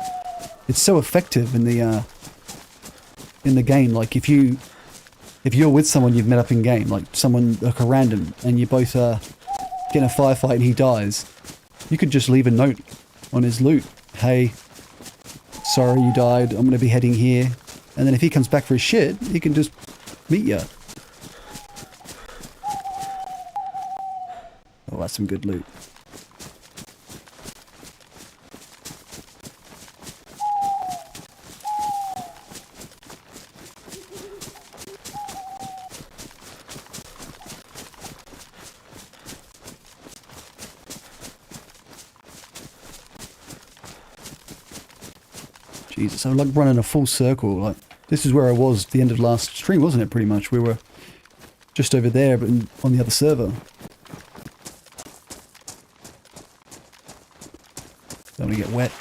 it's so effective in the game. Like if you're with someone you've met up in game, like someone like a random, and you both get in a firefight and he dies, you could just leave a note on his loot. Hey, sorry you died, I'm going to be heading here. And then if he comes back for his shit, he can just meet you. Oh, that's some good loot. Jesus, I was like running a full circle. Like, this is where I was at the end of last stream, wasn't it, pretty much? We were just over there, but on the other server. Don't want to get wet.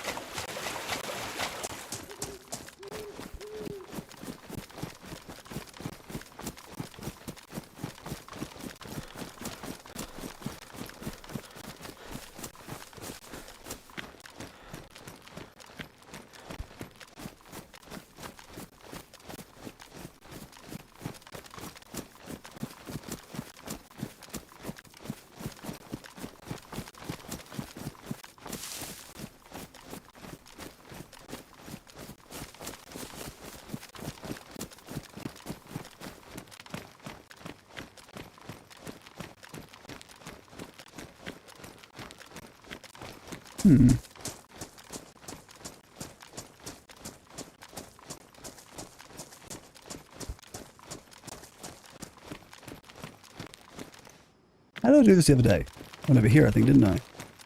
How did I do this the other day? Went over here, I think, didn't I?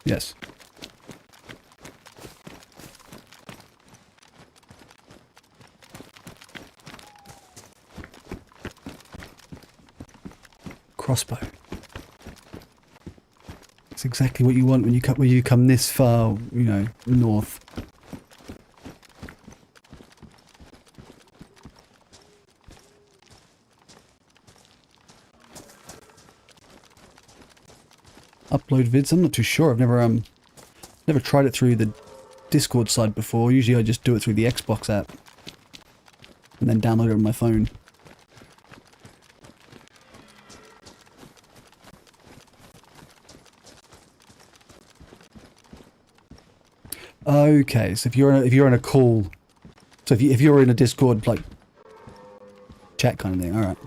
Yes. Crossbow. It's exactly what you want when you come this far, you know, north. Upload vids. I'm not too sure. I've never tried it through the Discord side before. Usually I just do it through the Xbox app and then download it on my phone. Okay, so if you're in a call, so if you're in a Discord like chat kind of thing, all right.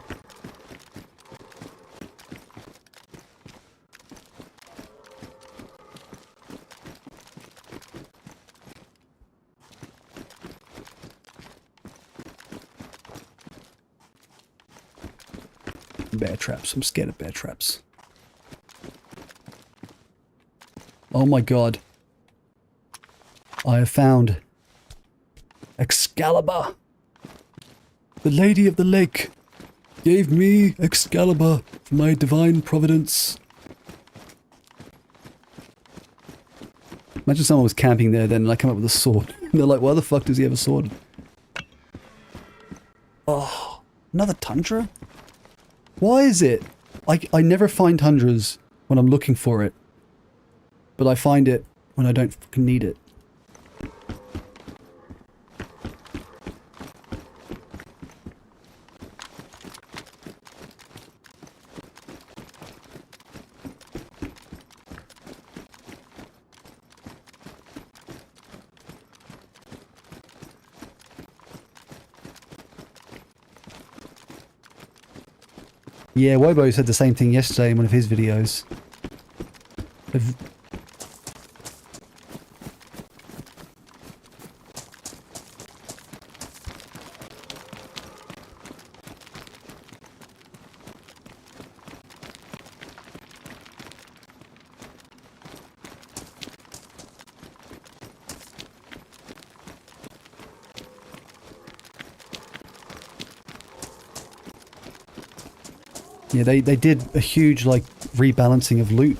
Bear traps. I'm scared of bear traps. Oh my god. I have found Excalibur. The Lady of the Lake gave me Excalibur for my divine providence. Imagine someone was camping there then and I come up with a sword. And they're like, why the fuck does he have a sword? Oh, another tundra? Why is it? I never find tundras when I'm looking for it. But I find it when I don't fucking need it. Yeah, Wobo said the same thing yesterday in one of his videos. Yeah, they did a huge, like, rebalancing of loot.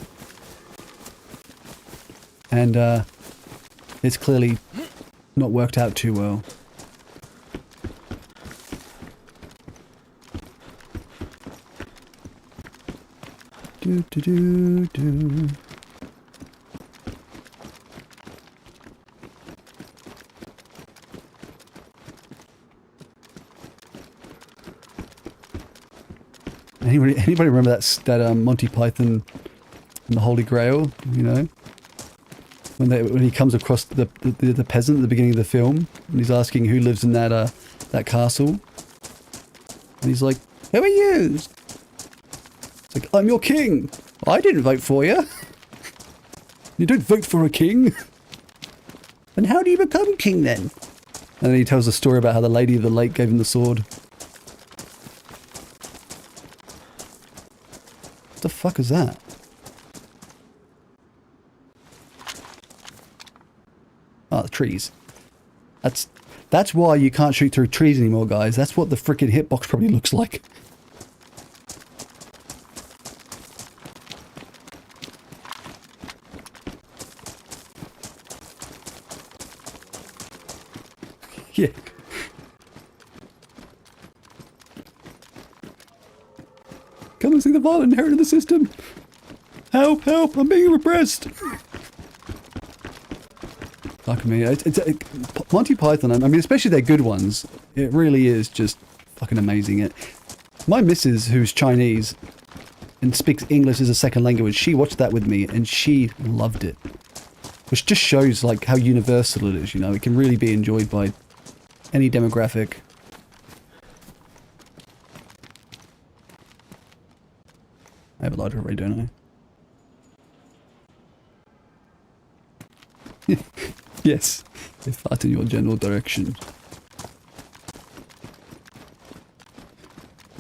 And, it's clearly not worked out too well. Do. Anybody remember that Monty Python and the Holy Grail, you know? When he comes across the peasant at the beginning of the film, and he's asking who lives in that castle, and he's like, "Who are you?" It's like, "I'm your king. I didn't vote for you." "You don't vote for a king." "And how do you become king then?" And then he tells a story about how the Lady of the Lake gave him the sword. What the fuck is that? Oh, the trees. That's why you can't shoot through trees anymore, guys. That's what the frickin' hitbox probably looks like. Yeah. Come and see the violent inherent in the system. Help, help, I'm being repressed. Fuck me. Monty Python, I mean, especially their good ones, it really is just fucking amazing. My missus, who's Chinese and speaks English as a second language, she watched that with me and she loved it. Which just shows like how universal it is, you know, it can really be enjoyed by any demographic. I have a lighter array, don't I? Yes, they fart in your general direction.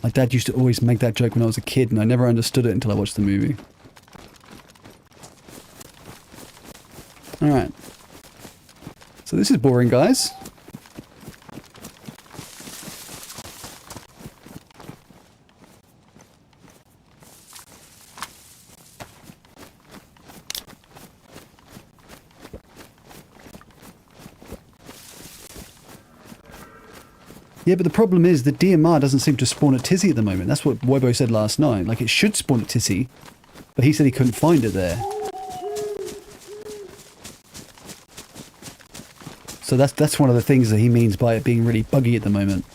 My dad used to always make that joke when I was a kid, and I never understood it until I watched the movie. Alright. So this is boring, guys. Yeah, but the problem is the DMR doesn't seem to spawn at Tizzy at the moment. That's what Webo said last night. Like, it should spawn at Tizzy, but he said he couldn't find it there. So that's one of the things that he means by it being really buggy at the moment.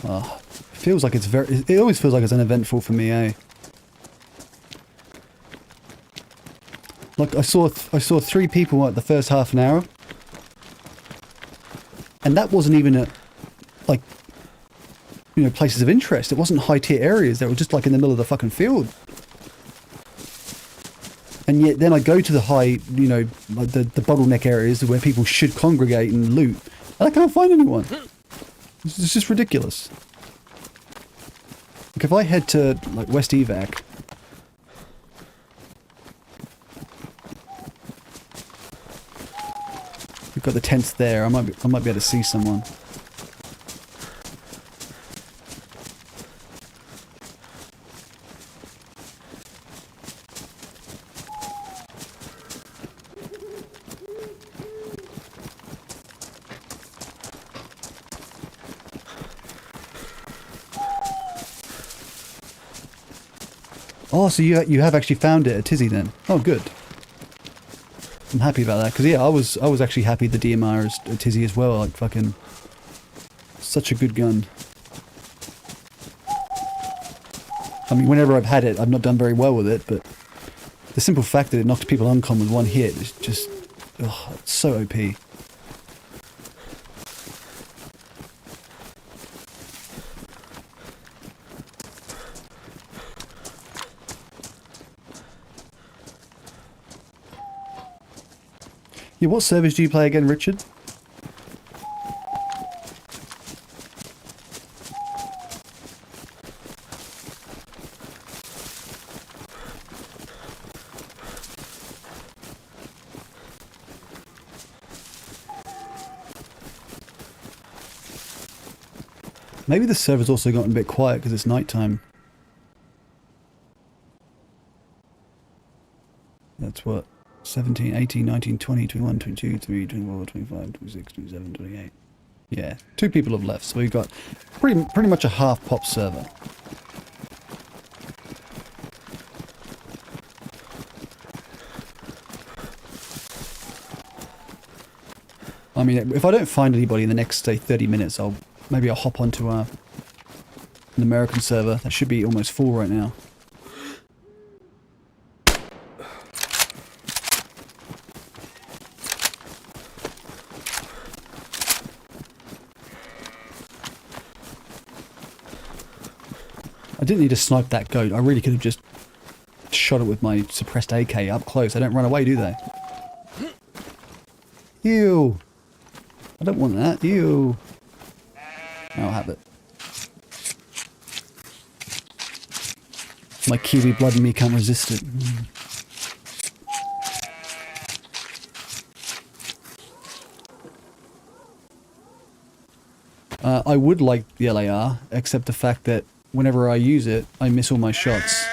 Oh, feels like it always feels like it's uneventful for me, eh? Like I saw 3 people at the first half an hour, and that wasn't even at, like, you know, places of interest. It wasn't high tier areas. They were just like in the middle of the fucking field. And yet then I go to the high, you know, like the bottleneck areas where people should congregate and loot, and I can't find anyone. It's just ridiculous. Like if I head to like West Evac, we've got the tents there. I might be able to see someone. Oh, so you have actually found it at Tizzy then? Oh, good. I'm happy about that, because yeah, I was actually happy the DMR is at Tizzy as well. Like fucking, such a good gun. I mean, whenever I've had it, I've not done very well with it, but the simple fact that it knocks people uncommon with one hit is just, oh, it's so OP. Yeah, what servers do you play again, Richard? Maybe the server's also gotten a bit quiet because it's nighttime. That's what? 17, 18, 19, 20, 21, 22, 23, 24, 25, 26, 27, 28. Yeah, 2 people have left, so we've got pretty much a half-pop server. I mean, if I don't find anybody in the next, say, 30 minutes, maybe I'll hop onto an American server. That should be almost full right now. I didn't need to snipe that goat. I really could have just shot it with my suppressed AK up close. They don't run away, do they? Ew. I don't want that. Ew. I'll have it. My Kiwi blood in me can't resist it. I would like the LAR, except the fact that whenever I use it, I miss all my shots.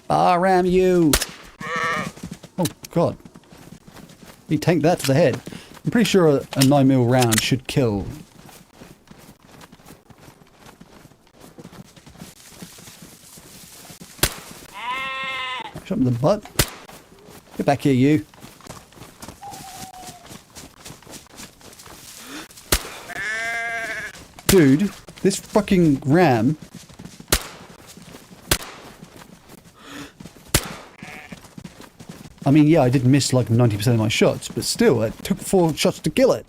Ram you! Oh, God. You tank that to the head. I'm pretty sure a 9mm round should kill. Shot him in the butt. Get back here, you. Dude, this fucking ram. I mean, yeah, I did miss like 90% of my shots, but still, it took 4 shots to kill it.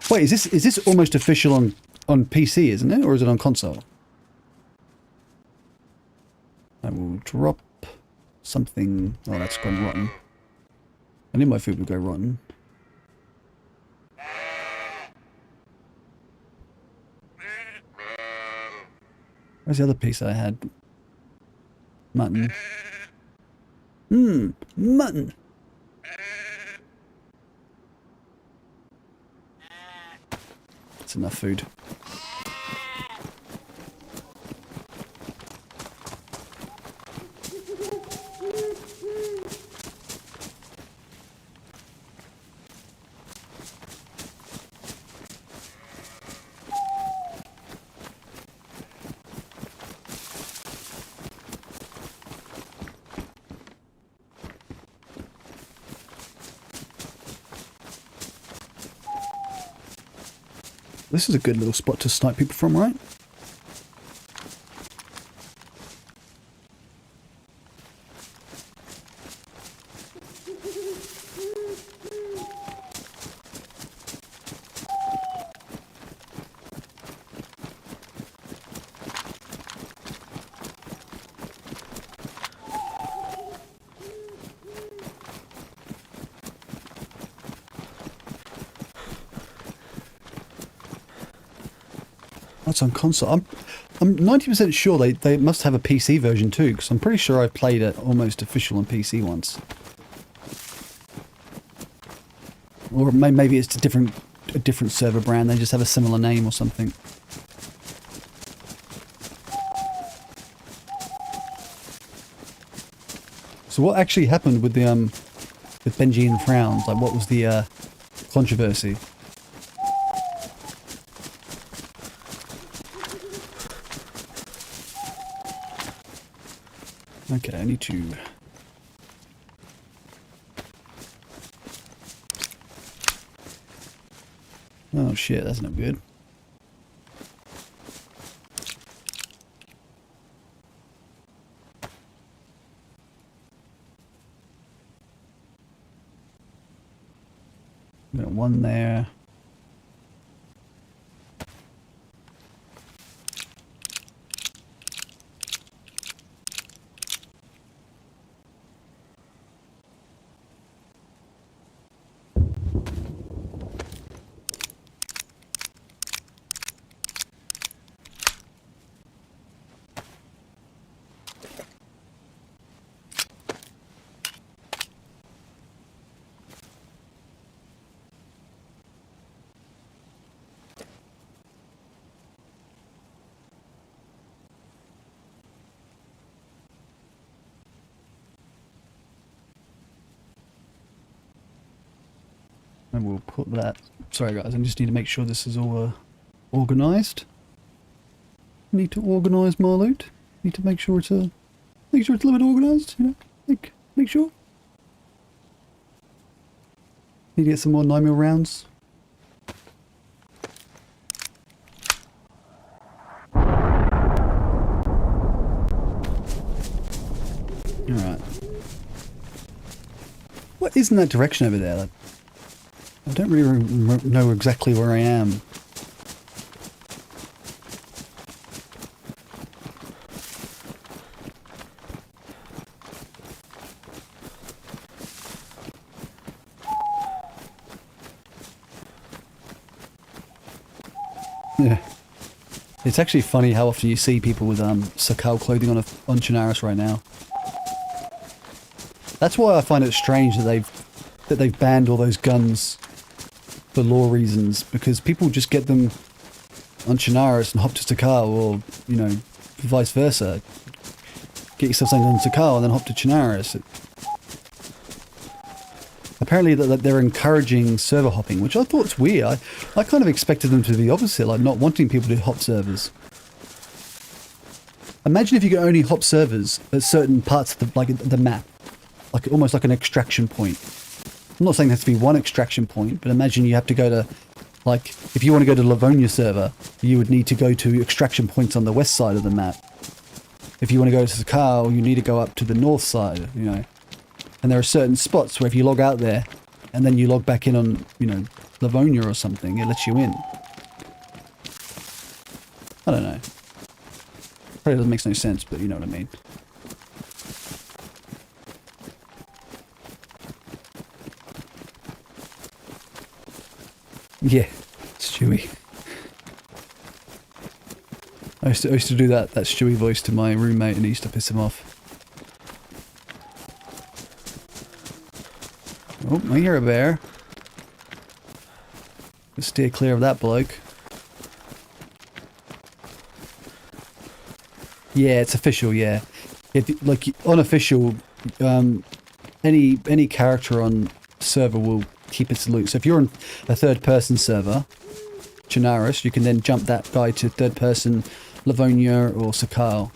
Wait, is this almost official on PC, isn't it? Or is it on console? I will drop something. Oh, that's gone rotten. I knew my food would go rotten. Where's the other piece I had? Mutton. Mutton! That's enough food. This is a good little spot to snipe people from, right? That's on console. I'm 90% sure they must have a PC version too, because I'm pretty sure I played it almost official on PC once. Or maybe it's a different server brand. They just have a similar name or something. So what actually happened with the with Benji and Frowns? Like, what was the controversy? Okay, I need to... Oh shit, that's not good. Got one there. And we'll put that... Sorry guys, I just need to make sure this is all Organised. Need to organise my loot. Need to make sure it's a little bit organised. You know, make sure. Need to get some more 9mm rounds. Alright. What is in that direction over there? Like, I don't really know exactly where I am. Yeah. It's actually funny how often you see people with Sakal clothing on Chernarus right now. That's why I find it strange that they've banned all those guns for lore reasons, because people just get them on Chernarus and hop to Sakal, or, you know, vice versa. Get yourself something on Sakal and then hop to Chernarus. Apparently they're encouraging server hopping, which I thought was weird. I kind of expected them to be the opposite, like not wanting people to hop servers. Imagine if you could only hop servers at certain parts of the map. Like almost like an extraction point. I'm not saying there has to be one extraction point, but imagine you have to go to, like, if you want to go to Livonia server, you would need to go to extraction points on the west side of the map. If you want to go to Sakal, you need to go up to the north side, you know. And there are certain spots where if you log out there, and then you log back in on, you know, Livonia or something, it lets you in. I don't know. Probably doesn't make no sense, but you know what I mean. Yeah, Stewie. I used to do that Stewie voice to my roommate, and it used to piss him off. Oh, I hear a bear. Just steer clear of that bloke. Yeah, it's official, yeah. Like, unofficial, any character on server will keep its loot. So if you're on a third-person server, Chernarus, you can then jump that guy to third-person Livonia or Sakal.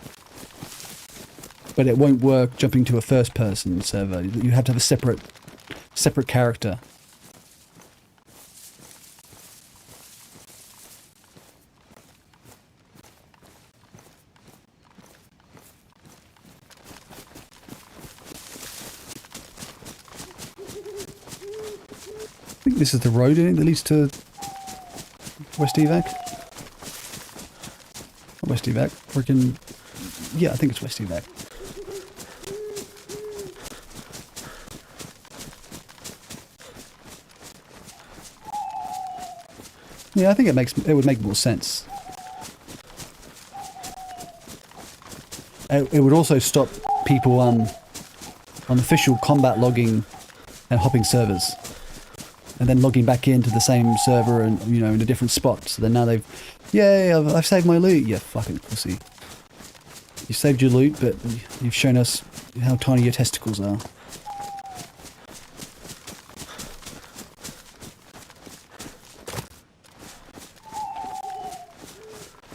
But it won't work jumping to a first-person server. You have to have a separate character. I think this is the road that leads to West Evac. West Evac, freaking, yeah, I think it's West Evac. Yeah, I think it would make more sense. It would also stop people on official combat logging and hopping servers, and then logging back into the same server and, you know, in a different spot. So then now yay, I've saved my loot. Yeah, fucking pussy. You saved your loot, but you've shown us how tiny your testicles are.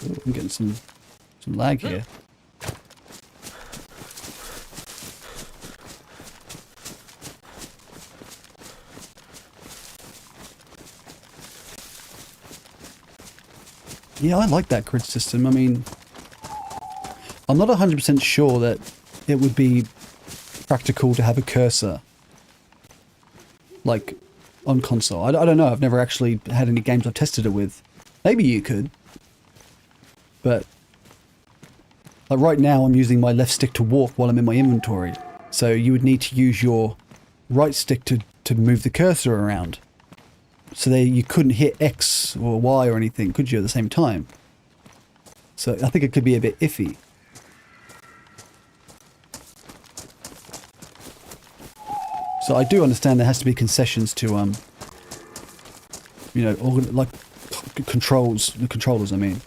Ooh, I'm getting some lag here. Yeah, I like that grid system. I mean, I'm not 100% sure that it would be practical to have a cursor, like, on console. I don't know. I've never actually had any games I've tested it with. Maybe you could. But, like, right now I'm using my left stick to walk while I'm in my inventory. So you would need to use your right stick to move the cursor around. So you couldn't hit X or Y or anything, could you, at the same time? So I think it could be a bit iffy. So I do understand there has to be concessions to, you know, like controllers, I mean.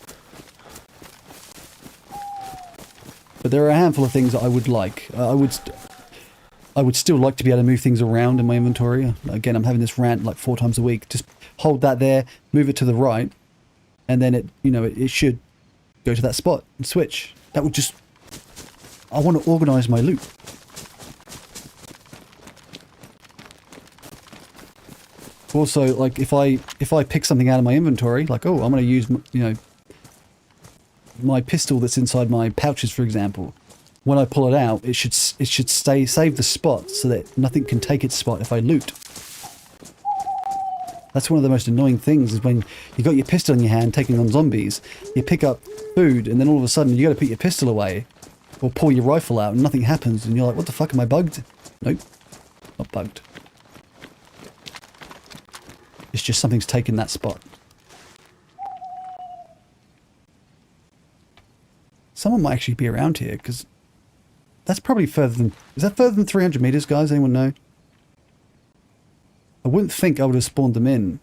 But there are a handful of things that I would like. I would still like to be able to move things around in my inventory. Again, I'm having this rant like 4 times a week. Just hold that there, move it to the right, and then it should go to that spot and switch. That would just... I want to organise my loot. Also, like, if I pick something out of my inventory, like, oh, I'm going to use, my pistol that's inside my pouches, for example. When I pull it out, it should save the spot so that nothing can take its spot if I loot. That's one of the most annoying things, is when you got your pistol in your hand taking on zombies, you pick up food, and then all of a sudden you got to put your pistol away, or pull your rifle out, and nothing happens, and you're like, what the fuck, am I bugged? Nope, not bugged. It's just something's taken that spot. Someone might actually be around here, because that's probably further than... Is that further than 300 meters, guys? Anyone know? I wouldn't think I would have spawned them in.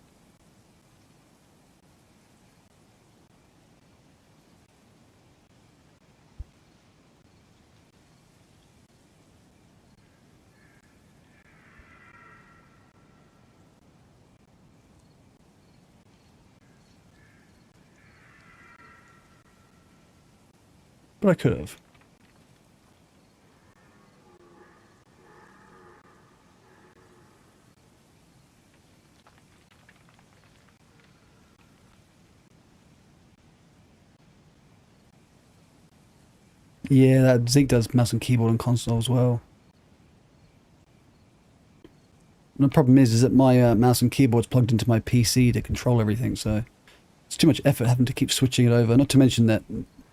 But I could have. Yeah, that Zeke does mouse and keyboard and console as well. And the problem is that my mouse and keyboard's plugged into my PC to control everything, so it's too much effort having to keep switching it over. Not to mention that,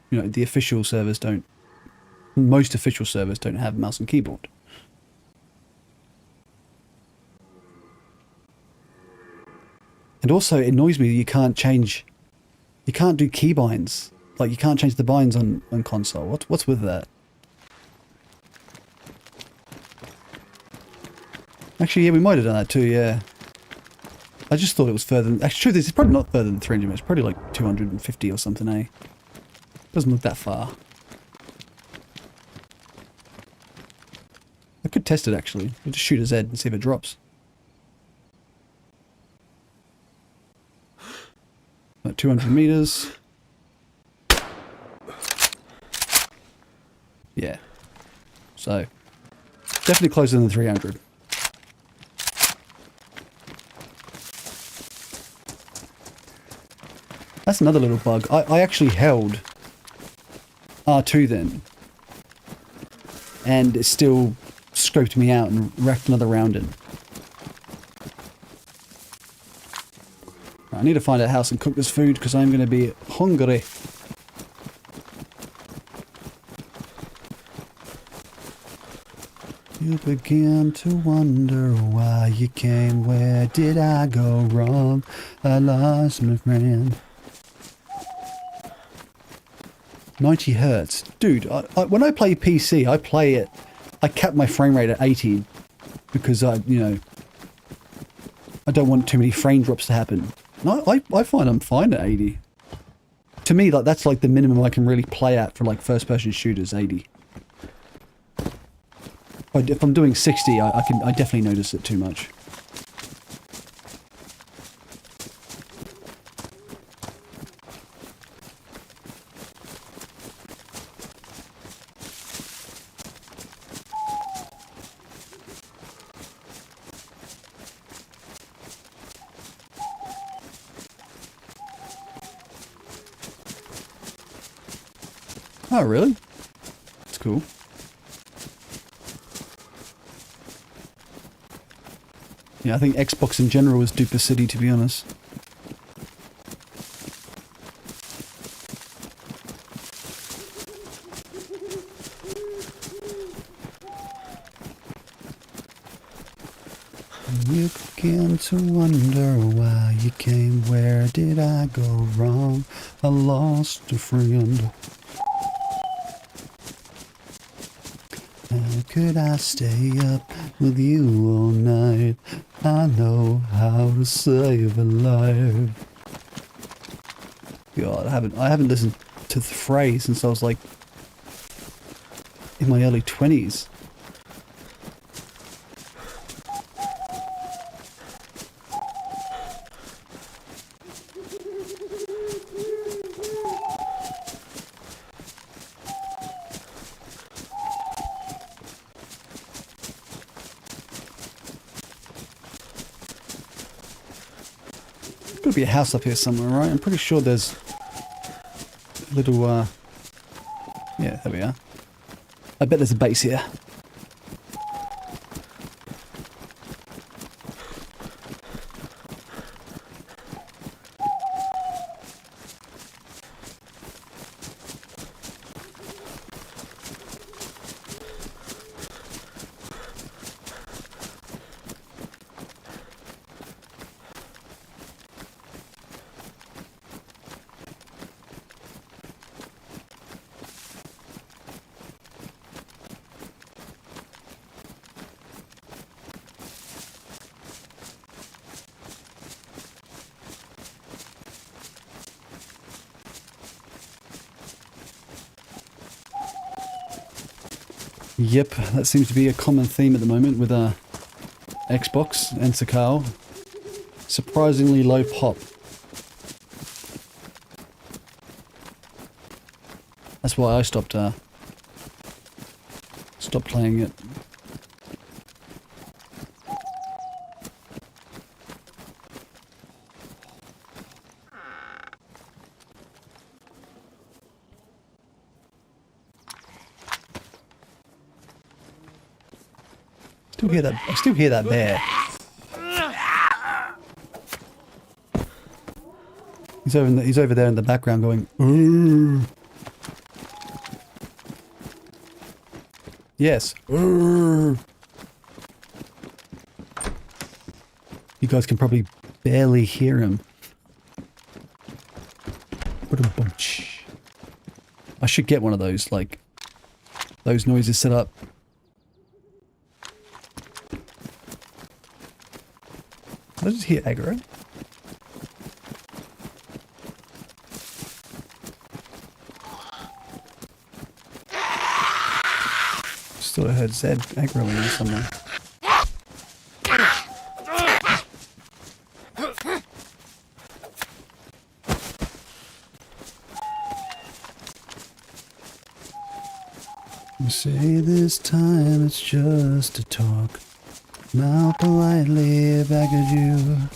the official servers don't... Most official servers don't have mouse and keyboard. And also, it annoys me that you can't change... You can't do keybinds. Like, you can't change the binds on console. What's with that? Actually, yeah, we might have done that too, yeah. I just thought it was further than... Actually, truth is, it's probably not further than 300 minutes. Probably like 250 or something, eh? Doesn't look that far. I could test it, actually. We'll just shoot a Z and see if it drops. About 200 meters. Yeah. So, definitely closer than 300. That's another little bug. I actually held R2 then, and it still scoped me out and wrecked another round in. Right, I need to find a house and cook this food because I'm going to be hungry. You began to wonder why you came, where did I go wrong? I lost my friend. 90 hertz. Dude, when I play PC, I play it... I cap my frame rate at 80 because I don't want too many frame drops to happen. No, I find I'm fine at 80. To me, like, that's like the minimum I can really play at for like first-person shooters, 80. But if I'm doing 60, I definitely notice it too much. Oh, really? That's cool. Yeah, I think Xbox in general is duper city, to be honest. You began to wonder why you came, where did I go wrong? I lost a friend. How could I stay up with you all night? I know how to save a life. God, I haven't listened to the phrase since I was like in my early 20s. to be a house up here somewhere, right? I'm pretty sure there's a little, yeah, there we are. I bet there's a base here. Yep, that seems to be a common theme at the moment with Xbox and Sakal. Surprisingly low pop. That's why I stopped playing it. I still hear that bear. He's over there in the background going, "Urgh." Yes. "Urgh." You guys can probably barely hear him. What a bunch. I should get one of those, like, those noises set up. Did I just hear aggro? Still heard Zed aggroing in somewhere. You say this time it's just a talk. Smile politely back at you.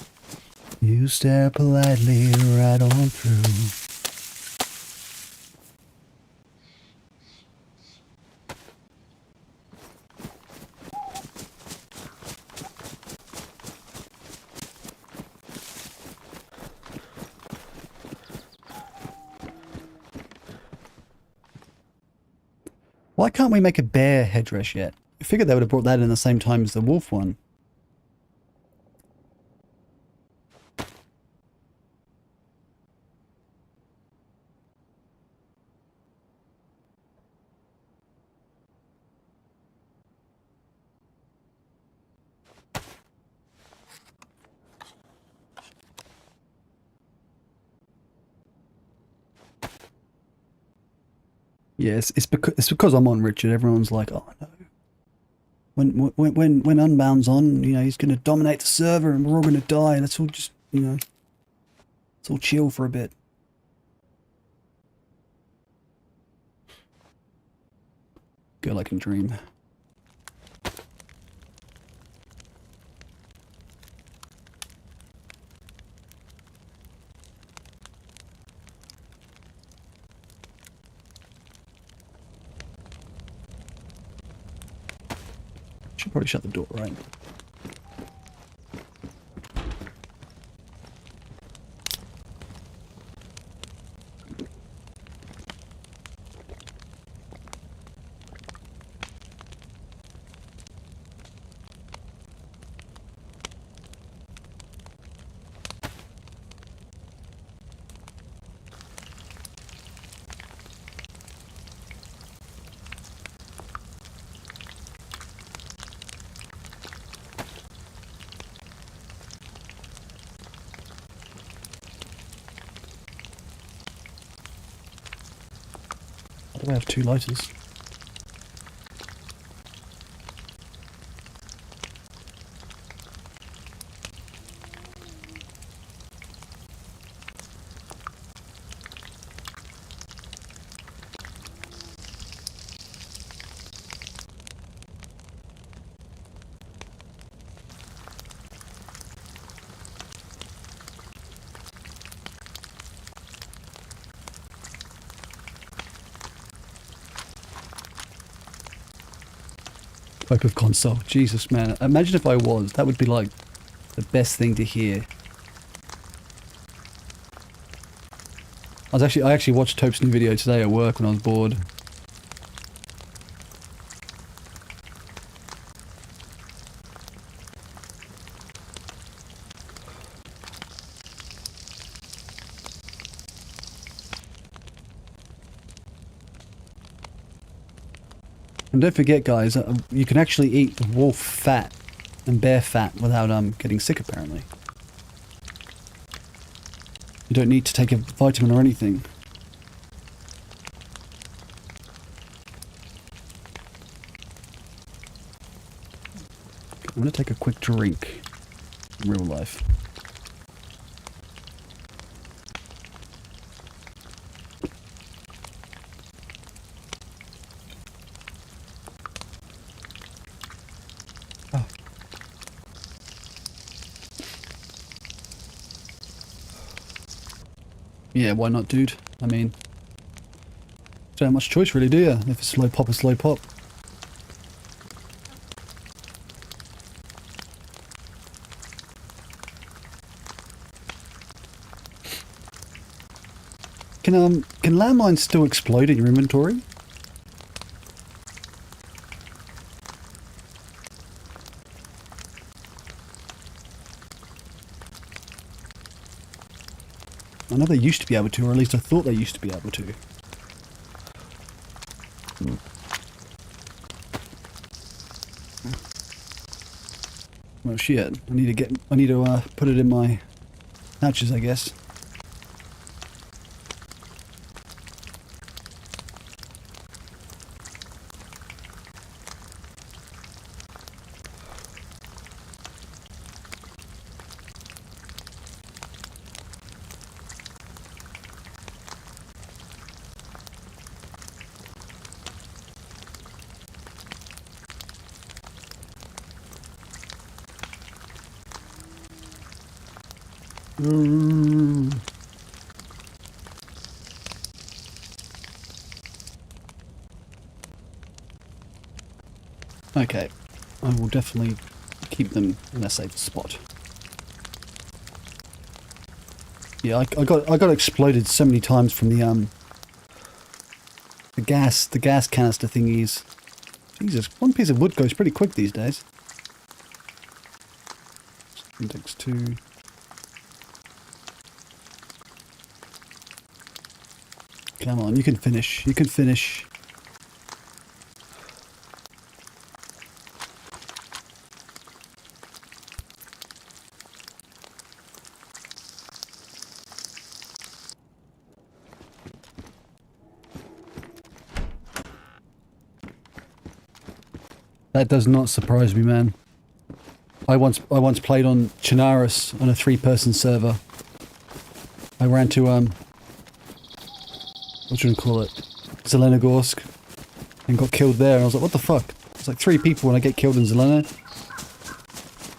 You stare politely right on through. Why can't we make a bear headdress yet? I figured they would have brought that in the same time as the wolf one. Yes, it's because I'm on, Richard. Everyone's like, oh no. When Unbound's on, you know, he's going to dominate the server and we're all going to die. Let's all just, you know, let's all chill for a bit. Girl I can dream. Should probably shut the door, right? Why do I have two lighters? Type of console. Jesus, man. Imagine if I was. That would be like the best thing to hear. I actually watched Tope's new video today at work when I was bored. And don't forget, guys, you can actually eat wolf fat and bear fat without getting sick, apparently. You don't need to take a vitamin or anything. I'm going to take a quick drink in real life. Yeah, why not, dude? I mean, don't have much choice really, do you? If it's slow pop, it's slow pop. Can landmines still explode in your inventory? I know they used to be able to, or at least I thought they used to be able to. Well, shit. I need to put it in my pouches, I guess. Okay, I will definitely keep them in a safe spot. Yeah, I got exploded so many times from the gas canister thingies. Jesus, one piece of wood goes pretty quick these days. Index 2. Come on, you can finish. You can finish. That does not surprise me, man. I once played on Chinaris on a 3-person server. I ran to what do you call it? Zelenogorsk, and got killed there. And I was like, what the fuck? It's like 3 people when I get killed in Zeleno.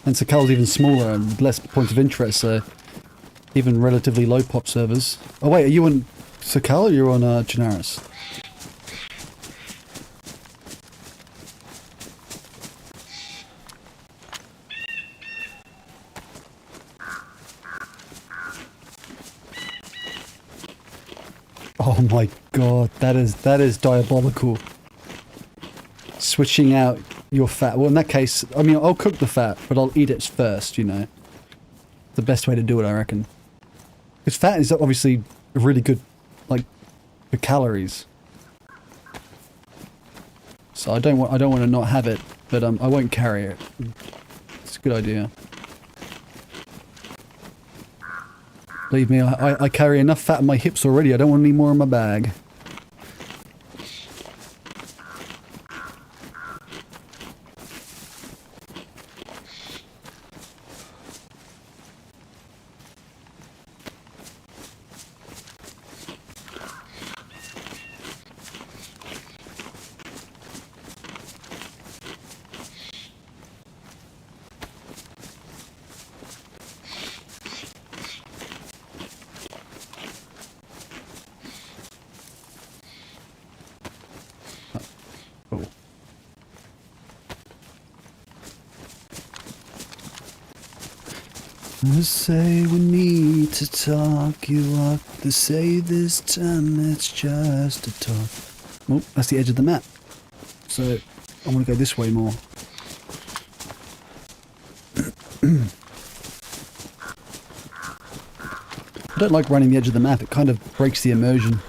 And Sakal's even smaller and less points of interest, so even relatively low pop servers. Oh wait, are you on Sakal or you're on Chinaris? Oh my god, that is diabolical. Switching out your fat. Well, in that case, I mean, I'll cook the fat, but I'll eat it first, you know. The best way to do it, I reckon. Because fat is obviously really good, like, for calories. So I don't want to not have it, but I won't carry it. It's a good idea. Believe me, I carry enough fat on my hips already. I don't want any more in my bag. They say we need to talk you up. They say this time it's just a talk. Oh, that's the edge of the map. So I want to go this way more. I don't like running the edge of the map. It kind of breaks the immersion.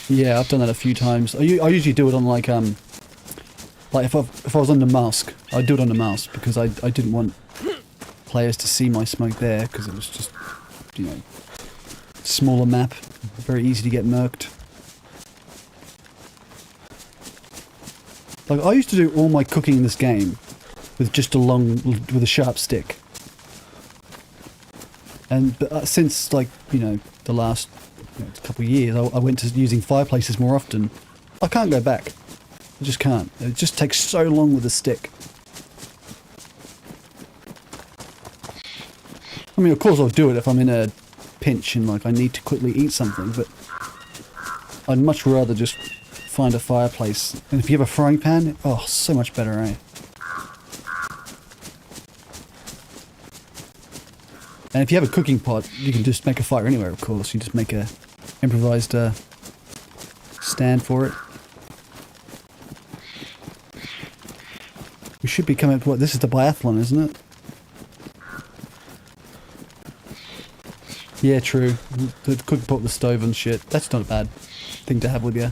Yeah, I've done that a few times. I usually do it on like if I was on the mask, I'd do it on the mask because I didn't want players to see my smoke there because it was just, you know, smaller map, very easy to get murked. Like I used to do all my cooking in this game with just with a sharp stick. And since like, you know, the last couple of years, I went to using fireplaces more often. I can't go back. I just can't. It just takes so long with a stick. I mean, of course I'll do it if I'm in a pinch and like I need to quickly eat something, but I'd much rather just find a fireplace. And if you have a frying pan, oh, so much better, eh? And if you have a cooking pot, you can just make a fire anywhere, of course. You just make a improvised stand for it. We should be coming up to what? This is the biathlon, isn't it? Yeah, true. The cooking pot, the stove and shit. That's not a bad thing to have with you.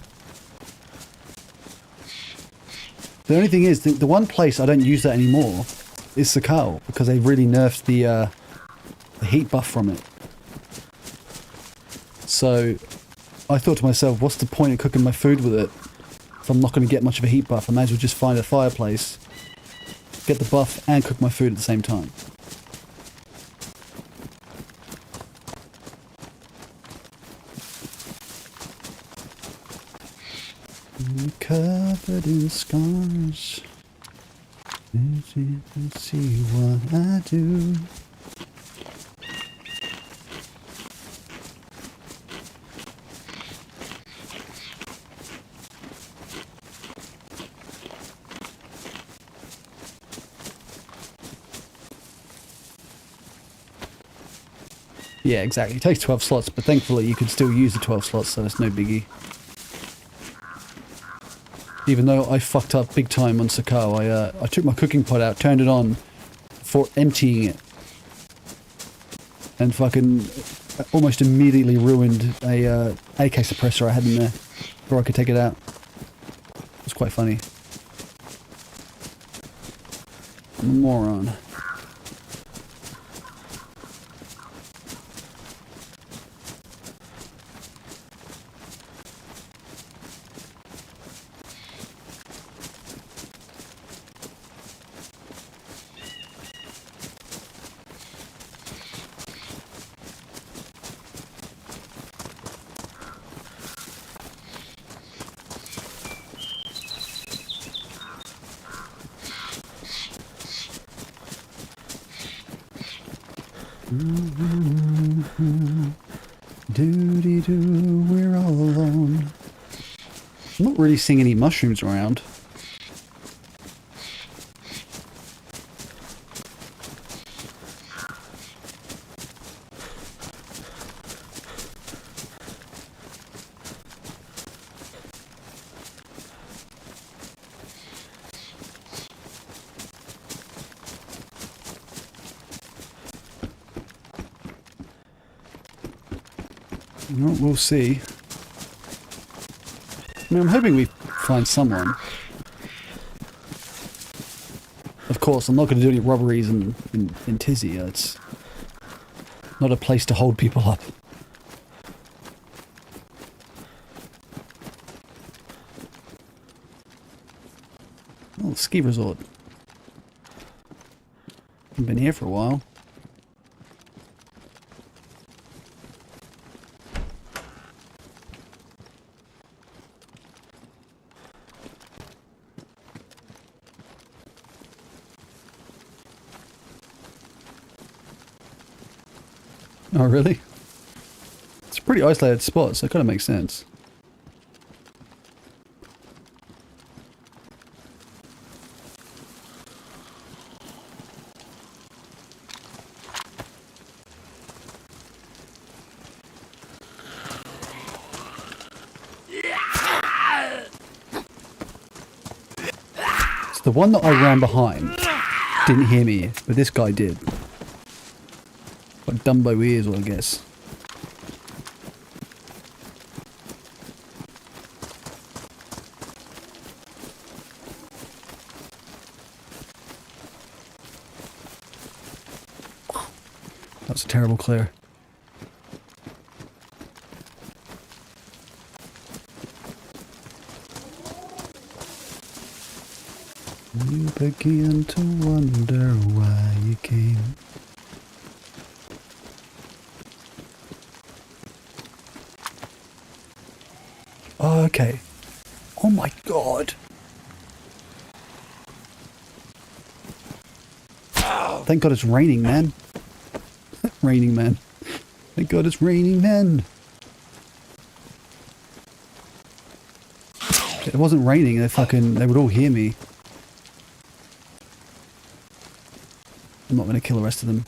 The only thing is, the one place I don't use that anymore is Sakal, because they really nerfed the heat buff from it. So I thought to myself, what's the point of cooking my food with it if I'm not going to get much of a heat buff? I might as well just find a fireplace, get the buff and cook my food at the same time. I'm covered in scars. Let's see what I do. Yeah, exactly. It takes 12 slots, but thankfully you can still use the 12 slots, so it's no biggie. Even though I fucked up big time on Sakao, I took my cooking pot out, turned it on for emptying it, and fucking almost immediately ruined a AK suppressor I had in there before I could take it out. It was quite funny. I'm a moron. Doody-doo, we're all alone. I'm not really seeing any mushrooms around. Well, we'll see. I mean, I'm hoping we find someone. Of course, I'm not going to do any robberies in Tizzy. It's not a place to hold people up. Oh, ski resort. I've been here for a while. Oh, really? It's a pretty isolated spot, so it kind of makes sense. The one that I ran behind didn't hear me, but this guy did. Got Dumbo ears, I guess. That's a terrible clear. You begin to wonder why you came. Oh, okay. Oh my god. Thank god it's raining, man. Raining, man. Thank god it's raining, man. If it wasn't raining, they would all hear me. I'm not going to kill the rest of them.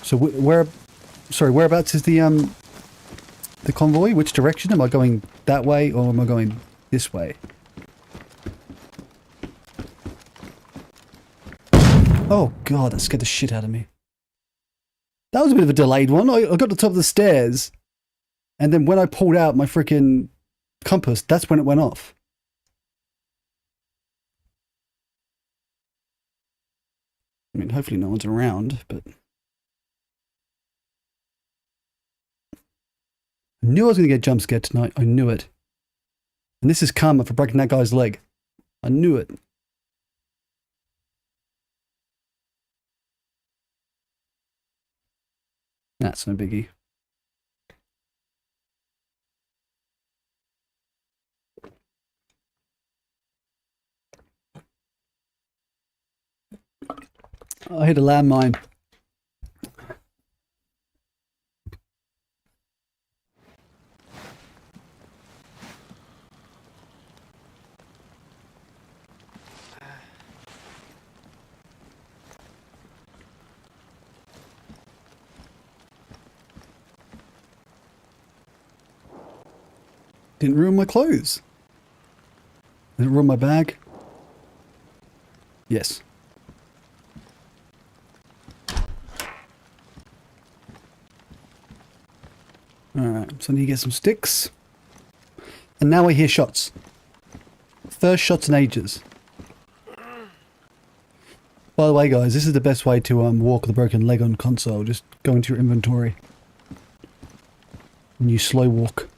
So whereabouts is the convoy? Which direction? Am I going that way or am I going this way? Oh god, that scared the shit out of me. That was a bit of a delayed one. I got to the top of the stairs and then when I pulled out my freaking compass, that's when it went off. I mean, hopefully no one's around, but... I knew I was going to get jump scared tonight. I knew it. And this is karma for breaking that guy's leg. I knew it. That's no biggie. I hit a landmine. Didn't ruin my clothes. Did it ruin my bag? Yes. Alright, so I need to get some sticks. And now I hear shots. First shots in ages. By the way guys, this is the best way to walk with a broken leg on console. Just go into your inventory. And you slow walk.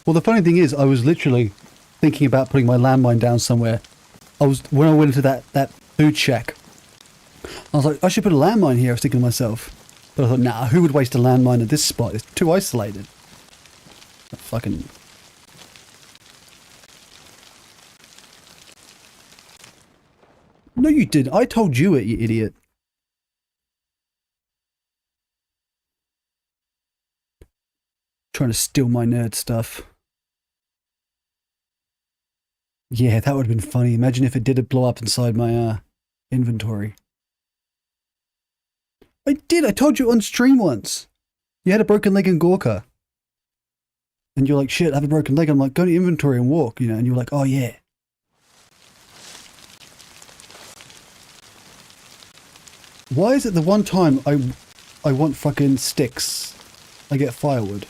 Well, the funny thing is, I was literally thinking about putting my landmine down somewhere. When I went into that food shack, I was like, I should put a landmine here, I was thinking to myself. But I thought, nah, who would waste a landmine at this spot? It's too isolated. Fucking... No, you didn't. I told you it, you idiot. Trying to steal my nerd stuff. Yeah, that would have been funny. Imagine if it did blow up inside my inventory. I did. I told you on stream once. You had a broken leg in Gorka. And you're like, shit, I have a broken leg. I'm like, go to inventory and walk, you know. And you're like, oh yeah. Why is it the one time I want fucking sticks, I get firewood?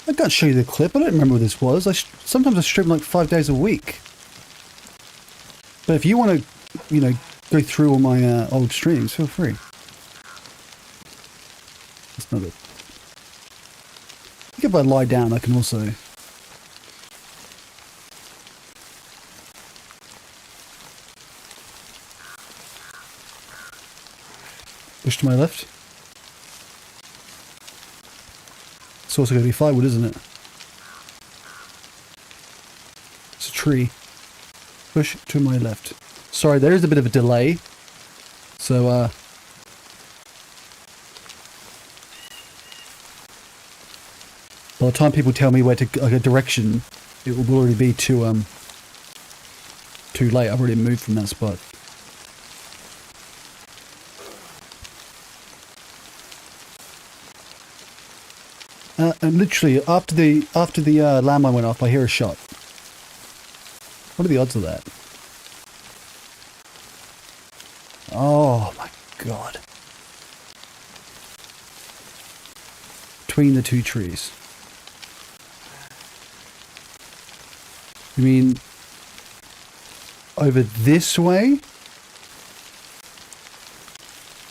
I can't show you the clip. I don't remember what this was. Sometimes I stream like 5 days a week. But if you want to, you know, go through all my old streams, feel free. That's not it. I think if I lie down, I can also... Push to my left. It's also going to be firewood, isn't it? It's a tree. Push to my left. Sorry, there is a bit of a delay. So, by the time people tell me where to, like, a direction, it will already be too late. I've already moved from that spot. And literally, after the landmine went off, I hear a shot. What are the odds of that? Oh my god. Between the two trees. You mean over this way?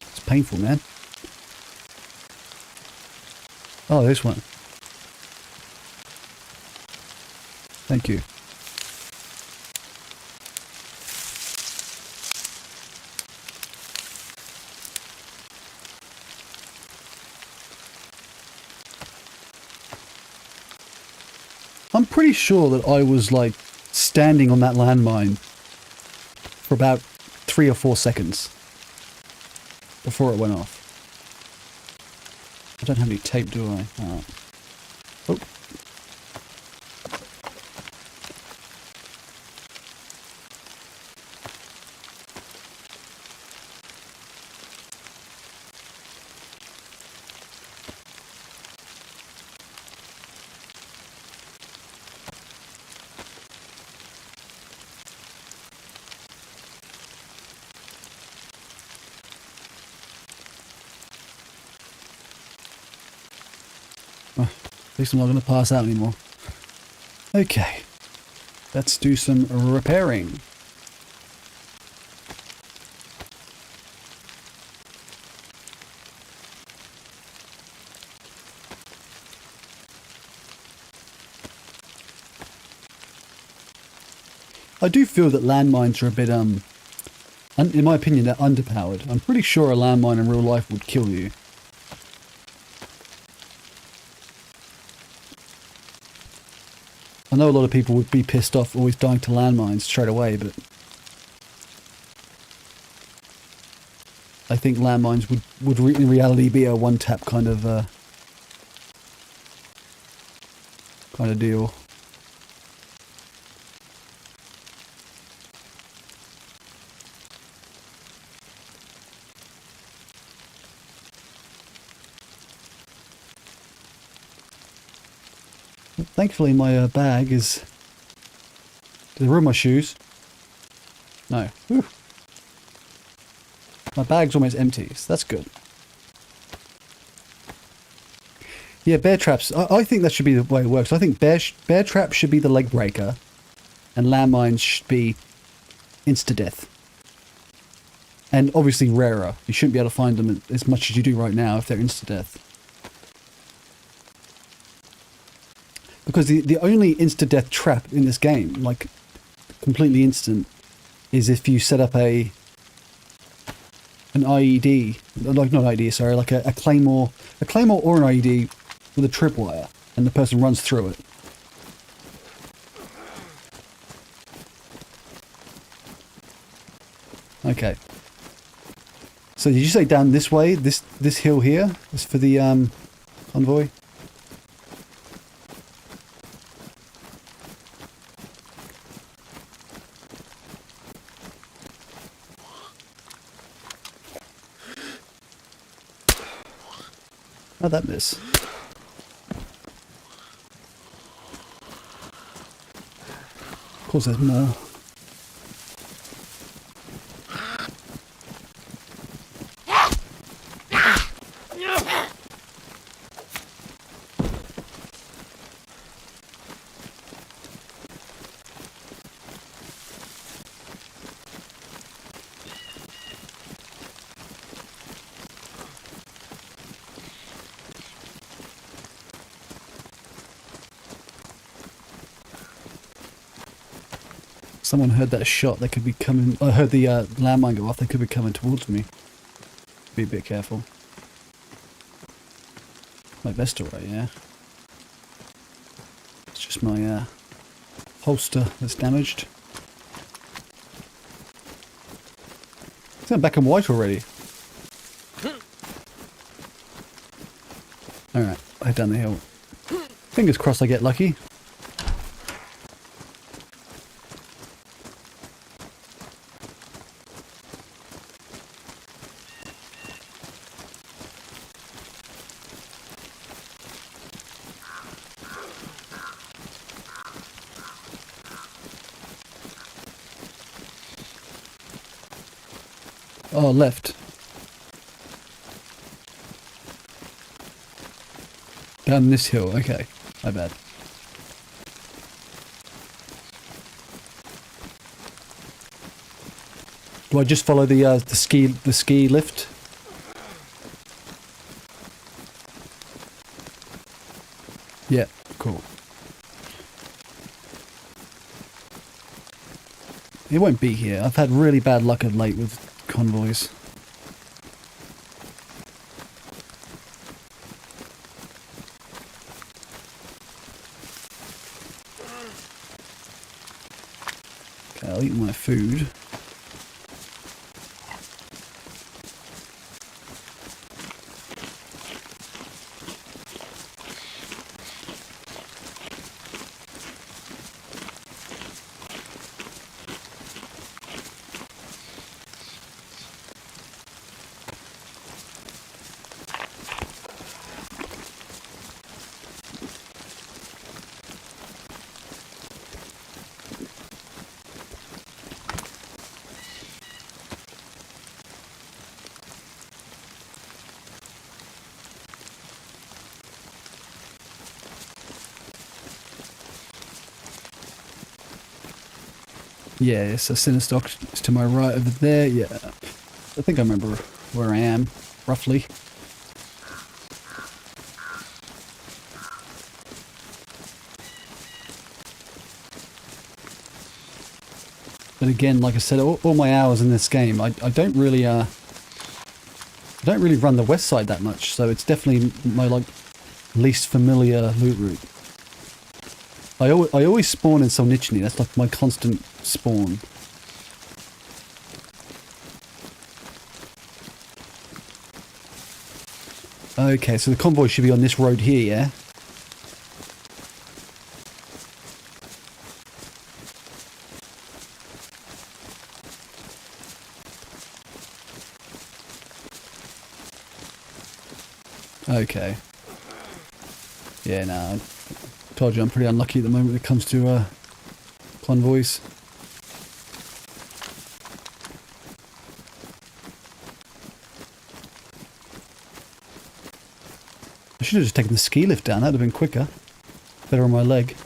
It's painful, man. Oh, this one. Thank you. I'm pretty sure that I was like standing on that landmine for about 3 or 4 seconds before it went off. I don't have any tape, do I? Oh. Oh. At least I'm not going to pass out anymore. Okay. Let's do some repairing. I do feel that landmines are a bit, in my opinion, they're underpowered. I'm pretty sure a landmine in real life would kill you. I know a lot of people would be pissed off always dying to landmines straight away, but I think landmines would in reality be a one-tap kind of deal. Thankfully, my bag is... Did I ruin my shoes? No. Whew. My bag's almost empty, so that's good. Yeah, bear traps. I think that should be the way it works. I think bear traps should be the leg breaker, and landmines should be insta-death. And obviously rarer. You shouldn't be able to find them as much as you do right now if they're insta-death. Because the only insta-death trap in this game, like completely instant, is if you set up an IED, like not IED, sorry, like a claymore or an IED with a tripwire, and the person runs through it. Okay. So did you say down this way, this hill here is for the convoy? How'd that miss? Of course there's more. Someone heard that shot, they could be coming... I heard the landmine go off, they could be coming towards me. Be a bit careful. My vest alright, yeah. It's just my holster that's damaged. It's in black and white already. Alright, I'll head down the hill. Fingers crossed I get lucky. Oh, left. Down this hill, okay. My bad. Do I just follow the ski lift? Yeah, cool. It won't be here. I've had really bad luck of late with convoys. Okay, I'll eat my food. Yeah, it's a Sinistock. It's to my right over there. Yeah, I think I remember where I am, roughly. But again, like I said, all my hours in this game, I don't really run the west side that much, so it's definitely my like least familiar loot route. I always spawn in Solnichny. That's like my constant spawn. Okay, so the convoy should be on this road here, yeah? Okay. Yeah, no, I told you I'm pretty unlucky at the moment when it comes to convoys. I should have just taken the ski lift down, that would have been quicker. Better on my leg.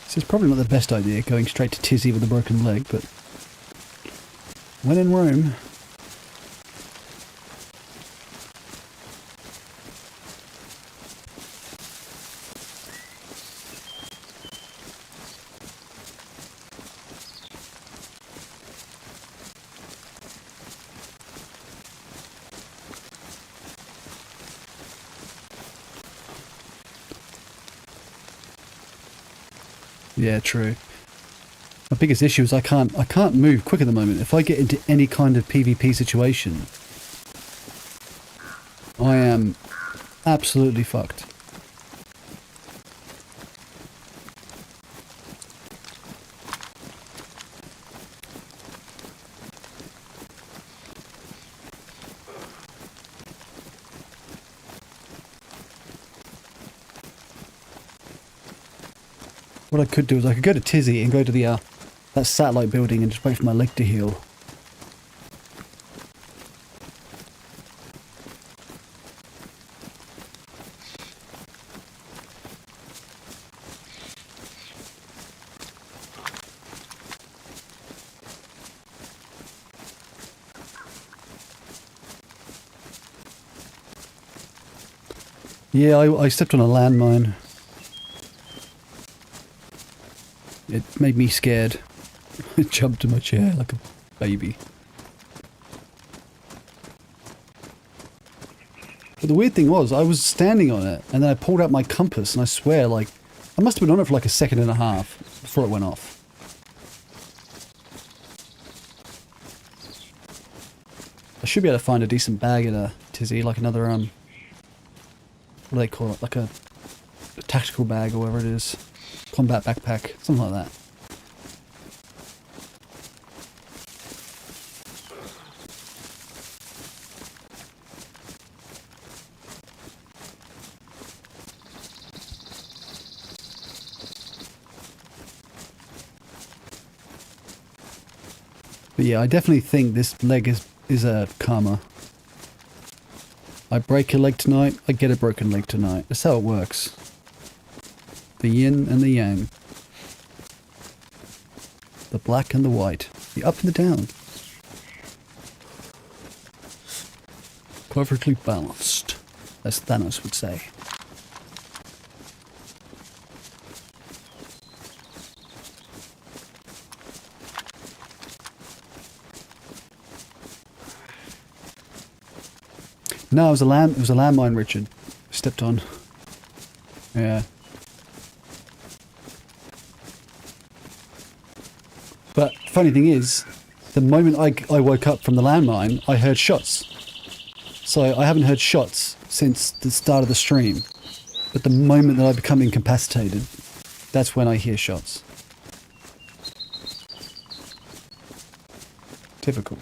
This is probably not the best idea, going straight to Tizzy with a broken leg, but when in Rome. Yeah, true. My biggest issue is I can't move quick at the moment. If I get into any kind of PvP situation, I am absolutely fucked. What I could do is I could go to Tizzy and go to the that satellite building and just wait for my leg to heal. Yeah, I stepped on a landmine. It made me scared. It jumped in my chair like a baby. But the weird thing was, I was standing on it, and then I pulled out my compass, and I swear, like, I must have been on it for like a second and a half before it went off. I should be able to find a decent bag in a tizzy, like another, what do they call it? Like a tactical bag or whatever it is. Combat backpack, something like that. But yeah, I definitely think this leg is a karma. I break a leg tonight, I get a broken leg tonight. That's how it works. The yin and the yang. The black and the white. The up and the down. Perfectly balanced, as Thanos would say. No, it was a landmine, Richard. Stepped on. Yeah. But funny thing is, the moment I woke up from the landmine, I heard shots. So I haven't heard shots since the start of the stream. But the moment that I become incapacitated, that's when I hear shots. Typical.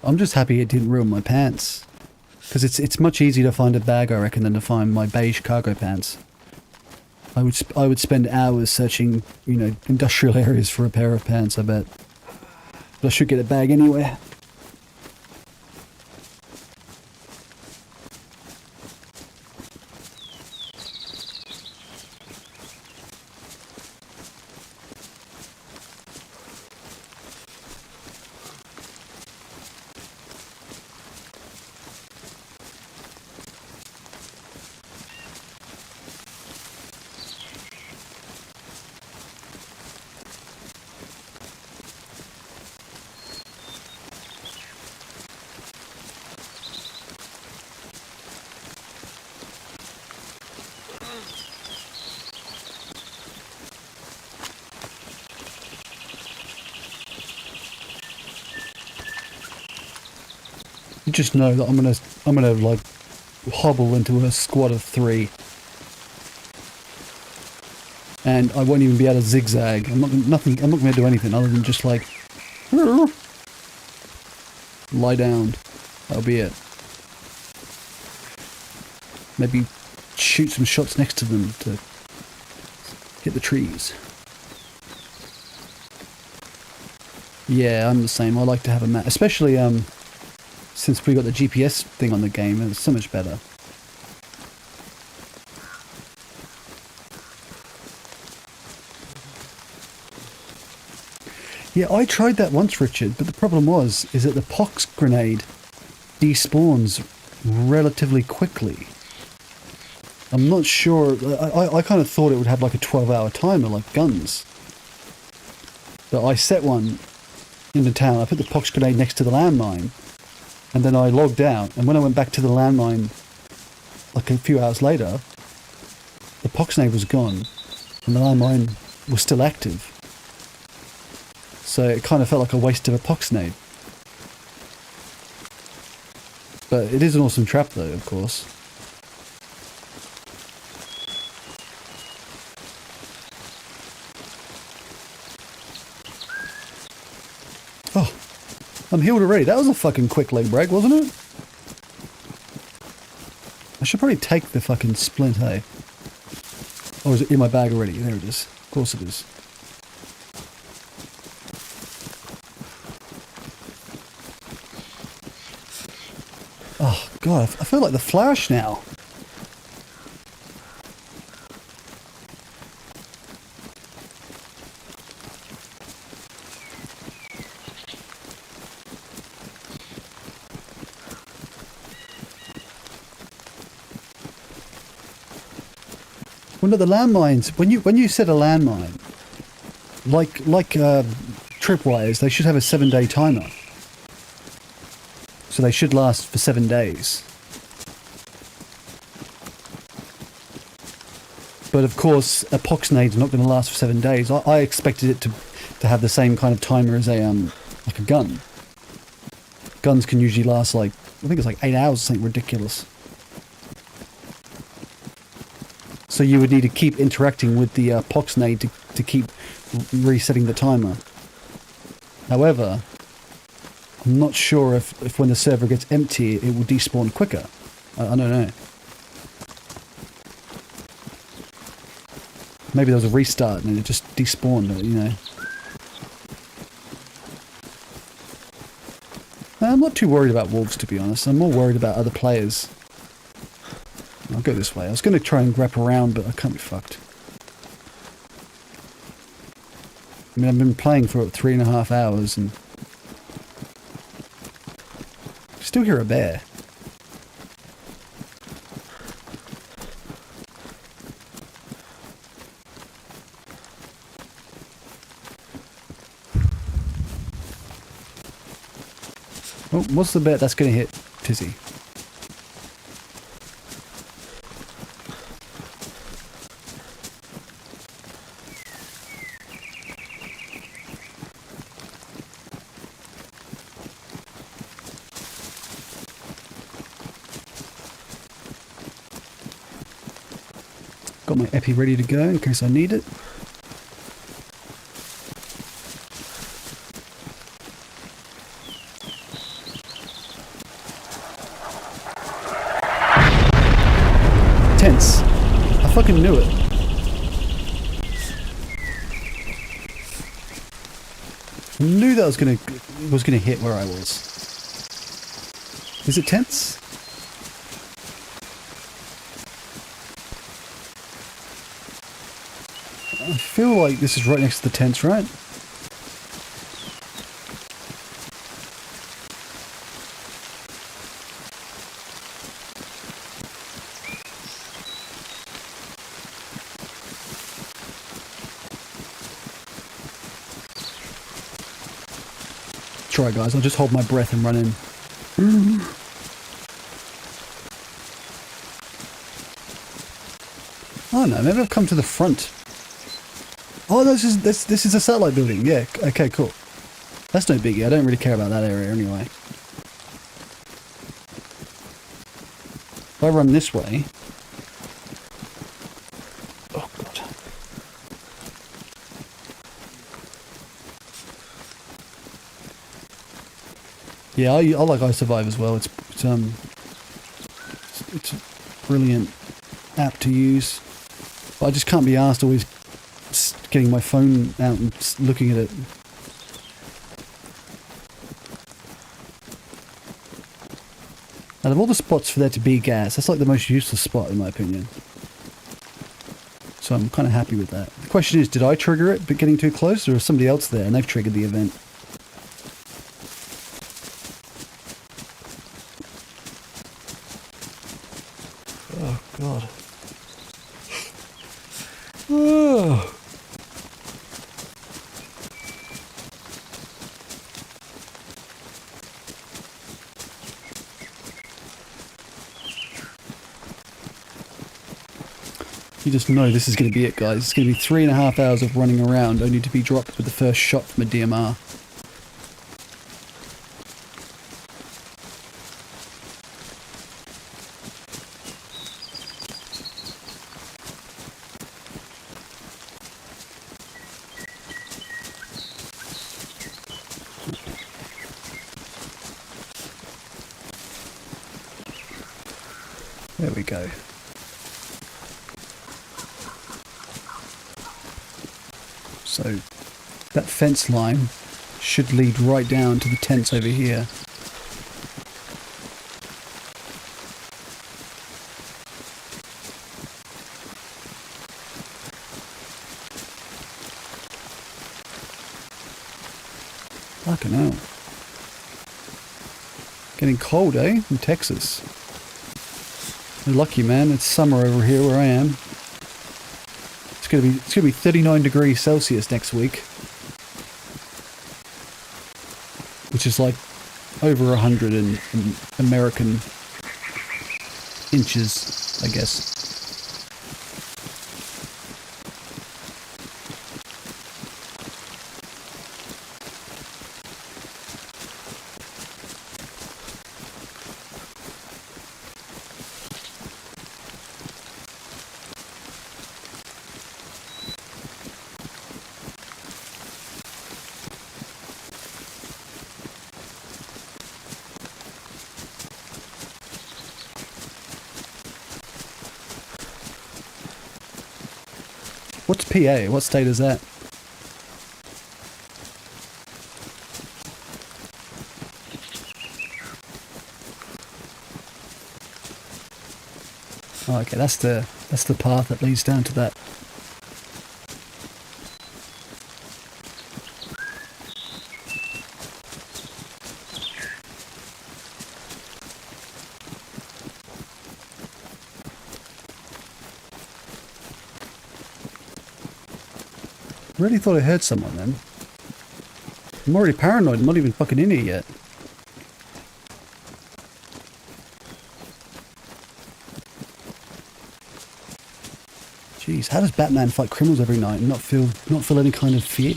I'm just happy it didn't ruin my pants. Because it's much easier to find a bag, I reckon, than to find my beige cargo pants. I would spend hours searching, you know, industrial areas for a pair of pants, I bet. But I should get a bag anyway. You just know that I'm gonna like hobble into a squad of 3, and I won't even be able to zigzag. I'm not gonna do anything other than just like lie down. That'll be it. Maybe shoot some shots next to them to hit the trees. Yeah, I'm the same. I like to have a map, especially since we got the GPS thing on the game, and it's so much better. Yeah, I tried that once, Richard, but the problem is that the pox grenade despawns relatively quickly. I'm not sure. I kind of thought it would have like a 12-hour timer like guns. But I set one in the town. I put the pox grenade next to the landmine, and then I logged out. And when I went back to the landmine, like a few hours later, the pox grenade was gone, and the landmine was still active. So it kind of felt like a waste of a pox grenade. But it is an awesome trap, though, of course. Oh, I'm healed already. That was a fucking quick leg break, wasn't it? I should probably take the fucking splint, hey? Or is it in my bag already? There it is. Of course it is. Oh, God, I feel like the Flash now. Well, no, the landmines. When you set a landmine, like tripwires, they should have a 7-day timer. So they should last for 7 days. But of course, a pox nade's not going to last for 7 days. I expected it to have the same kind of timer as like a gun. Guns can usually last like, I think it's like 8 hours, something ridiculous. So you would need to keep interacting with the pox nade to keep resetting the timer. However, I'm not sure if when the server gets empty, it will despawn quicker. I don't know. Maybe there was a restart and it just despawned, you know. I'm not too worried about wolves, to be honest. I'm more worried about other players. I'll go this way. I was going to try and wrap around, but I can't be fucked. I mean, I've been playing for 3.5 hours and still hear a bear. Oh, what's the bet that's going to hit Tizzy? Got my epi ready to go in case I need it. Tense. I fucking knew it. I knew that was gonna hit where I was. Is it tense? I feel like this is right next to the tents, right? Try, guys. I'll just hold my breath and run in. Oh no, maybe I've come to the front. Oh, this is a satellite building. Yeah. Okay. Cool. That's no biggie. I don't really care about that area anyway. If I run this way. Oh god. Yeah, I like I Survive as well. It's a brilliant app to use. But I just can't be asked always getting my phone out and looking at it. Out of all the spots for there to be gas, that's like the most useless spot in my opinion. So I'm kind of happy with that. The question is, did I trigger it but getting too close, or is somebody else there and they've triggered the event? Oh god. Oh. You just know this is going to be it, guys. It's going to be 3.5 hours of running around, only to be dropped with the first shot from a DMR. There we go. So that fence line should lead right down to the tents over here. Fucking hell. Getting cold, eh? In Texas. You're lucky, man. It's summer over here where I am. It's gonna be 39 degrees Celsius next week, which is like over 100 in American inches, I guess. What's PA? What state is that? Oh, okay, that's the path that leads down to that. Really thought I heard someone then. I'm already paranoid, I'm not even fucking in here yet. Jeez, how does Batman fight criminals every night and not feel any kind of fear?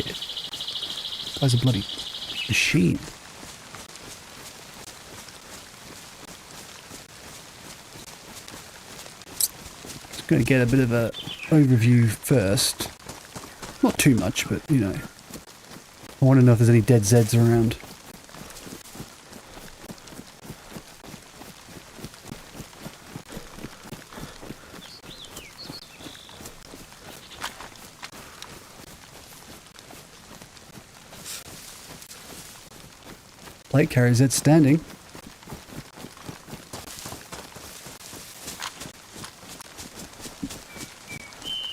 Guy's a bloody machine. Just gonna get a bit of a overview first. Not too much, but, you know. I want to know if there's any dead Zeds around. Plate carrier Zed standing.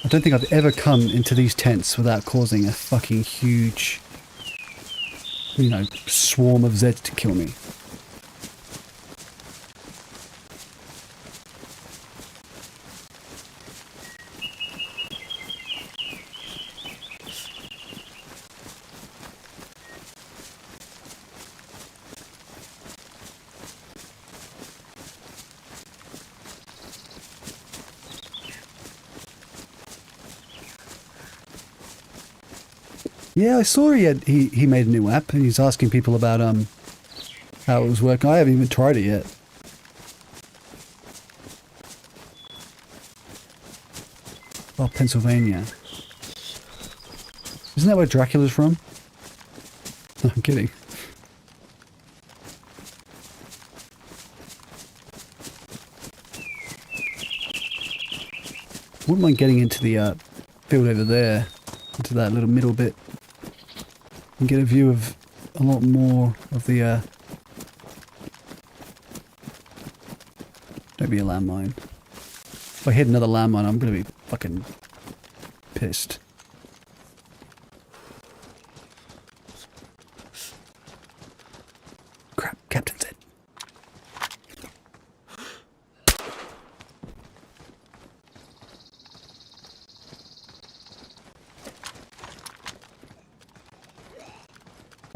I don't think I've ever come into these tents without causing a fucking huge, you know, swarm of Zeds to kill me. Yeah, I saw he made a new app and he's asking people about how it was working. I haven't even tried it yet. Oh, Pennsylvania. Isn't that where Dracula's from? No, I'm kidding. Wouldn't mind getting into the field over there, into that little middle bit. And get a view of a lot more of the, don't be a landmine. If I hit another landmine, I'm gonna be fucking pissed. Crap, Captain said.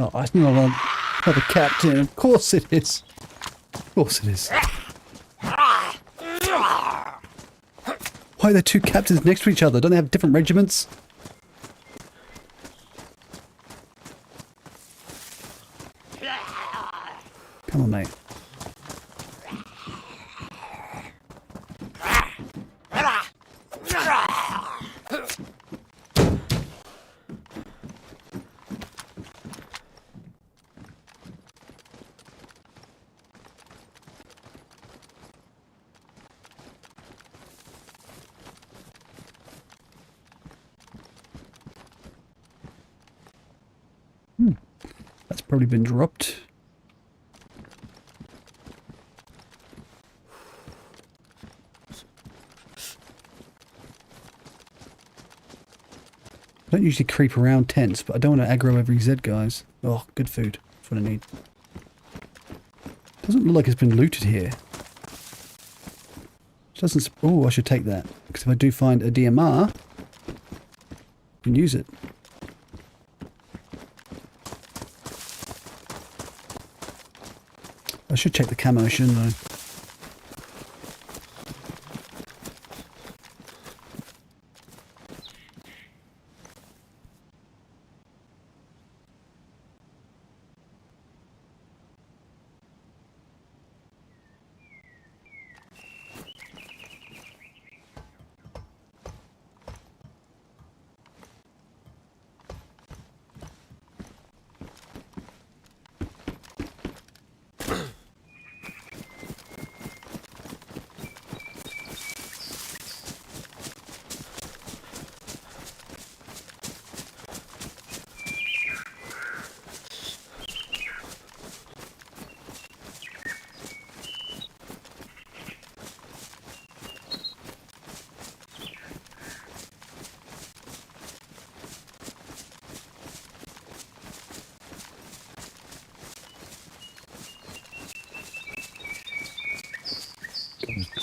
Oh, I knew I want another captain. Of course it is. Of course it is. Why are there two captains next to each other? Don't they have different regiments? Come on, mate. Probably been dropped. I don't usually creep around tents, but I don't want to aggro every Z, guys. Oh, good food. That's what I need. Doesn't look like it's been looted here. Doesn't. Oh, I should take that. Because if I do find a DMR, I can use it. I should check the camo, shouldn't I?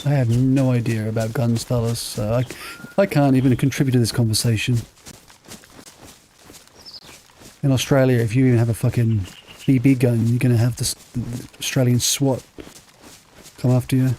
I have no idea about guns, fellas, so I can't even contribute to this conversation. In Australia, if you even have a fucking BB gun, you're going to have the Australian SWAT come after you.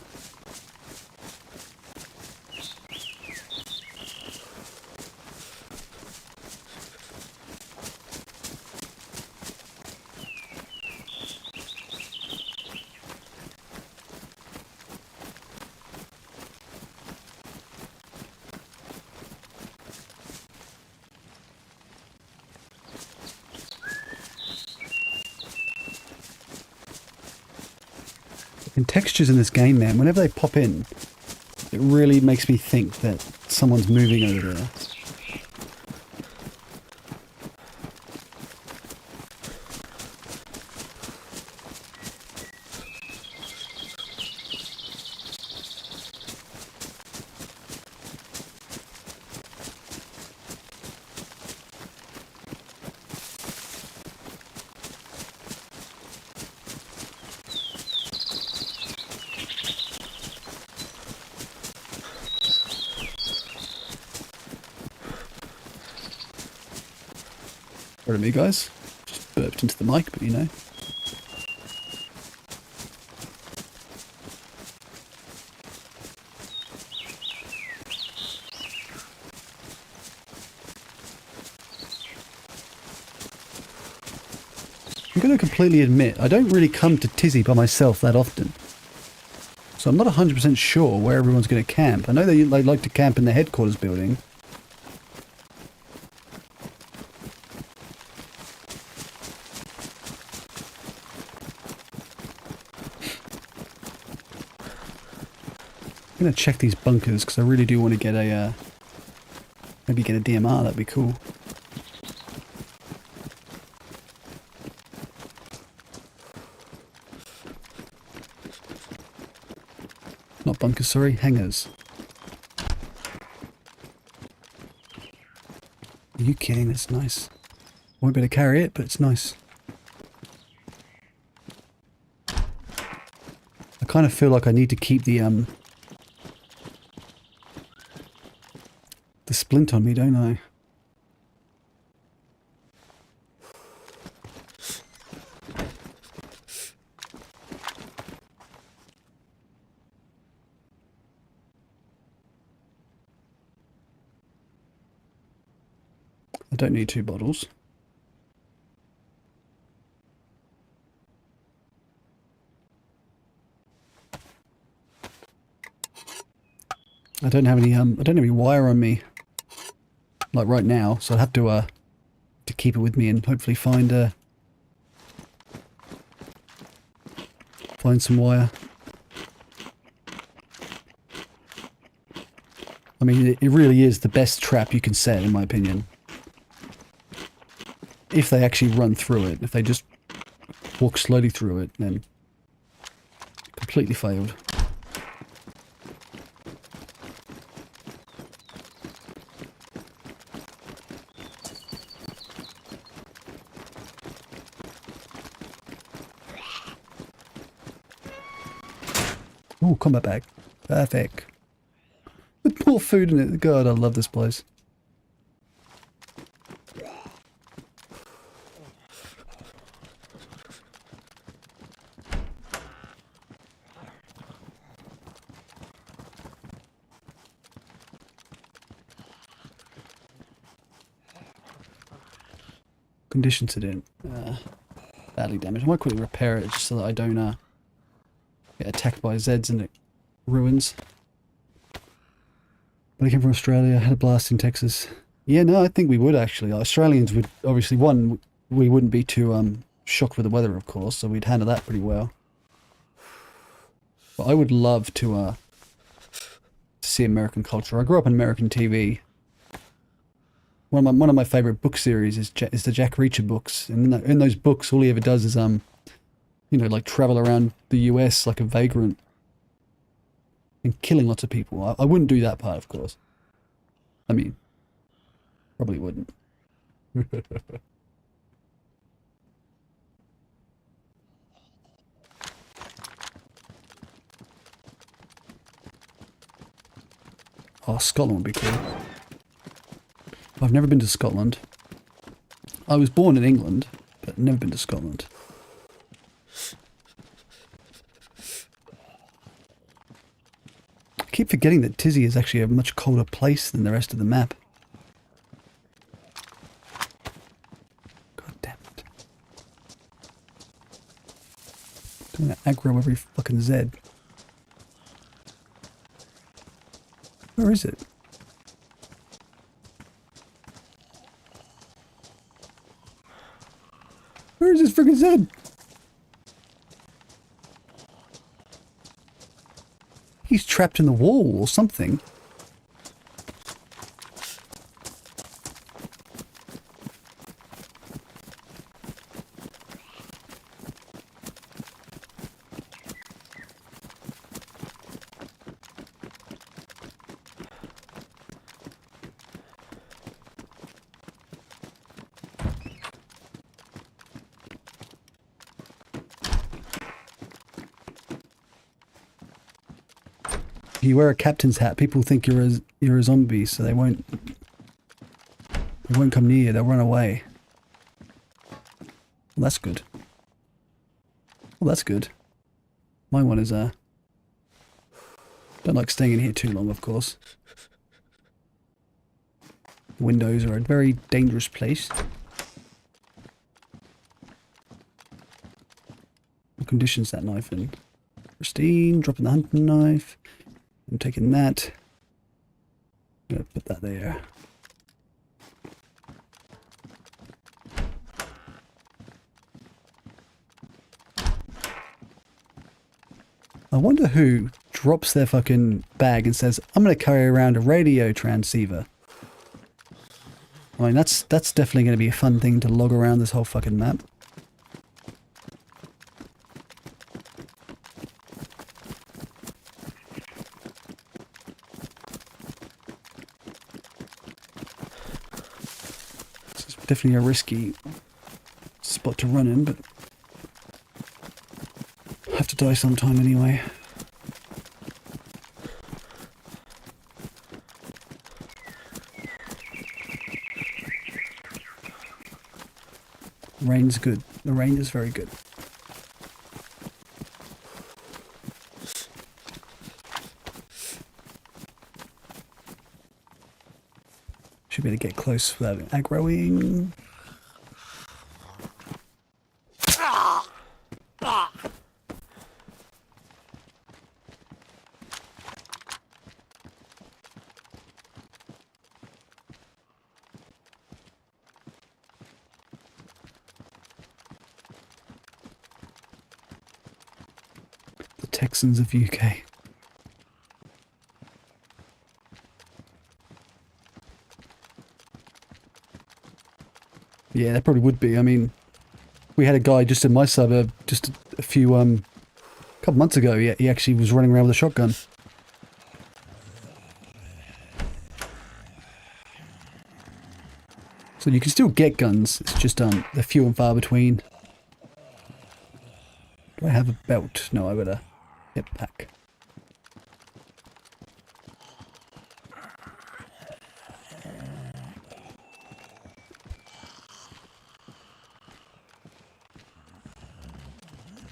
And textures in this game, man, whenever they pop in, it really makes me think that someone's moving over there. Pardon me, guys. Just burped into the mic, but you know. I'm going to completely admit, I don't really come to Tizzy by myself that often. So I'm not 100% sure where everyone's going to camp. I know they like to camp in the headquarters building. I'm going to check these bunkers because I really do want to get a, maybe get a DMR, that'd be cool. Not bunkers, sorry, hangars. Are you kidding? That's nice. Won't be able to carry it, but it's nice. I kind of feel like I need to keep the splint on me, don't I? I don't need 2 bottles. I don't have any wire on me, like right now, so I'll have to keep it with me and hopefully find some wire. I mean, it really is the best trap you can set, in my opinion. If they actually run through it, if they just walk slowly through it, and then completely failed. Ooh, combat bag. Perfect. With more food in it. God, I love this place. Conditions it in. Badly damaged. I might quickly repair it just so that I don't get attacked by Zeds and it ruins. But I came from Australia, had a blast in Texas. Yeah, no, I think we would actually. Australians would, obviously, one, we wouldn't be too shocked with the weather, of course, so we'd handle that pretty well. But I would love to see American culture. I grew up on American TV. One of my favourite book series is the Jack Reacher books, and in those books, all he ever does is you know, like travel around the US like a vagrant and killing lots of people. I wouldn't do that part, of course. I mean, probably wouldn't. Oh, Scotland would be cool. I've never been to Scotland. I was born in England, but never been to Scotland. I keep forgetting that Tizzy is actually a much colder place than the rest of the map. God damn it. Doing that aggro every fucking Z. Where is it? Where is this freaking Zed? He's trapped in the wall or something. You wear a captain's hat, people think you're a zombie, so they won't come near you, they'll run away. Well, that's good. Well, that's good. My one is don't like staying in here too long, of course. Windows are a very dangerous place. What conditions that knife in? Pristine, dropping the hunting knife. I'm taking that. I'm gonna put that there. I wonder who drops their fucking bag and says, I'm gonna carry around a radio transceiver. I mean, that's definitely gonna be a fun thing to log around this whole fucking map. Definitely a risky spot to run in, but I have to die sometime anyway. Rain's good. The rain is very good. Should be able to get close without aggroing. The Texans of UK. Yeah, that probably would be. I mean, We had a guy just in my suburb just a few, couple months ago. He actually was running around with a shotgun. So you can still get guns, it's just they're few and far between. Do I have a belt? No, I got a hip pack.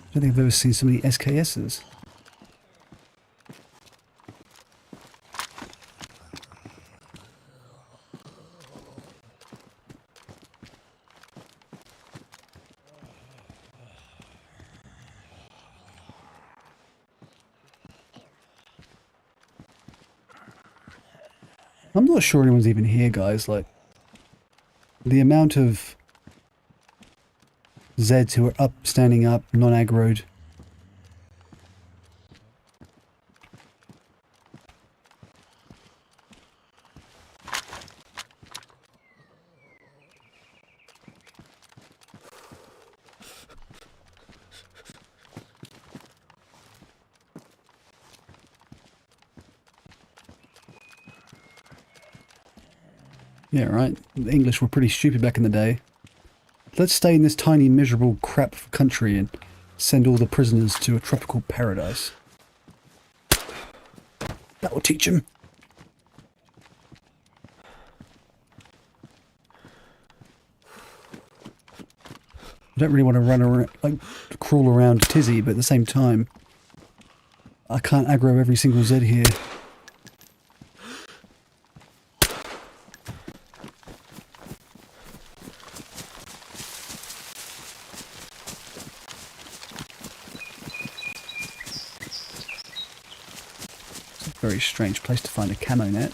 I don't think I've ever seen so many SKSs. I'm not sure anyone's even here, guys. Like, the amount of Zeds who are up, standing up, non-aggroed. Yeah, right. The English were pretty stupid back in the day. Let's stay in this tiny, miserable crap country and send all the prisoners to a tropical paradise. That will teach them. I don't really want to run around, like, crawl around Tizzy, but at the same time, I can't aggro every single Z here. Very strange place to find a camo net.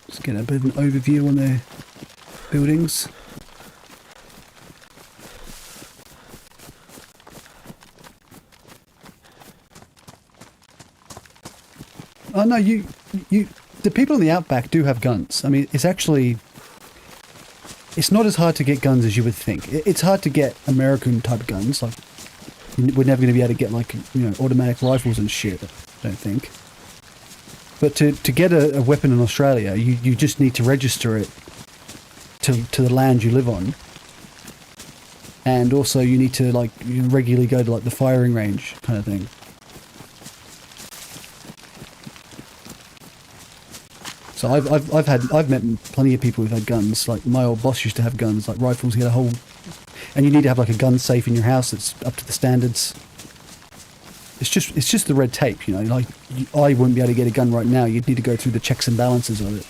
Just get a bit of an overview on their buildings. Oh no, the people in the outback do have guns. I mean, it's not as hard to get guns as you would think. It's hard to get American type guns. Like, we're never going to be able to get, like, you know, automatic rifles and shit, I don't think. But to get a weapon in Australia, you just need to register it to the land you live on. And also you need to, like, you regularly go to, like, the firing range kind of thing. So I've met plenty of people who've had guns. Like, my old boss used to have guns, like rifles. He had a whole, and you need to have, like, a gun safe in your house that's up to the standards. It's just the red tape, you know. Like, I wouldn't be able to get a gun right now. You'd need to go through the checks and balances of it.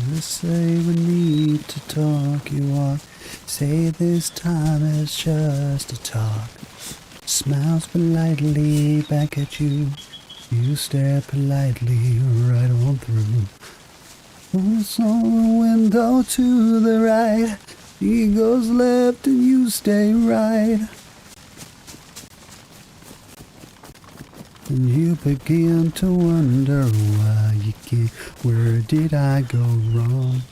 You say we need to talk, you walk. Say this time it's just a talk. Smiles politely back at you. You stare politely right on through. Who's on the window to the right? He goes left and you stay right. And you begin to wonder why you can't. Where did I go wrong?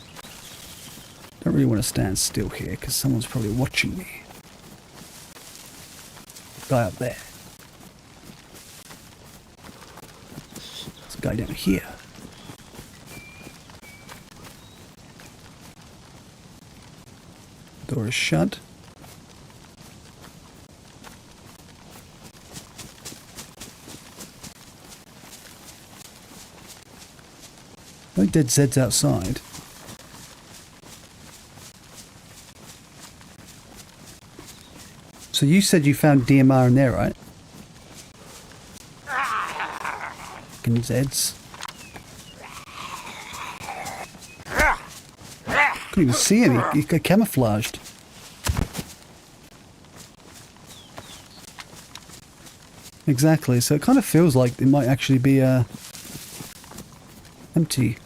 Don't really want to stand still here because someone's probably watching me. Guy up there. This guy down here. Door is shut. No dead Zeds outside. So you said you found DMR in there, right? Fucking Zeds. Couldn't even see him. He got camouflaged. Exactly. So it kind of feels like it might actually be empty.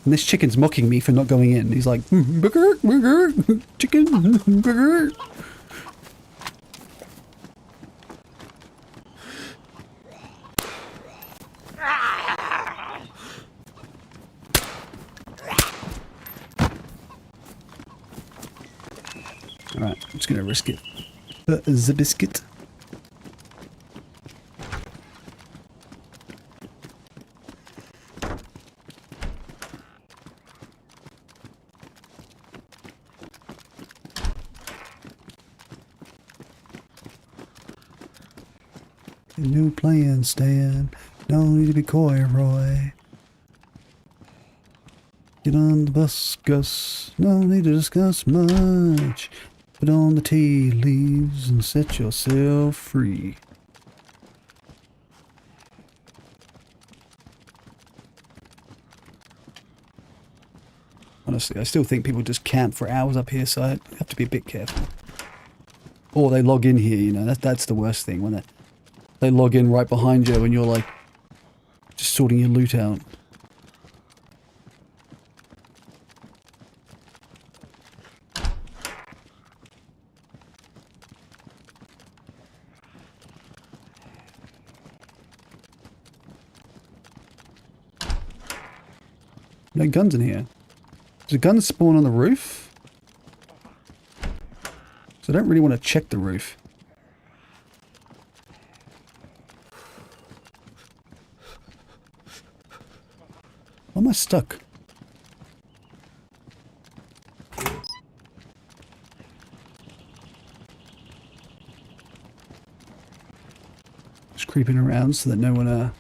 And this chicken's mocking me for not going in. He's like, burger, burger, chicken, burger. Alright, I'm just gonna risk it. The biscuit. New plan, Stan. No need to be coy, Roy. Get on the bus, Gus. No need to discuss much. Put on the tea leaves and set yourself free. Honestly, I still think people just camp for hours up here, so I have to be a bit careful. Or they log in here, you know, that's the worst thing, when they log in right behind you when you're like just sorting your loot out. No guns in here. Does a gun spawn on the roof? So I don't really want to check the roof. Why am I stuck? Just creeping around so that no one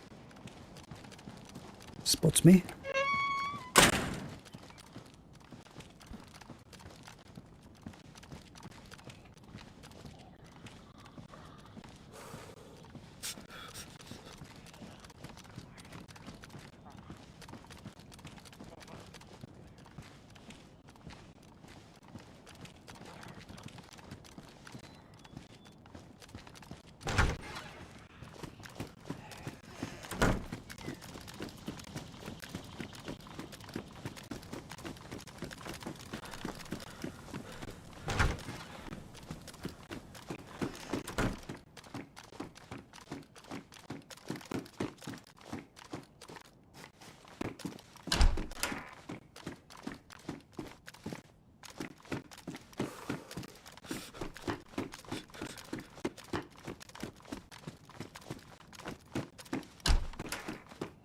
spots me.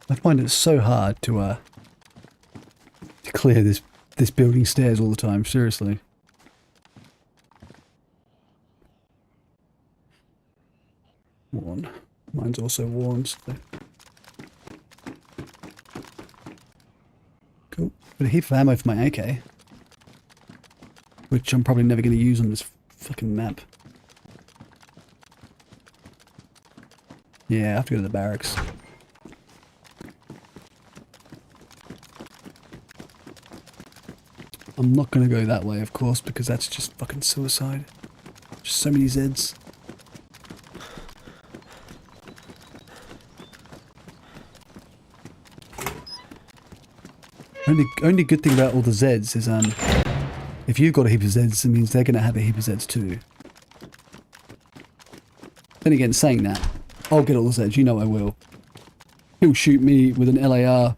I find it so hard to clear this building stairs all the time, seriously. Worn. Mine's also worn, so... Cool. Got a heap of ammo for my AK. Which I'm probably never going to use on this fucking map. Yeah, I have to go to the barracks. I'm not going to go that way, of course, because that's just fucking suicide. Just so many Zeds. Only good thing about all the Zeds is, if you've got a heap of Zeds, it means they're going to have a heap of Zeds too. Then again, saying that, I'll get all the Zeds, you know I will. He'll shoot me with an LAR,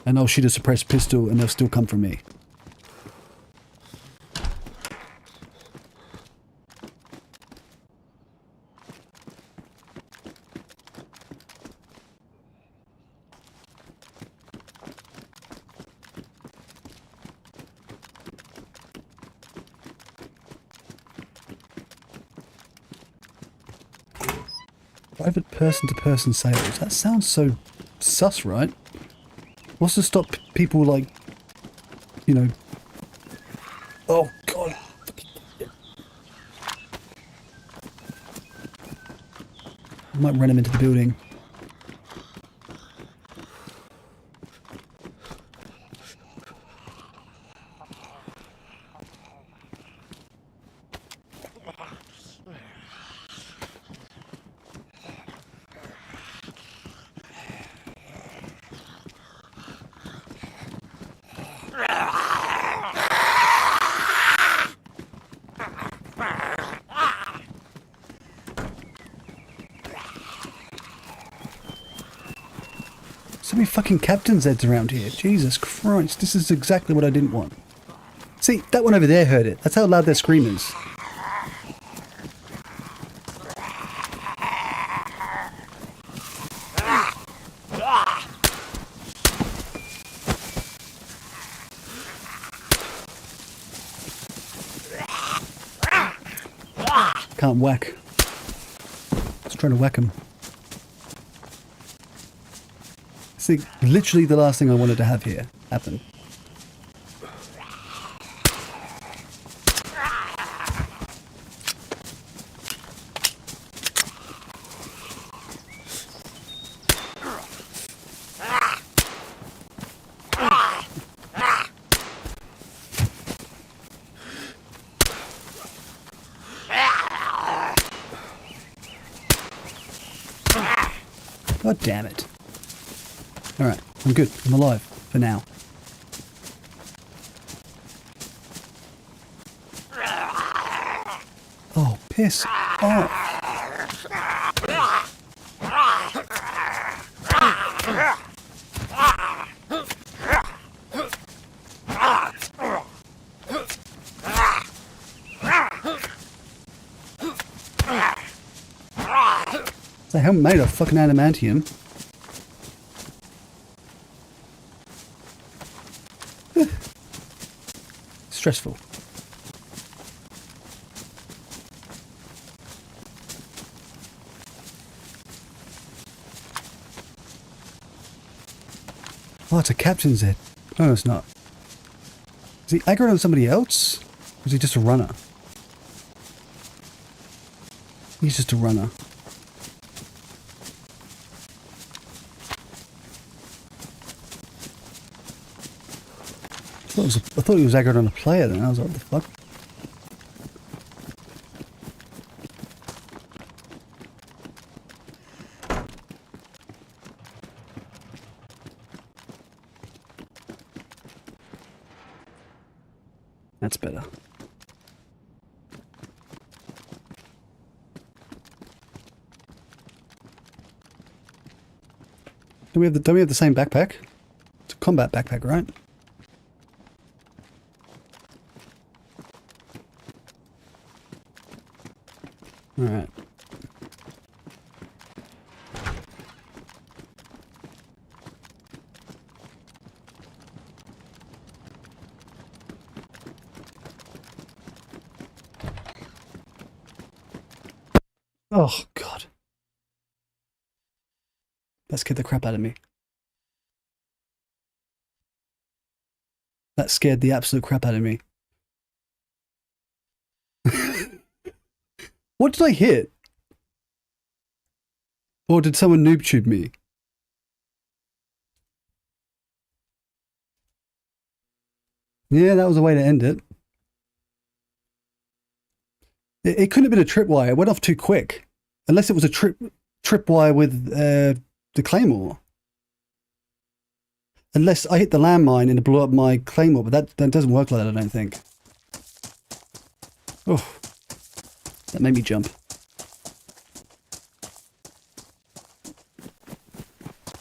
and I'll shoot a suppressed pistol, and they'll still come for me. Private person-to-person sales. That sounds so sus, right? What's to stop people like, you know... Oh, God. I might run him into the building. So many fucking captain's heads around here. Jesus Christ, this is exactly what I didn't want. See, that one over there heard it. That's how loud their scream is. Can't whack. Just trying to whack him. See, literally the last thing I wanted to have here happen. God damn it. Alright, I'm good. I'm alive. For now. Oh, piss off. They haven't made a fucking adamantium. Stressful. Oh, it's a captain's head. No, it's not. Is he aggroed on somebody else? Or is he just a runner? He's just a runner. I thought he was aggroed on a player then. I was like, what the fuck? That's better. Don't we have the same backpack? It's a combat backpack, right? Alright. Oh, God. That scared the crap out of me. That scared the absolute crap out of me. What did I hit? Or did someone noob tube me? Yeah, that was a way to end it. It couldn't have been a tripwire. It went off too quick. Unless it was a tripwire with the claymore. Unless I hit the landmine and it blew up my claymore, but that doesn't work like that, I don't think. Oh, that made me jump.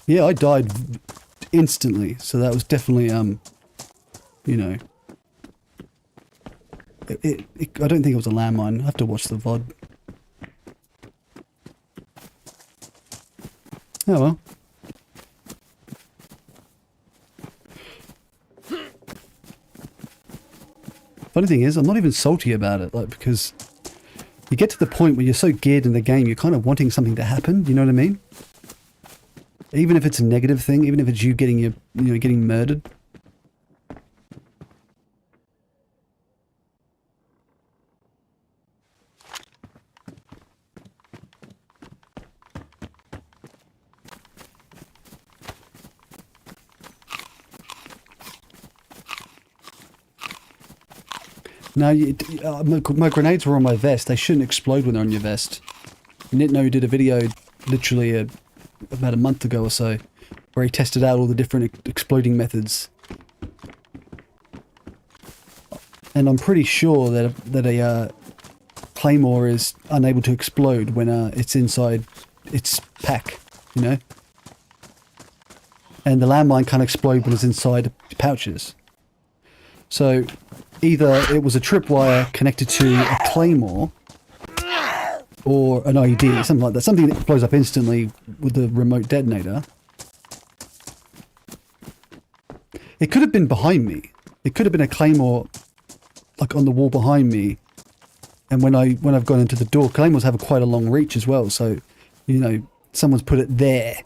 Yeah, I died instantly, so that was definitely, you know... I don't think it was a landmine. I have to watch the VOD. Oh well. Funny thing is, I'm not even salty about it, like, because you get to the point where you're so geared in the game, you're kind of wanting something to happen, you know what I mean? Even if it's a negative thing, even if it's you getting getting murdered. No, my grenades were on my vest. They shouldn't explode when they're on your vest. Nitno did a video literally about a month ago or so where he tested out all the different exploding methods. And I'm pretty sure that a claymore is unable to explode when it's inside its pack, you know? And the landmine can't explode when it's inside pouches. So either it was a tripwire connected to a claymore or an IED, something like that. Something that blows up instantly with the remote detonator. It could have been behind me. It could have been a claymore like on the wall behind me. And when I've gone into the door, claymores have quite a long reach as well. So, you know, someone's put it there.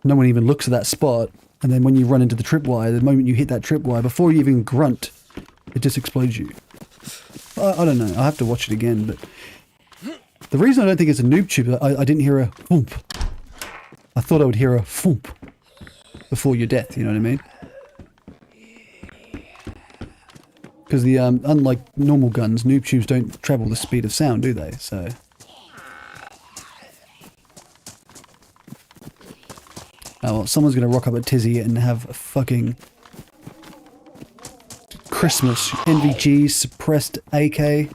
No one even looks at that spot. And then when you run into the tripwire, the moment you hit that tripwire, before you even grunt, it just explodes you. I don't know. I'll have to watch it again. But the reason I don't think it's a noob tube, I didn't hear a thump. I thought I would hear a thump before your death, you know what I mean? Because the unlike normal guns, noob tubes don't travel the speed of sound, do they? So oh well, someone's gonna rock up at Tizzy and have a fucking Christmas NVG suppressed AK.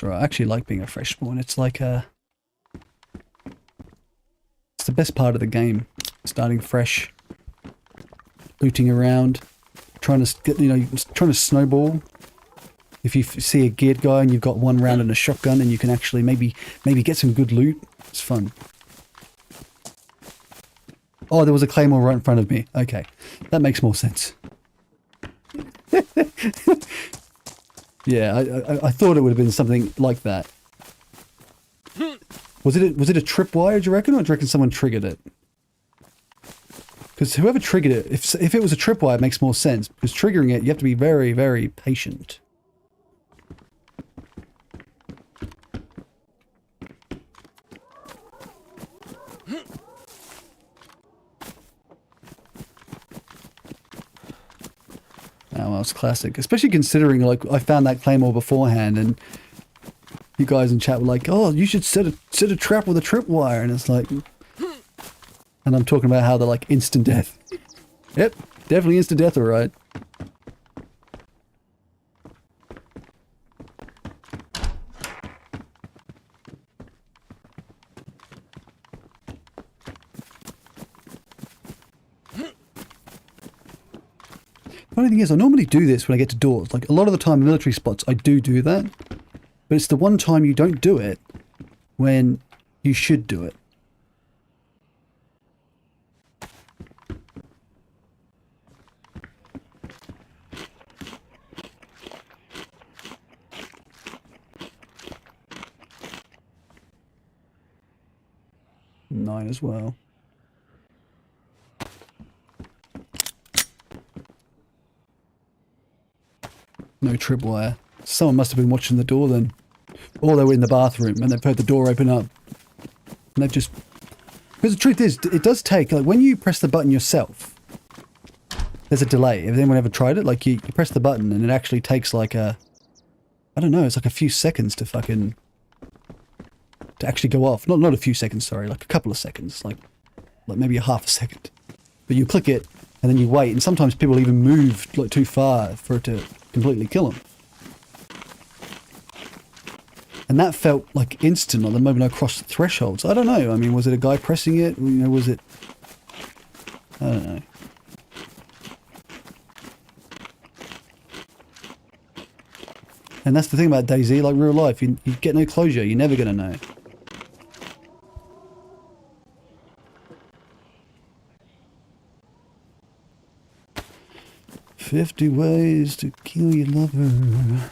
I actually like being a fresh spawn. It's like it's the best part of the game. Starting fresh, looting around, trying to get, you know, trying to snowball. If you see a geared guy and you've got one round and a shotgun and you can actually maybe get some good loot, it's fun. Oh, there was a claymore right in front of me. Okay, that makes more sense. Yeah, I thought it would have been something like that. Was it a tripwire, do you reckon, or do you reckon someone triggered it? Because whoever triggered it, if it was a tripwire, it makes more sense. Because triggering it, you have to be very, very patient. Oh, well, it's classic. Especially considering, like, I found that claymore beforehand, and you guys in chat were like, "Oh, you should set a trap with a tripwire," and it's like, and I'm talking about how they're like instant death. Yep, definitely instant death, all right. Funny thing is, I normally do this when I get to doors. Like, a lot of the time in military spots, I do that. But it's the one time you don't do it when you should do it. Nine as well. No tripwire. Someone must have been watching the door then. Or they were in the bathroom and they've heard the door open up. And they've just... Because the truth is, it does take... Like, when you press the button yourself, there's a delay. Has anyone ever tried it? Like, you press the button and it actually takes like a... I don't know, it's like a few seconds to fucking... to actually go off. Not a few seconds, sorry. Like a couple of seconds. Like maybe a half a second. But you click it and then you wait. And sometimes people even move like too far for it to completely kill them. And that felt like instant on the moment I crossed the threshold. So I don't know. I mean, was it a guy pressing it? You know, was it... I don't know. And that's the thing about DayZ, like real life. You get no closure. You're never going to know. "50 ways to kill your lover."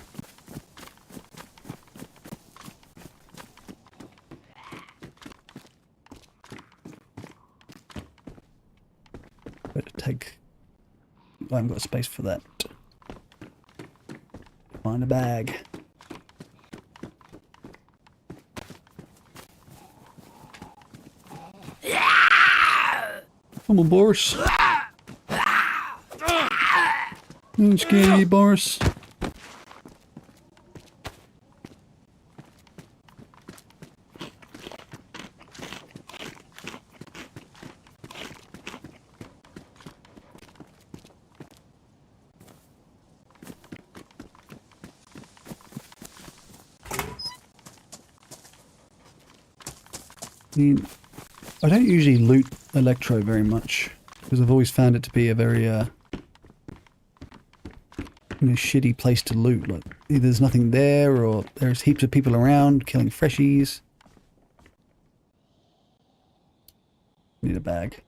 Better take... I haven't got space for that. find a bag. Come on, Boris. Don't scare me, Boris. I don't usually loot Electro very much, because I've always found it to be a very, shitty place to loot. Like, either there's nothing there, or there's heaps of people around killing freshies. Need a bag.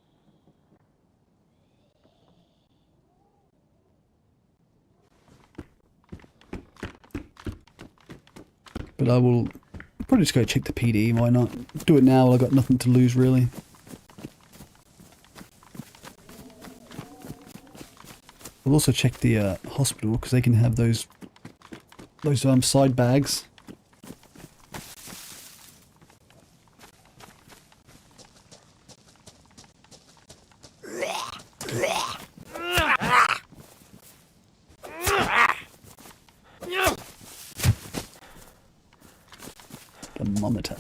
But I will probably just go check the PD, why not? Do it now while I've got nothing to lose, really. We'll also check the hospital, because they can have those side bags. Thermometer.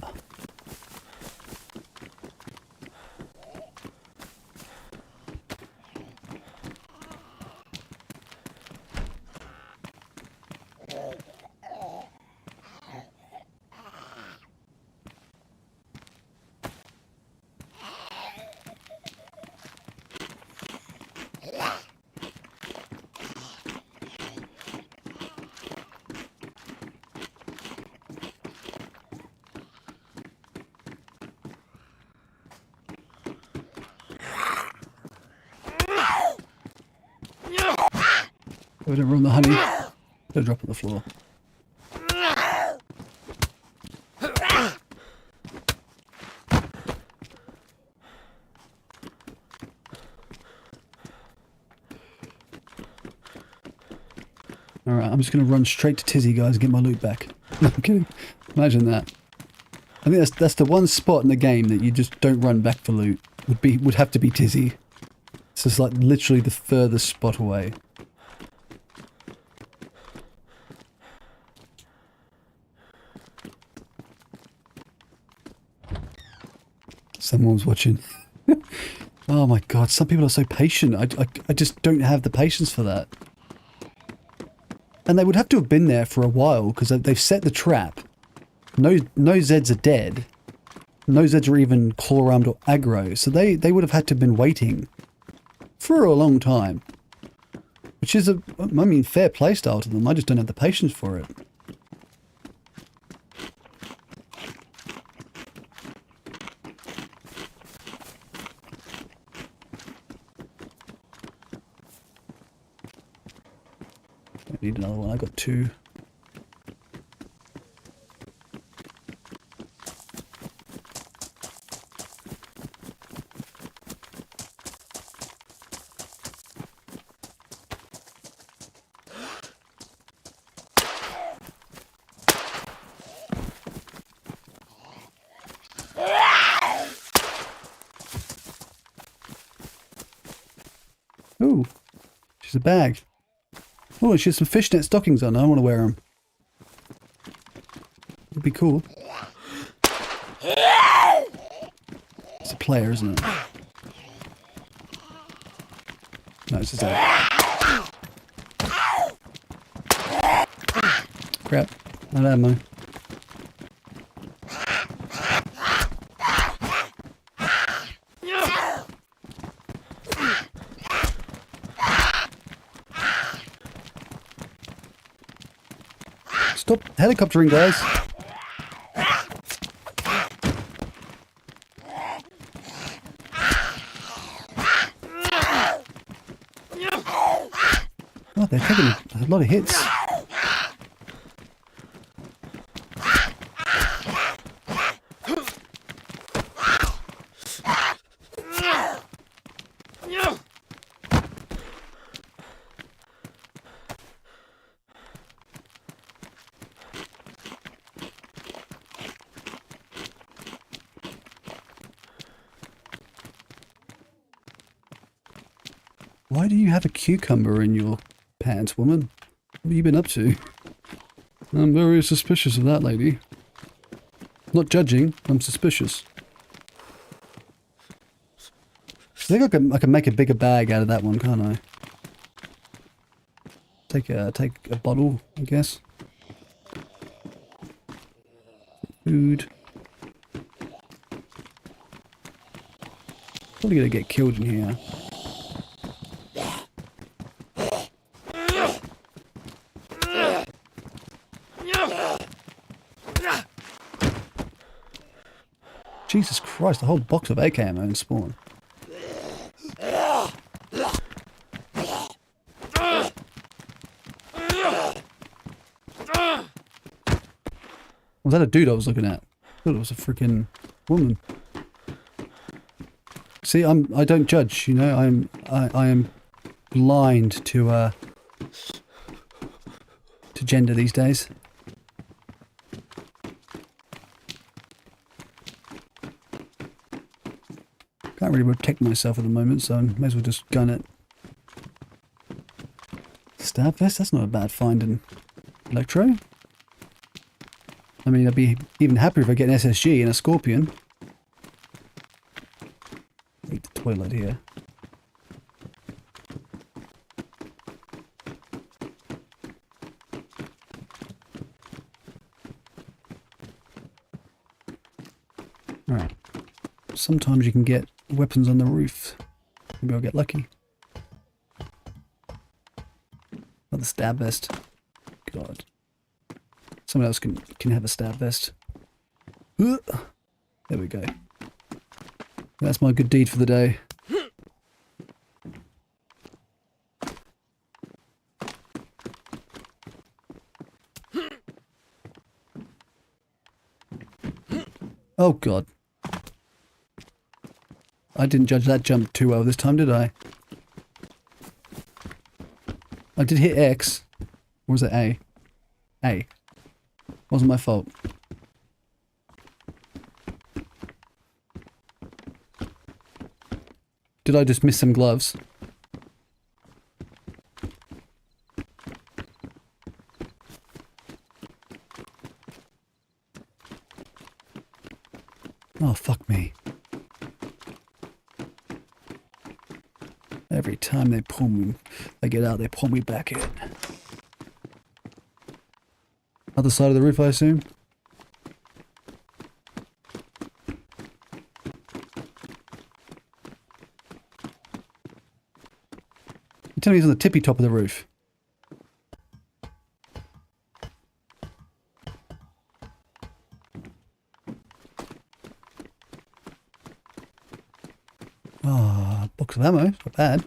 I don't run the honey. Don't drop on the floor. Alright, I'm just going to run straight to Tizzy, guys, and get my loot back. No, I'm kidding. Imagine that. I think that's the one spot in the game that you just don't run back for loot. Would have to be Tizzy. It's just like literally the furthest spot away. Someone's watching. Oh my god, some people are so patient. I just don't have the patience for that. And they would have to have been there for a while, because they've set the trap. No Zeds are dead. No Zeds are even claw-armed or aggro, so they would have had to have been waiting for a long time. Which is fair playstyle to them. I just don't have the patience for it. I need another one. I got two. Ooh, she's a bag. Oh, she has some fishnet stockings on. I want to wear them. Would be cool. It's a player, isn't it? No, it's just a... Crap. Not ammo. Stop helicoptering, guys. Oh, they're taking a lot of hits. Why do you have a cucumber in your pants, woman? What have you been up to? I'm very suspicious of that, lady. Not judging, I'm suspicious. I think I can make a bigger bag out of that one, can't I? Take a bottle, I guess. Food. Probably gonna get killed in here. Jesus Christ, a whole box of AK ammo in spawn. Was that a dude I was looking at? I thought it was a freaking woman. See, I don't judge, you know, I am blind to gender these days. Can't really protect myself at the moment, so I may as well just gun it. Stab vest? That's not a bad find in Electro. I mean, I'd be even happier if I get an SSG and a Scorpion. Need the toilet here. Alright. Sometimes you can get weapons on the roof. Maybe I'll get lucky. Another stab vest. God. Someone else can have a stab vest. There we go. That's my good deed for the day. Oh God. I didn't judge that jump too well this time, did I? I did hit X. Or was it A? A. Wasn't my fault. Did I just miss some gloves? Oh, fuck me. Every time they pull me, they get out, they pull me back in. Other side of the roof, I assume? You tell me he's on the tippy top of the roof. Ah, box of ammo, not bad.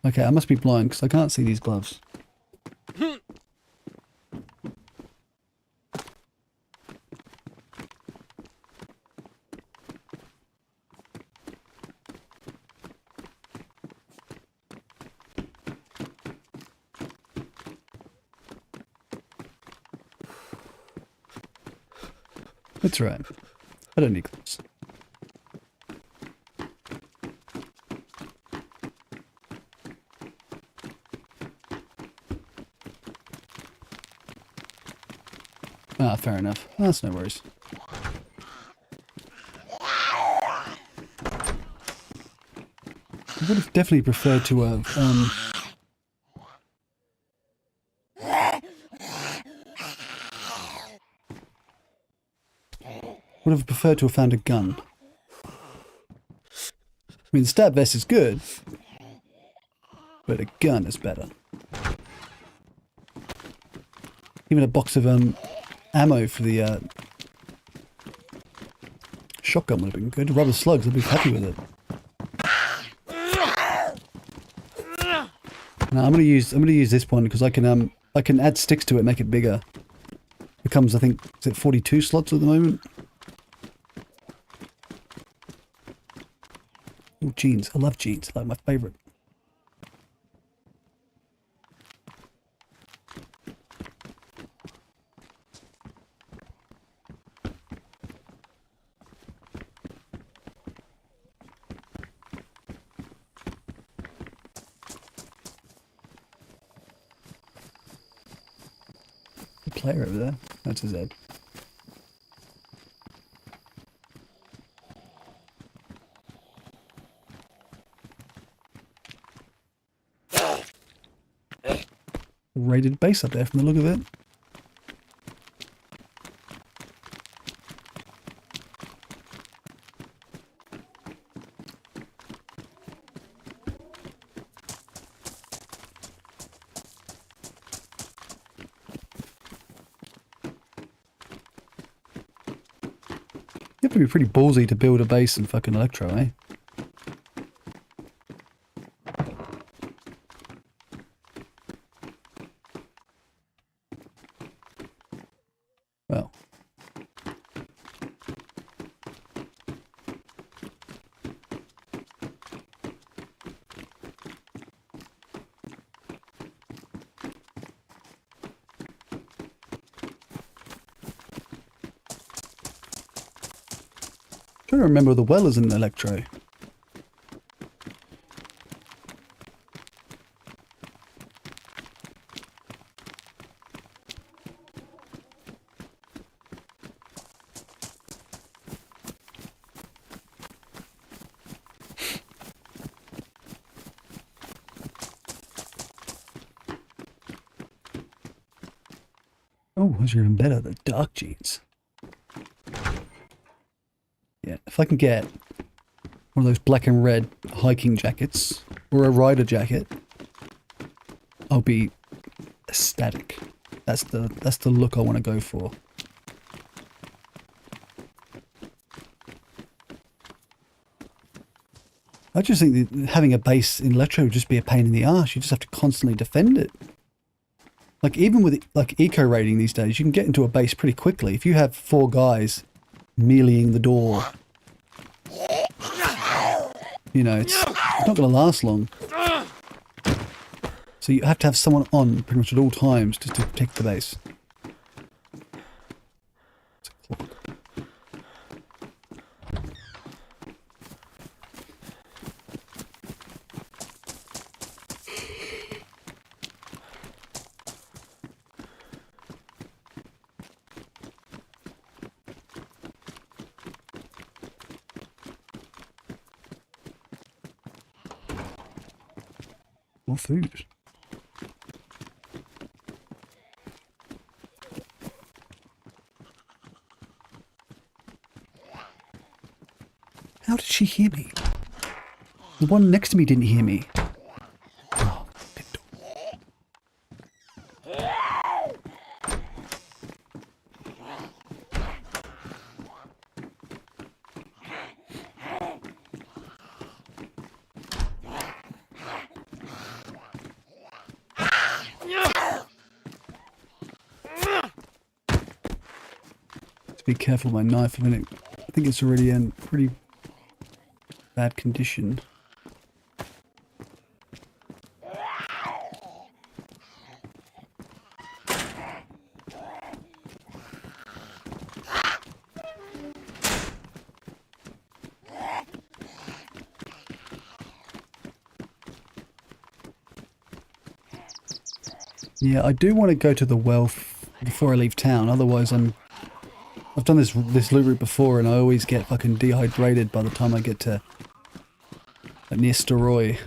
Okay, I must be blind because I can't see these gloves. That's right. I don't need gloves. Ah, fair enough. That's no worries. I would have definitely preferred to have, would have preferred to have found a gun. I mean, the stab vest is good, but a gun is better. Even a box of, ammo for the, shotgun would have been good. Rubber slugs, I'd be happy with it. Now, I'm gonna use this one because I can add sticks to it, make it bigger. Becomes, I think, is it 42 slots at the moment? Oh, jeans. I love jeans. Like my favorite. player over there. That's his head. Raided base up there from the look of it. You have to be pretty ballsy to build a base in fucking Electro, eh? Well. Trying to remember the well is in Electro. Oh, those are even better, the dark jeans. Yeah, if I can get one of those black and red hiking jackets or a rider jacket, I'll be ecstatic. That's the look I want to go for. I just think that having a base in Electro would just be a pain in the arse. You just have to constantly defend it. Like, even with like eco raiding these days, you can get into a base pretty quickly. If you have 4 guys meleeing the door, you know, it's not going to last long. So you have to have someone on pretty much at all times just to protect the base. More food. How did she hear me? The one next to me didn't hear me. Oh, be careful with my knife. I think it's already in pretty bad condition. Yeah, I do want to go to the well before I leave town. Otherwise, I've done this loot route before, and I always get fucking dehydrated by the time I get to near Steroy.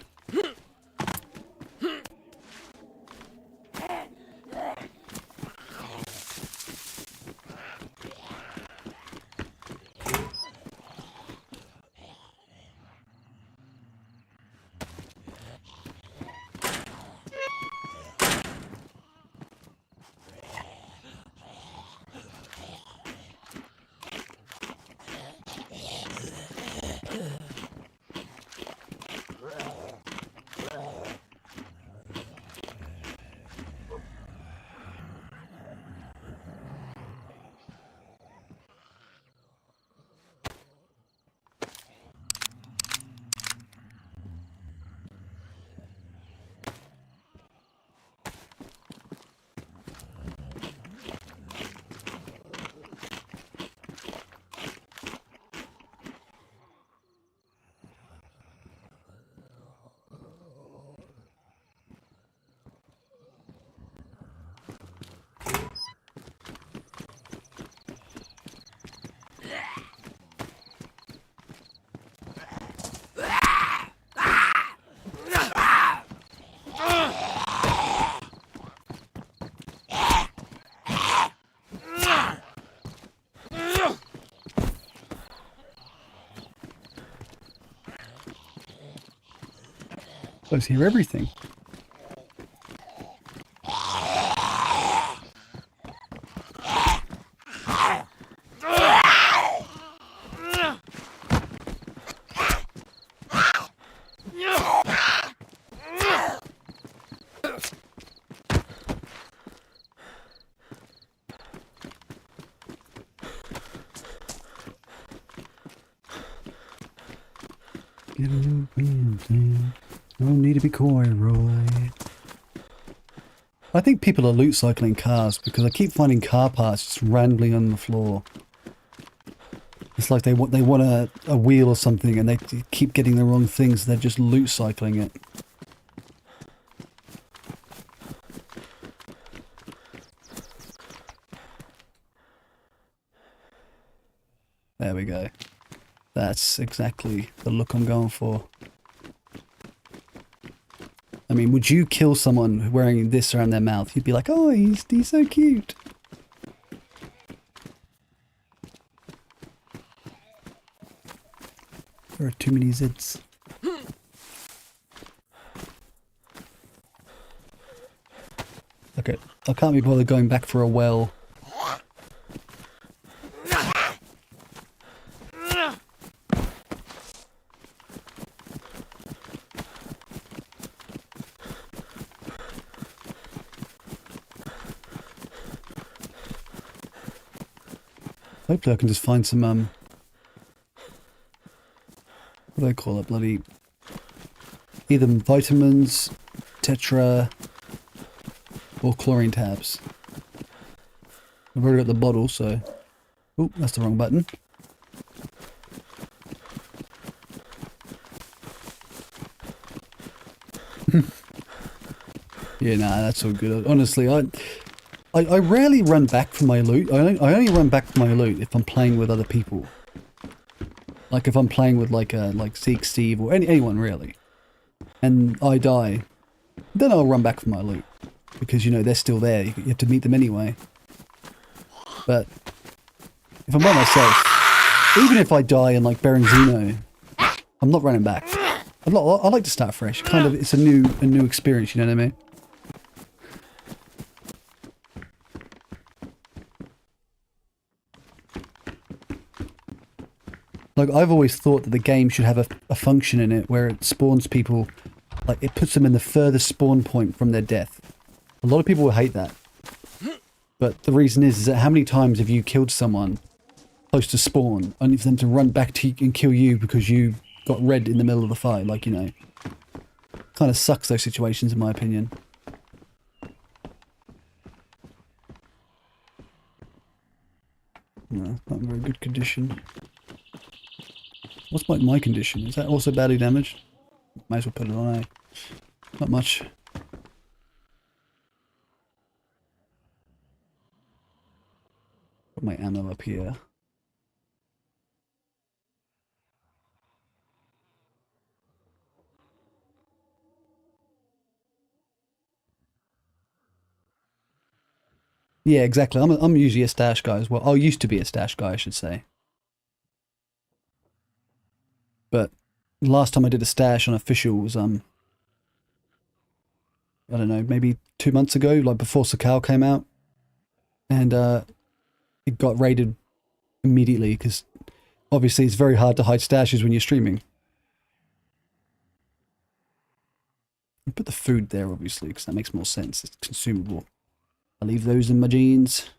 I just hear everything. No need to be coy, Roy. I think people are loot cycling cars because I keep finding car parts just randomly on the floor. It's like they want a wheel or something and they keep getting the wrong things. They're just loot cycling it. There we go. That's exactly the look I'm going for. I mean, would you kill someone wearing this around their mouth? You'd be like, oh, he's so cute. There are too many Zids. Okay, I can't be bothered going back for a well. Hopefully I can just find some, what do they call it, bloody, either vitamins, tetra, or chlorine tabs. I've already got the bottle, so, oh, that's the wrong button. Yeah, nah, that's all good. Honestly, I rarely run back for my loot. I only run back for my loot if I'm playing with other people. Like if I'm playing with like Zeke, Steve, or anyone really, and I die, then I'll run back for my loot because you know they're still there. You have to meet them anyway. But if I'm by myself, even if I die in like Berenzino, I'm not running back. I like to start fresh. Kind of, it's a new experience. You know what I mean? Like, I've always thought that the game should have a function in it where it spawns people, like, it puts them in the furthest spawn point from their death. A lot of people will hate that. But the reason is that how many times have you killed someone close to spawn, only for them to run back to you and kill you because you got red in the middle of the fight? Like, you know, kind of sucks those situations in my opinion. No, not in very good condition. What's my condition? Is that also badly damaged? Might as well put it on A. Not much. Put my ammo up here. Yeah, exactly. I'm usually a stash guy as well. I used to be a stash guy, I should say. But last time I did a stash on official was, I don't know, maybe 2 months ago, like before Sakal came out. And it got raided immediately because obviously it's very hard to hide stashes when you're streaming. I put the food there, obviously, because that makes more sense. It's consumable. I leave those in my jeans.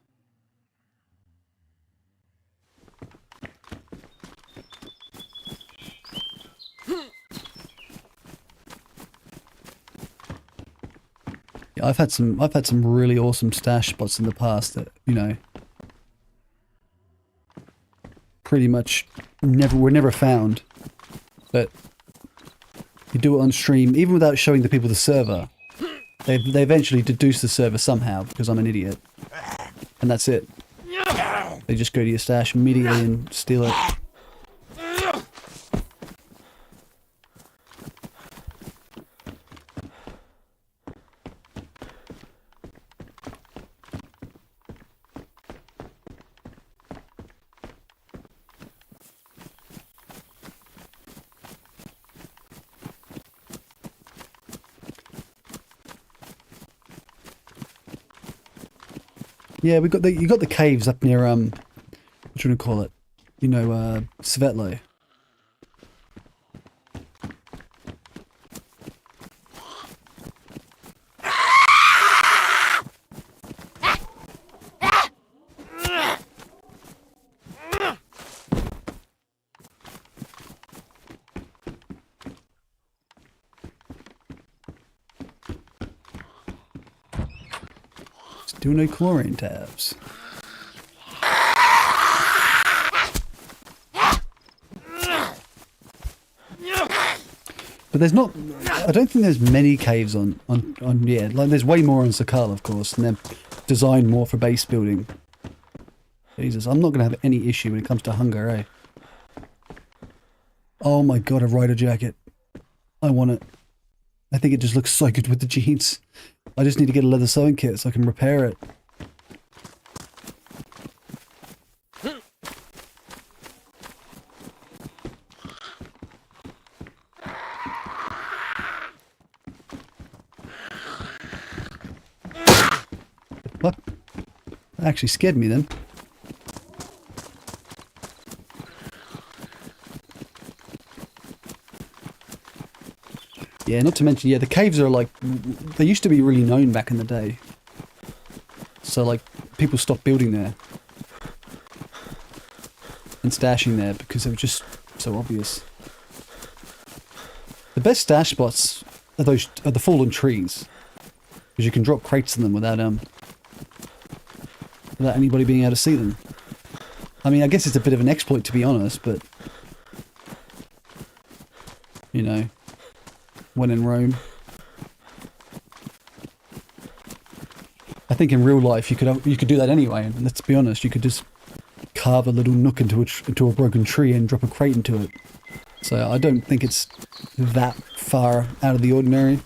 Yeah, I've had some really awesome stash spots in the past that, you know, pretty much were never found. But you do it on stream, even without showing the people the server. They eventually deduce the server somehow because I'm an idiot. And that's it. They just go to your stash immediately and steal it. Yeah, we got the you got the caves up near what do you want to call it? You know, Svetlo. Still no chlorine tabs. But there's not, I don't think there's many caves on yeah, like there's way more on Sakal, of course, and they're designed more for base building. Jesus, I'm not going to have any issue when it comes to hunger, eh? Oh my god, a rider jacket. I want it. I think it just looks so good with the jeans. I just need to get a leather sewing kit so I can repair it. What? That actually scared me then. Yeah, not to mention, yeah, the caves are like, they used to be really known back in the day. So like, people stopped building there. And stashing there because they were just so obvious. The best stash spots are the fallen trees. Because you can drop crates in them without anybody being able to see them. I mean, I guess it's a bit of an exploit to be honest, but you know, when in Rome. I think in real life you could do that anyway, and let's be honest, you could just carve a little nook into a broken tree and drop a crate into it. So I don't think it's that far out of the ordinary.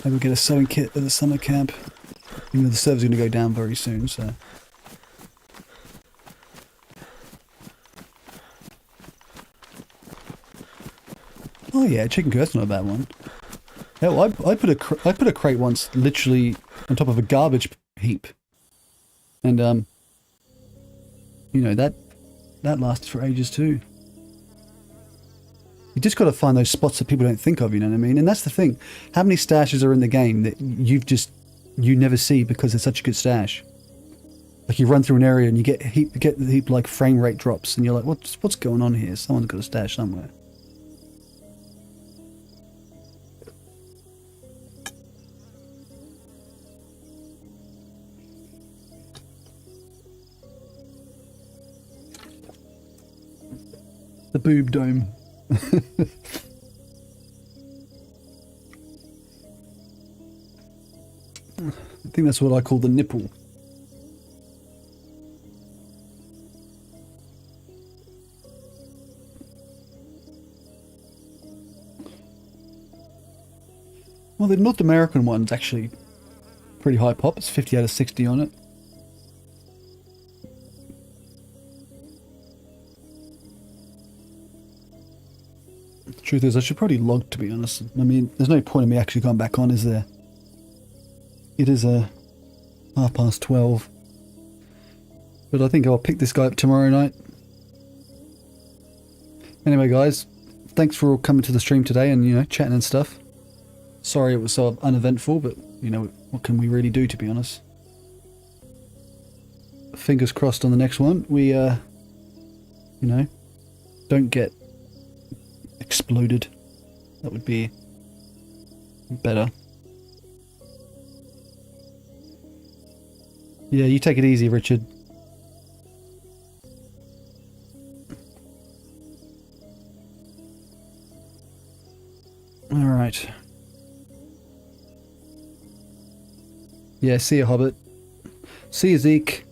Maybe we'll get a sewing kit at the summer camp. Even though the server's going to go down very soon, so... Oh yeah, chicken coop, that's not a bad one. Hell, I put a crate once literally on top of a garbage heap. And, you know, that lasted for ages too. You just got to find those spots that people don't think of, you know what I mean? And that's the thing. How many stashes are in the game that you never see because it's such a good stash? Like you run through an area and you get the heap like frame rate drops and you're like, what's going on here? Someone's got a stash somewhere. The boob dome. I think that's what I call the nipple. Well, the North American one's actually pretty high pop. It's 50 out of 60 on it. The truth is, I should probably log, to be honest. I mean, there's no point in me actually going back on, is there? It is 12:30. But I think I'll pick this guy up tomorrow night. Anyway, guys, thanks for all coming to the stream today and, you know, chatting and stuff. Sorry it was so uneventful, but, you know, what can we really do, to be honest? Fingers crossed on the next one. We, you know, don't get exploded. That would be better. Yeah, you take it easy, Richard. Alright. Yeah, see you, Hobbit. See you, Zeke.